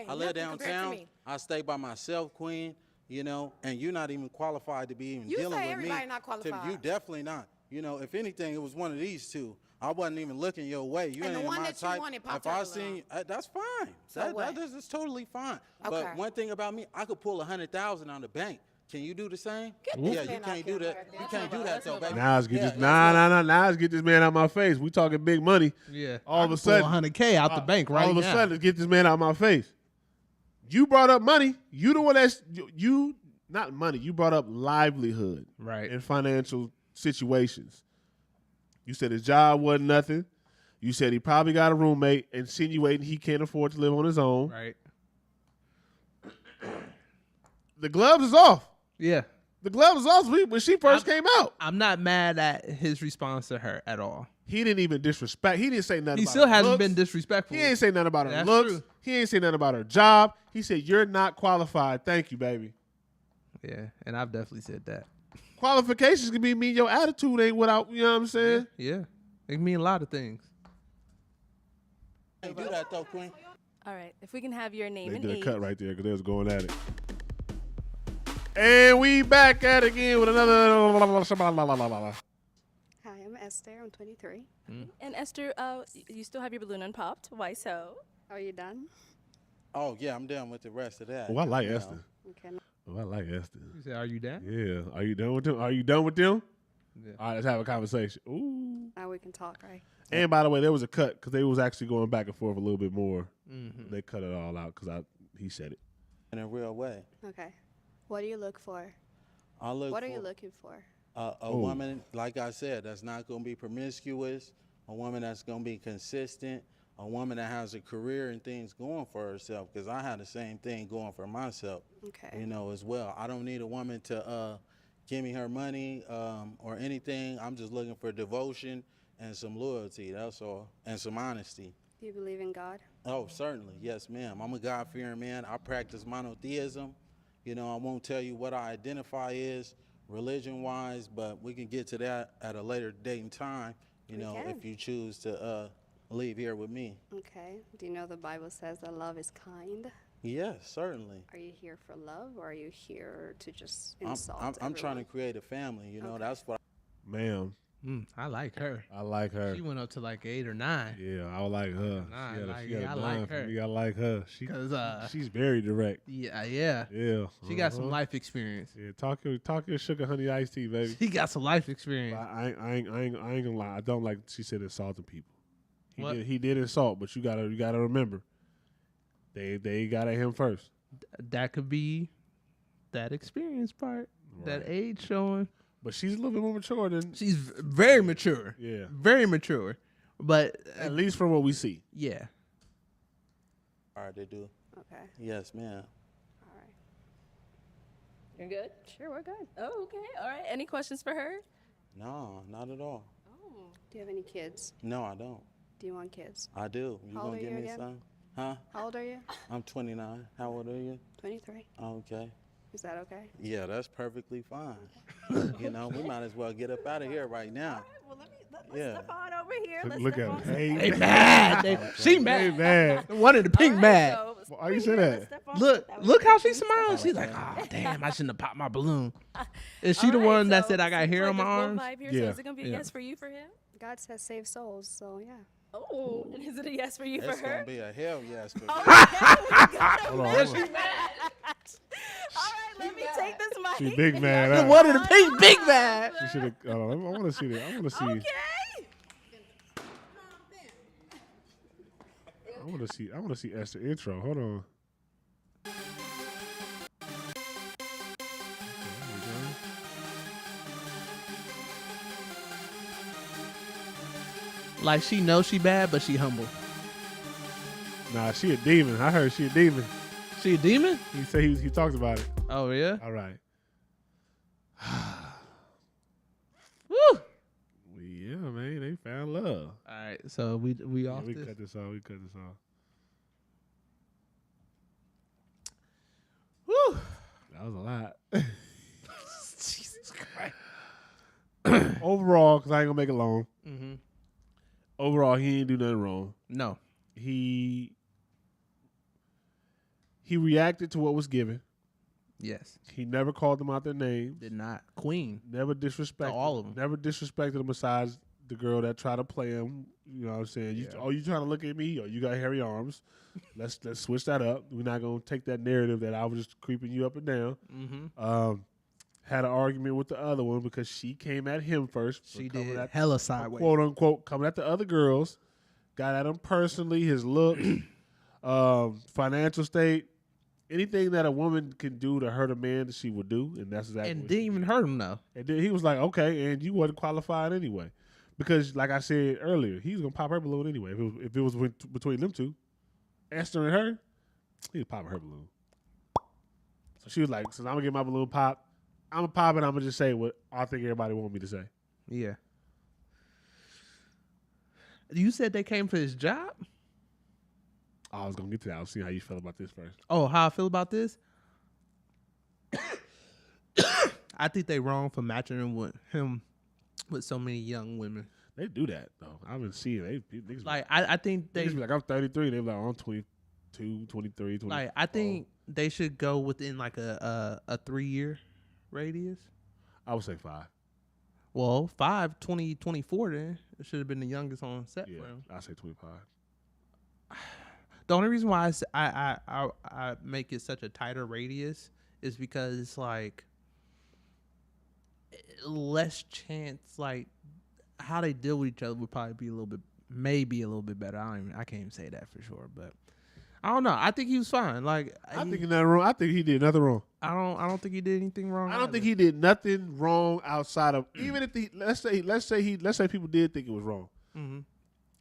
Speaker 6: I live downtown. I stay by myself, Queen, you know, and you're not even qualified to be even
Speaker 11: You
Speaker 6: dealing
Speaker 11: say
Speaker 6: with
Speaker 11: everybody
Speaker 6: me.
Speaker 11: not qualified.
Speaker 6: You definitely not. You know, if anything, it was one of these two. I wasn't even looking your way. You
Speaker 11: And
Speaker 6: ain't
Speaker 11: the
Speaker 6: in
Speaker 11: one
Speaker 6: my
Speaker 11: that you
Speaker 6: type.
Speaker 11: wanted popped
Speaker 6: If I
Speaker 11: up
Speaker 6: seen, that's fine.
Speaker 11: So what?
Speaker 6: That is totally fine.
Speaker 11: Okay.
Speaker 6: But one thing about me, I could pull 100,000 on the bank. Can you do the same?
Speaker 11: Get
Speaker 6: Yeah,
Speaker 11: this
Speaker 6: you
Speaker 11: man
Speaker 6: can't
Speaker 11: off
Speaker 6: do
Speaker 11: your
Speaker 6: that.
Speaker 11: mark.
Speaker 6: You can't do that though, baby.
Speaker 1: Now let's get
Speaker 6: Yeah,
Speaker 1: this. Now let's get this man out of my face. We talking big money.
Speaker 3: Yeah.
Speaker 1: All of a sudden,
Speaker 3: 100K out the bank right now.
Speaker 1: all of a sudden, let's get this man out of my face. You brought up money. You the one that's you not money. You brought up livelihood,
Speaker 3: right,
Speaker 1: in financial situations. You said his job wasn't nothing. You said he probably got a roommate, insinuating he can't afford to live on his own.
Speaker 3: Right.
Speaker 1: The gloves is off.
Speaker 3: Yeah.
Speaker 1: The gloves is off when she first came out.
Speaker 3: I'm not mad at his response to her at all.
Speaker 1: He didn't even disrespect. He didn't say nothing.
Speaker 3: He
Speaker 1: about
Speaker 3: still
Speaker 1: her
Speaker 3: hasn't
Speaker 1: looks.
Speaker 3: been disrespectful.
Speaker 1: He ain't say nothing about her
Speaker 3: That's
Speaker 1: looks.
Speaker 3: true.
Speaker 1: He ain't say nothing about her job. He said, "You're not qualified." Thank you, baby.
Speaker 3: Yeah, and I've definitely said that.
Speaker 1: Qualifications can mean your attitude ain't without. You know what I'm saying?
Speaker 3: Yeah, it can mean a lot of things.
Speaker 6: Can't do that though, Queen.
Speaker 4: All right, if we can have your name
Speaker 1: They
Speaker 4: and
Speaker 1: did a
Speaker 4: age.
Speaker 1: cut right there because they was going at it. And we back at it again with another.
Speaker 12: Hi, I'm Esther. I'm 23.
Speaker 4: And Esther, you still have your balloon unpopped. Why so?
Speaker 12: Are you done?
Speaker 6: Oh yeah, I'm done with the rest of that.
Speaker 1: Oh, I like
Speaker 6: you know.
Speaker 1: Esther.
Speaker 12: Okay.
Speaker 1: Oh, I like Esther.
Speaker 3: You say, "Are you done?"
Speaker 1: Yeah. Are you done with them? Are you done with them?
Speaker 3: Yeah.
Speaker 1: All right, let's have a conversation. Ooh.
Speaker 12: Now we can talk, right?
Speaker 1: And by the way, there was a cut because they was actually going back and forth a little bit more.
Speaker 3: Mm-hmm.
Speaker 1: They cut it all out because he said it.
Speaker 6: In a real way.
Speaker 12: Okay. What do you look for?
Speaker 6: I look.
Speaker 12: What are
Speaker 6: for
Speaker 12: you looking for?
Speaker 6: a woman, like I said, that's not going to be promiscuous. A woman that's going to be consistent. A woman that has a career and things going for herself. Because I had the same thing going for myself.
Speaker 12: Okay.
Speaker 6: You know, as well. I don't need a woman to give me her money or anything. I'm just looking for devotion and some loyalty. That's all. And some honesty.
Speaker 12: Do you believe in God?
Speaker 6: Oh, certainly. Yes, ma'am. I'm a God-fearing man. I practice monotheism. You know, I won't tell you what I identify as religion-wise, but we can get to that at a later date and time, you know, if you choose to leave here with me.
Speaker 12: Okay. Do you know the Bible says that love is kind?
Speaker 6: Yes, certainly.
Speaker 12: Are you here for love, or are you here to just insult
Speaker 6: I'm trying to
Speaker 12: everyone?
Speaker 6: create a family, you know. That's what
Speaker 1: Ma'am.
Speaker 3: I like her.
Speaker 1: I like her.
Speaker 3: She went up to like 8 or 9.
Speaker 1: Yeah, I like her.
Speaker 3: Nah,
Speaker 1: She got a-
Speaker 3: like,
Speaker 1: she got a
Speaker 3: yeah, I
Speaker 1: dime
Speaker 3: like
Speaker 1: for
Speaker 3: her.
Speaker 1: me. I like her. She's very direct.
Speaker 3: Yeah.
Speaker 1: Yeah.
Speaker 3: She got some life experience.
Speaker 1: Yeah, talk your sugar honey iced tea, baby.
Speaker 3: She got some life experience.
Speaker 1: I ain't gonna lie. I don't like she said insulting people.
Speaker 3: What?
Speaker 1: He did insult, but you gotta remember. They got at him first.
Speaker 3: That could be that experience part. That age showing.
Speaker 1: But she's a little bit more mature than
Speaker 3: She's very mature.
Speaker 1: Yeah.
Speaker 3: Very mature. But
Speaker 1: at least from what we see.
Speaker 3: Yeah.
Speaker 6: all right, they do.
Speaker 12: Okay.
Speaker 6: Yes, ma'am.
Speaker 12: All right.
Speaker 4: You're good?
Speaker 12: Sure, we're good.
Speaker 4: Oh, okay. All right. Any questions for her?
Speaker 6: No, not at all.
Speaker 12: Do you have any kids?
Speaker 6: No, I don't.
Speaker 12: Do you want kids?
Speaker 6: I do. You
Speaker 12: How old
Speaker 6: gonna
Speaker 12: are
Speaker 6: give
Speaker 12: you
Speaker 6: me
Speaker 12: again?
Speaker 6: some? Huh?
Speaker 12: How old are you?
Speaker 6: I'm 29. How old are you?
Speaker 12: 23.
Speaker 6: Okay.
Speaker 12: Is that okay?
Speaker 6: Yeah, that's perfectly fine. You know, we might as well get up out of here right now. Yeah.
Speaker 4: Step on over here. Let's
Speaker 1: Look
Speaker 4: step
Speaker 1: at
Speaker 4: on.
Speaker 1: him.
Speaker 3: They mad. She mad.
Speaker 1: They mad.
Speaker 3: One of the pink
Speaker 4: All right,
Speaker 3: mad.
Speaker 4: So
Speaker 1: Why you say that?
Speaker 3: Look how she smiles. She's like, oh damn, I shouldn't have popped my balloon. Is she the one that said I got hair on my arms?
Speaker 4: Here, so is it gonna be a yes for you for him?
Speaker 12: God says save souls, so yeah.
Speaker 4: Oh, and is it a yes for you
Speaker 6: It's
Speaker 4: for her?
Speaker 6: gonna be a hell yes for me.
Speaker 1: Hold on.
Speaker 4: All right, let me take this mic.
Speaker 1: She big mad.
Speaker 3: What did the pink big bad?
Speaker 1: She should have. I want to see that. I want to see.
Speaker 4: Okay.
Speaker 1: I want to see Esther intro. Hold on.
Speaker 3: Like she knows she bad, but she humble.
Speaker 1: Nah, she a demon. I heard she a demon.
Speaker 3: She a demon?
Speaker 1: He said he talked about it.
Speaker 3: Oh yeah.
Speaker 1: All right.
Speaker 3: Woo.
Speaker 1: Yeah, man, they found love.
Speaker 3: All right, so we off
Speaker 1: We
Speaker 3: this.
Speaker 1: cut this off. We cut this off.
Speaker 3: Woo.
Speaker 1: That was a lot.
Speaker 3: Jesus Christ.
Speaker 1: Overall, because I ain't gonna make it long.
Speaker 3: Mm-hmm.
Speaker 1: Overall, he ain't do nothing wrong.
Speaker 3: No.
Speaker 1: He reacted to what was given.
Speaker 3: Yes.
Speaker 1: He never called them out their name.
Speaker 3: Did not. Queen.
Speaker 1: Never disrespected
Speaker 3: all of them.
Speaker 1: Never disrespected them besides the girl that tried to play him. You know what I'm saying? You trying to look at me? Or you got hairy arms? Let's switch that up. We're not gonna take that narrative that I was just creeping you up and down.
Speaker 3: Mm-hmm.
Speaker 1: Had an argument with the other one because she came at him first.
Speaker 3: She did hella sideways.
Speaker 1: Quote unquote, coming at the other girls. Got at him personally, his look, financial state. Anything that a woman can do to hurt a man, she would do, and that's exactly.
Speaker 3: And
Speaker 1: what
Speaker 3: didn't even hurt him though.
Speaker 1: And then he was like, "Okay," and you wasn't qualified anyway, because like I said earlier, he's gonna pop her balloon anyway. If it was between them two, Esther and her, he'd pop her balloon. So she was like, "Since I'm gonna get my balloon pop, I'm gonna pop it. I'm gonna just say what I think everybody want me to say."
Speaker 3: Yeah. You said they came for his job?
Speaker 1: I was gonna get to that. I was seeing how you felt about this first.
Speaker 3: Oh, how I feel about this? I think they wrong for matching him with so many young women.
Speaker 1: They do that though. I've been seeing niggas
Speaker 3: like I think they
Speaker 1: be like, I'm 33. They're like, I'm 22, 23, 24.
Speaker 3: Like I think they should go within like a 3-year radius.
Speaker 1: I would say 5.
Speaker 3: Well, 5, 2024 then. It should have been the youngest on set for him.
Speaker 1: I say 25.
Speaker 3: The only reason why I make it such a tighter radius is because it's like less chance, like how they deal with each other would probably be maybe a little bit better. I can't even say that for sure, but I don't know. I think he was fine. Like
Speaker 1: I think he's nothing wrong. I think he did nothing wrong.
Speaker 3: I don't think he did anything wrong.
Speaker 1: I don't think he did nothing wrong outside of even if let's say people did think it was wrong.
Speaker 3: Mm-hmm.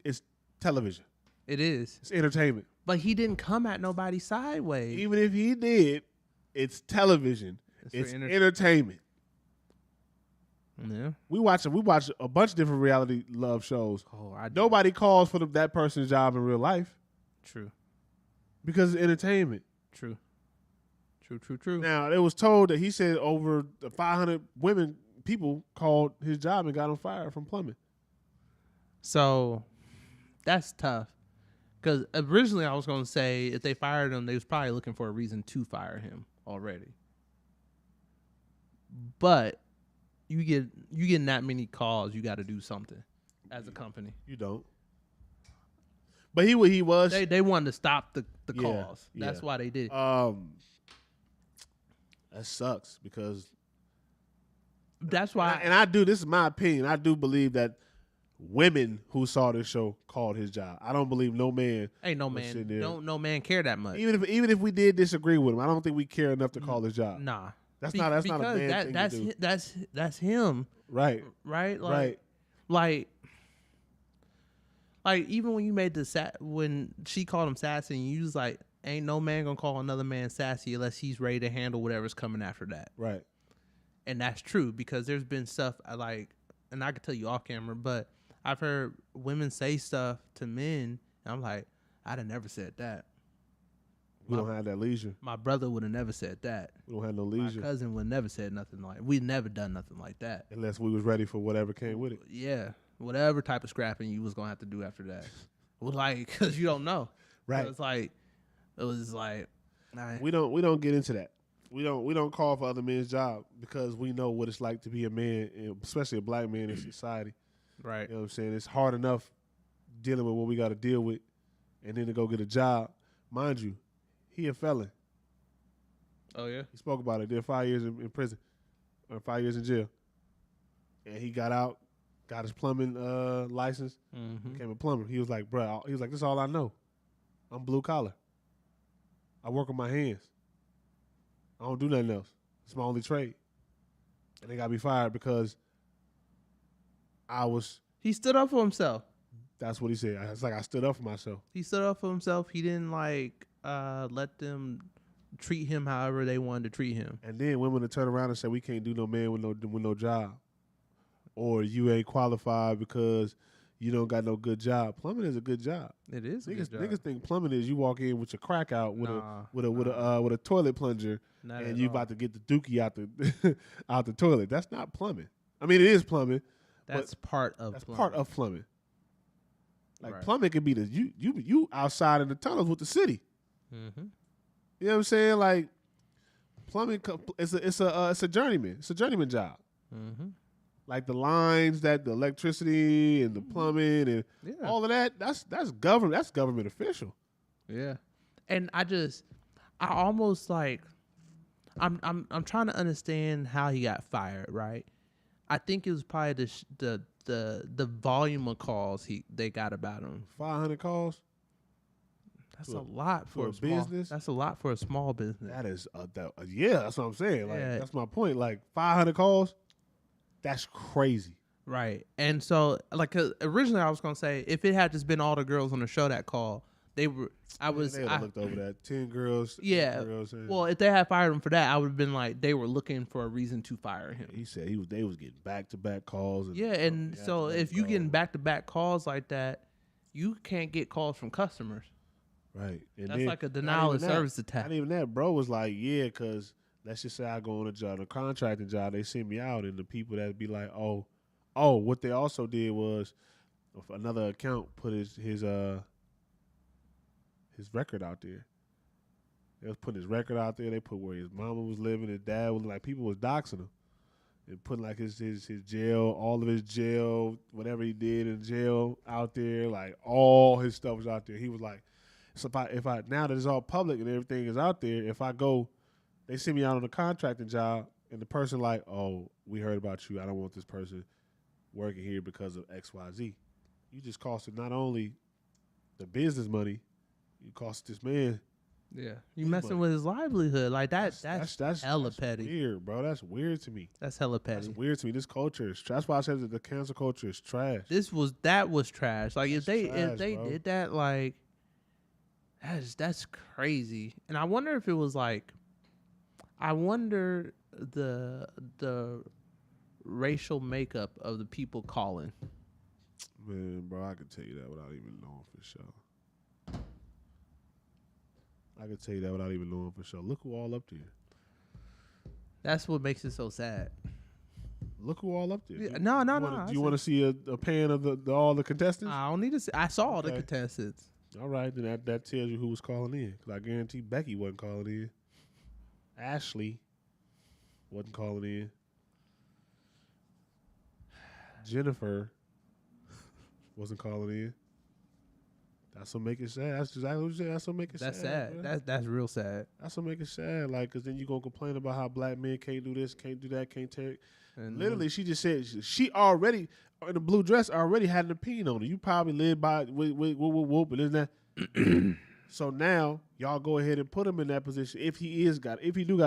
Speaker 1: It's television.
Speaker 3: It is.
Speaker 1: It's entertainment.
Speaker 3: But he didn't come at nobody sideways.
Speaker 1: Even if he did, it's television. It's entertainment.
Speaker 3: Yeah.
Speaker 1: We watch a bunch of different reality love shows.
Speaker 3: Oh,
Speaker 1: nobody calls for that person's job in real life.
Speaker 3: True.
Speaker 1: Because it's entertainment.
Speaker 3: True.
Speaker 1: Now, it was told that he said over 500 people called his job and got him fired from plumbing.
Speaker 3: So that's tough. Because originally I was going to say if they fired him, they was probably looking for a reason to fire him already. But you getting that many calls, you got to do something as a company.
Speaker 1: You don't. But he was.
Speaker 3: They wanted to stop the calls.
Speaker 1: Yeah.
Speaker 3: That's why they did.
Speaker 1: That sucks because.
Speaker 3: That's why.
Speaker 1: And I do. This is my opinion. I do believe that women who saw this show called his job. I don't believe no man.
Speaker 3: Ain't no man. No man care that much.
Speaker 1: Even if we did disagree with him, I don't think we care enough to call his job.
Speaker 3: Nah.
Speaker 1: That's not a man thing to do.
Speaker 3: That's him.
Speaker 1: Right.
Speaker 3: Right.
Speaker 1: Right.
Speaker 3: Like even when you made when she called him sassy, and you was like, ain't no man gonna call another man sassy unless he's ready to handle whatever's coming after that.
Speaker 1: Right.
Speaker 3: And that's true because there's been stuff and I could tell you off camera, but I've heard women say stuff to men, and I'm like, I'd have never said that.
Speaker 1: We don't have that leisure.
Speaker 3: My brother would have never said that.
Speaker 1: We don't have no leisure.
Speaker 3: My cousin would never said nothing we'd never done nothing like that.
Speaker 1: Unless we was ready for whatever came with it.
Speaker 3: Yeah. Whatever type of scrapping you was going to have to do after that. Well, because you don't know.
Speaker 1: Right.
Speaker 3: So it's like, It was like
Speaker 1: we don't get into that. We don't call for other men's job because we know what it's like to be a man, especially a black man in society.
Speaker 3: Right.
Speaker 1: You know what I'm saying? It's hard enough dealing with what we got to deal with, and then to go get a job. Mind you, he a felon.
Speaker 3: Oh yeah.
Speaker 1: He spoke about it. Did 5 years in prison, or 5 years in jail, and he got out, got his plumbing license, became a plumber. He was like, bro, this is all I know. I'm blue collar. I work with my hands. I don't do nothing else. It's my only trade. And they got me fired because
Speaker 3: He stood up for himself.
Speaker 1: That's what he said. It's like I stood up for myself.
Speaker 3: He stood up for himself. He didn't let them treat him however they wanted to treat him.
Speaker 1: And then women would turn around and say, we can't do no man with no job. Or you ain't qualified because you don't got no good job. Plumbing is a good job.
Speaker 3: It is a good job.
Speaker 1: Niggas think plumbing is you walk in with your crack out with a toilet plunger and you about to get the dookie out the out the toilet. That's not plumbing. I mean, it is plumbing.
Speaker 3: That's part of
Speaker 1: plumbing. Like
Speaker 3: right.
Speaker 1: Plumbing can be you outside in the tunnels with the city.
Speaker 3: Mm-hmm.
Speaker 1: You know what I'm saying? Like plumbing, it's a journeyman. It's a journeyman job.
Speaker 3: Mm-hmm.
Speaker 1: Like the lines, the electricity and the plumbing and all of that. That's government. That's government official.
Speaker 3: Yeah, and I almost like I'm trying to understand how he got fired. Right, I think it was probably the volume of calls they got about him.
Speaker 1: 500 calls.
Speaker 3: That's a lot for a
Speaker 1: business.
Speaker 3: That's a lot for a small business.
Speaker 1: That is yeah. That's what I'm saying. Like that's my point. Like 500 calls. That's crazy.
Speaker 3: Right. And so, like, originally I was going to say, if it had just been all the girls on the show that call, they would have
Speaker 1: looked over that. 10 girls.
Speaker 3: Yeah.
Speaker 1: 10 girls,
Speaker 3: well, if they had fired him for that, I would have been like, they were looking for a reason to fire him.
Speaker 1: He said they was getting back-to-back calls.
Speaker 3: And so if you getting back-to-back calls like that, you can't get calls from customers.
Speaker 1: Right. And
Speaker 3: that's like a denial of service attack.
Speaker 1: Not even that. Bro was like, yeah, because let's just say I go on a contracting job, they send me out, and the people that be like, oh, what they also did was another account put his record out there. They was putting his record out there. They put where his mama was living, his dad was like, people was doxing him and putting like his jail, all of his jail, whatever he did in jail out there, like all his stuff was out there. He was like, so if I now that it's all public and everything is out there, if I go. They send me out on a contracting job, and the person like, oh, we heard about you. I don't want this person working here because of X, Y, Z. You just costed not only the business money, you cost this man.
Speaker 3: Yeah, you messing money with his livelihood like that. That's hella petty.
Speaker 1: Weird, bro. That's weird to me.
Speaker 3: That's hella petty.
Speaker 1: That's weird to me. This culture is. That's why I said that the cancel culture is trash.
Speaker 3: That was trash. Like if they
Speaker 1: bro.
Speaker 3: did that, like that's crazy. And I wonder if it was like. I wonder the racial makeup of the people calling.
Speaker 1: Man, bro, I could tell you that without even knowing for sure. I could tell you that without even knowing for sure. Look who all up there.
Speaker 3: That's what makes it so sad.
Speaker 1: Look who all up there.
Speaker 3: Yeah, no.
Speaker 1: Do you want to see a pan of all the contestants?
Speaker 3: I don't need to see. I saw all the contestants.
Speaker 1: All right, then that tells you who was calling in. Because I guarantee Becky wasn't calling in. Ashley wasn't calling in. Jennifer wasn't calling in. That's what make it sad. That's exactly what you said. That's what make it sad.
Speaker 3: That's sad. That's real sad.
Speaker 1: That's what make it sad. Like, because then you going to complain about how black men can't do this, can't do that, can't take. And literally, she just said she already, in the blue dress, already had an opinion on it. You probably live by whoop, and isn't that? So now y'all go ahead and put him in that position if he do got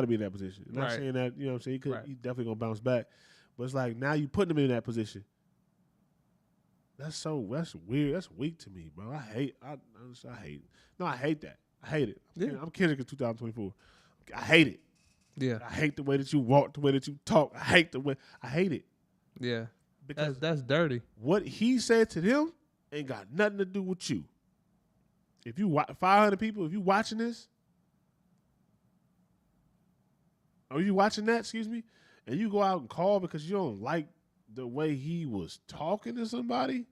Speaker 1: to be in that position. I'm not saying that, you know what I'm saying, he's definitely gonna bounce back. But it's like now you putting him in that position. That's weird. That's weak to me, bro. I hate it. No, I hate that. I hate it.
Speaker 3: Yeah.
Speaker 1: I'm Kendrick in 2024. I hate it.
Speaker 3: Yeah.
Speaker 1: I hate the way that you walk, the way that you talk. I hate it.
Speaker 3: Yeah.
Speaker 1: Because
Speaker 3: that's dirty.
Speaker 1: What he said to them ain't got nothing to do with you. If you 500 people, if you watching this, or you watching that, excuse me, and you go out and call because you don't like the way he was talking to somebody,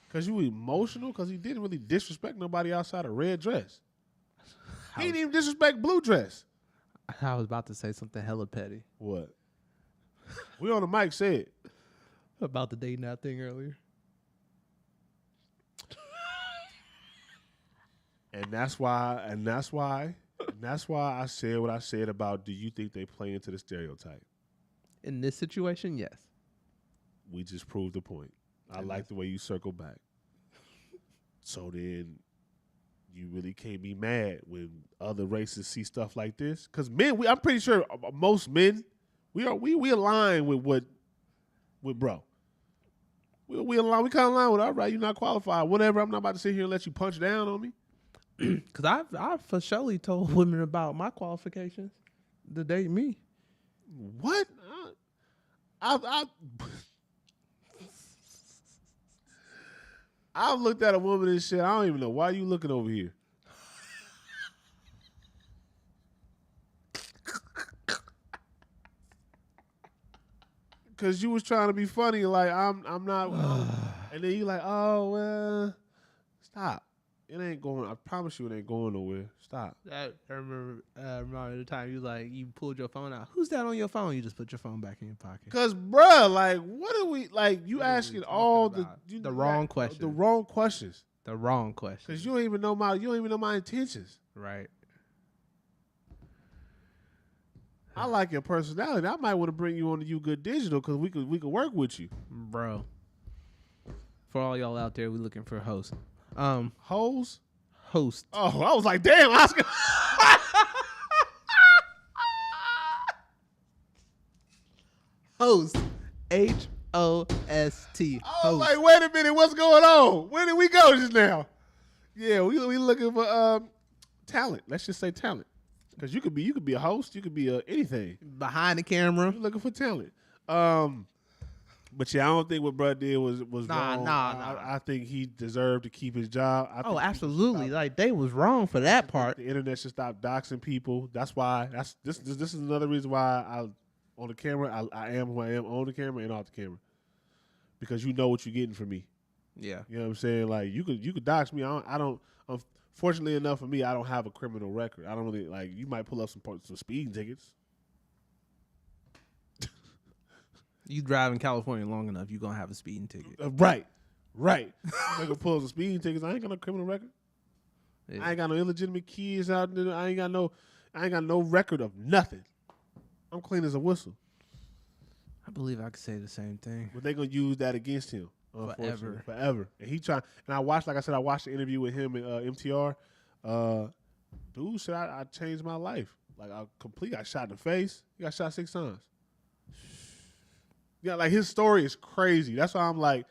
Speaker 1: because you emotional, because he didn't really disrespect nobody outside a red dress. He didn't even disrespect Blue Dress.
Speaker 3: I was about to say something hella petty.
Speaker 1: What? We on the mic, say it.
Speaker 3: About the dating that thing earlier.
Speaker 1: And that's why I said what I said about, do you think they play into the stereotype?
Speaker 3: In this situation, yes.
Speaker 1: We just proved the point. I like the way you circle back. So then you really can't be mad when other races see stuff like this. Because men, I'm pretty sure most men, we align with bro. We align. We kind of align with, all right, you're not qualified. Whatever. I'm not about to sit here and let you punch down on me.
Speaker 3: Because I've for surely told women about my qualifications to date me.
Speaker 1: What? I've looked at a woman and shit. I don't even know why you looking over here. Because you was trying to be funny, like I'm not. And then you like, oh well, stop. It ain't going. I promise you, it ain't going nowhere. Stop.
Speaker 3: I remember the time you pulled your phone out. Who's that on your phone? You just put your phone back in your pocket.
Speaker 1: Cause, bruh, like, what are we like? You asking all the
Speaker 3: wrong questions.
Speaker 1: The wrong questions.
Speaker 3: The wrong questions.
Speaker 1: Cause you don't even know my intentions.
Speaker 3: Right.
Speaker 1: I like your personality. I might want to bring you on to You Good Digital because we could work with you,
Speaker 3: bro. For all y'all out there, we looking for hosts.
Speaker 1: Hoes?
Speaker 3: Host.
Speaker 1: Oh, I was like, damn, Oscar.
Speaker 3: Host. H-O-S-T.
Speaker 1: I was like, wait a minute, what's going on? Where did we go just now? Yeah, we looking for talent. Let's just say talent. Because you could be a host, you could be anything.
Speaker 3: Behind the camera.
Speaker 1: You're looking for talent. But yeah, I don't think what Brad did was wrong. I think he deserved to keep his job.
Speaker 3: Absolutely. Like they was wrong for that part.
Speaker 1: The internet should stop doxing people. That's why. This is another reason why on the camera I am who I am on the camera and off the camera. Because you know what you're getting from me.
Speaker 3: Yeah.
Speaker 1: You know what I'm saying? Like you could dox me. I don't. Fortunately enough for me, I don't have a criminal record. I don't really like. You might pull up some speeding tickets.
Speaker 3: You drive in California long enough, you're gonna have a speeding ticket.
Speaker 1: Right. I can pull up some speeding tickets. I ain't got no criminal record. Yeah. I ain't got no illegitimate kids out there. I ain't got no record of nothing. I'm clean as a whistle.
Speaker 3: I believe I could say the same thing.
Speaker 1: But they gonna use that against him. Forever. And he tried. And I watched the interview with him and MTR. Dude said I changed my life. Like I got shot in the face. He got shot 6 times. Yeah, like his story is crazy. That's why I'm like,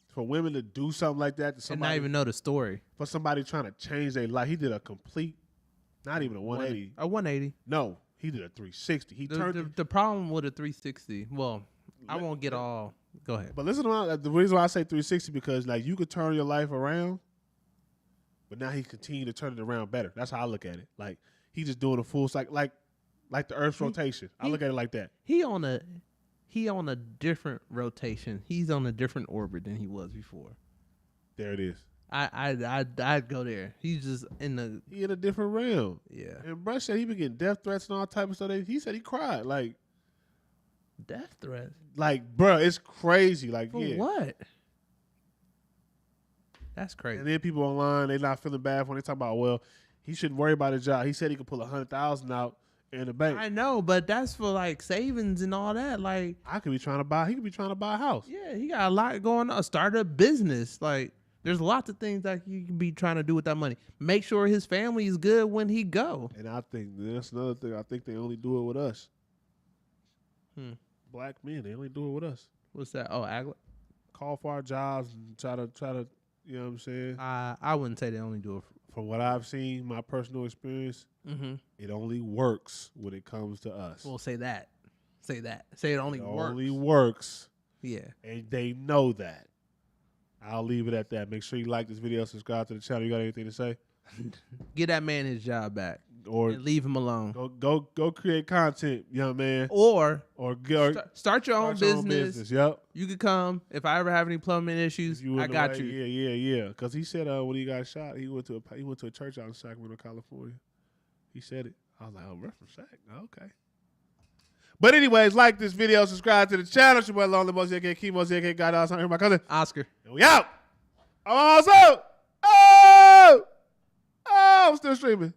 Speaker 1: for women to do something like that to somebody,
Speaker 3: and not even know the story.
Speaker 1: For somebody trying to change their life, he did a complete, not even a 180.
Speaker 3: A 180.
Speaker 1: No, he did a 360. He turned
Speaker 3: the problem with a 360. Well, I won't get all. Go ahead.
Speaker 1: But listen to the reason why I say 360 because like you could turn your life around, but now he continued to turn it around better. That's how I look at it. Like he just doing a full cycle, like the Earth's rotation. I look at it like that. He on
Speaker 3: a different rotation. He's on a different orbit than he was before.
Speaker 1: There it is.
Speaker 3: I'd go there. He's just he in
Speaker 1: a different realm.
Speaker 3: Yeah.
Speaker 1: And Brush said he been getting death threats and all type of stuff. He said he cried like.
Speaker 3: Death threats?
Speaker 1: Like, bro, it's crazy. Like,
Speaker 3: for what? That's crazy.
Speaker 1: And then people online, they not feeling bad when they talk about, well, he shouldn't worry about his job. He said he could pull $100,000 out in the bank.
Speaker 3: I know, but that's for like savings and all that. Like,
Speaker 1: he could be trying to buy a house.
Speaker 3: Yeah, he got a lot going on. Start a business. Like, there's lots of things that you can be trying to do with that money. Make sure his family is good when he go.
Speaker 1: And I think that's another thing. I think they only do it with us. Black men, they only do it with us.
Speaker 3: What's that? Oh,
Speaker 1: call for our jobs and try to, you know what I'm saying?
Speaker 3: I wouldn't say they only do it.
Speaker 1: From what I've seen, my personal experience, it only works when it comes to us.
Speaker 3: Well, say that. Say it only works.
Speaker 1: It only works.
Speaker 3: Yeah.
Speaker 1: And they know that. I'll leave it at that. Make sure you like this video, subscribe to the channel. You got anything to say?
Speaker 3: Get that man his job back.
Speaker 1: Or
Speaker 3: and leave him alone.
Speaker 1: Go create content, young man.
Speaker 3: Or
Speaker 1: start
Speaker 3: your own business.
Speaker 1: Yep.
Speaker 3: You could come if I ever have any plumbing issues. I got you.
Speaker 1: Yeah. Because he said when he got shot, he went to a church out in Sacramento, California. He said it. I was like, oh, reference Shaq. Okay. But anyways, like this video, subscribe to the channel. It's your boy Lonely Mosey, aka Key Mosey, aka God Awesome. Here my cousin
Speaker 3: Oscar.
Speaker 1: And we out. I'm also. Oh, I'm still streaming.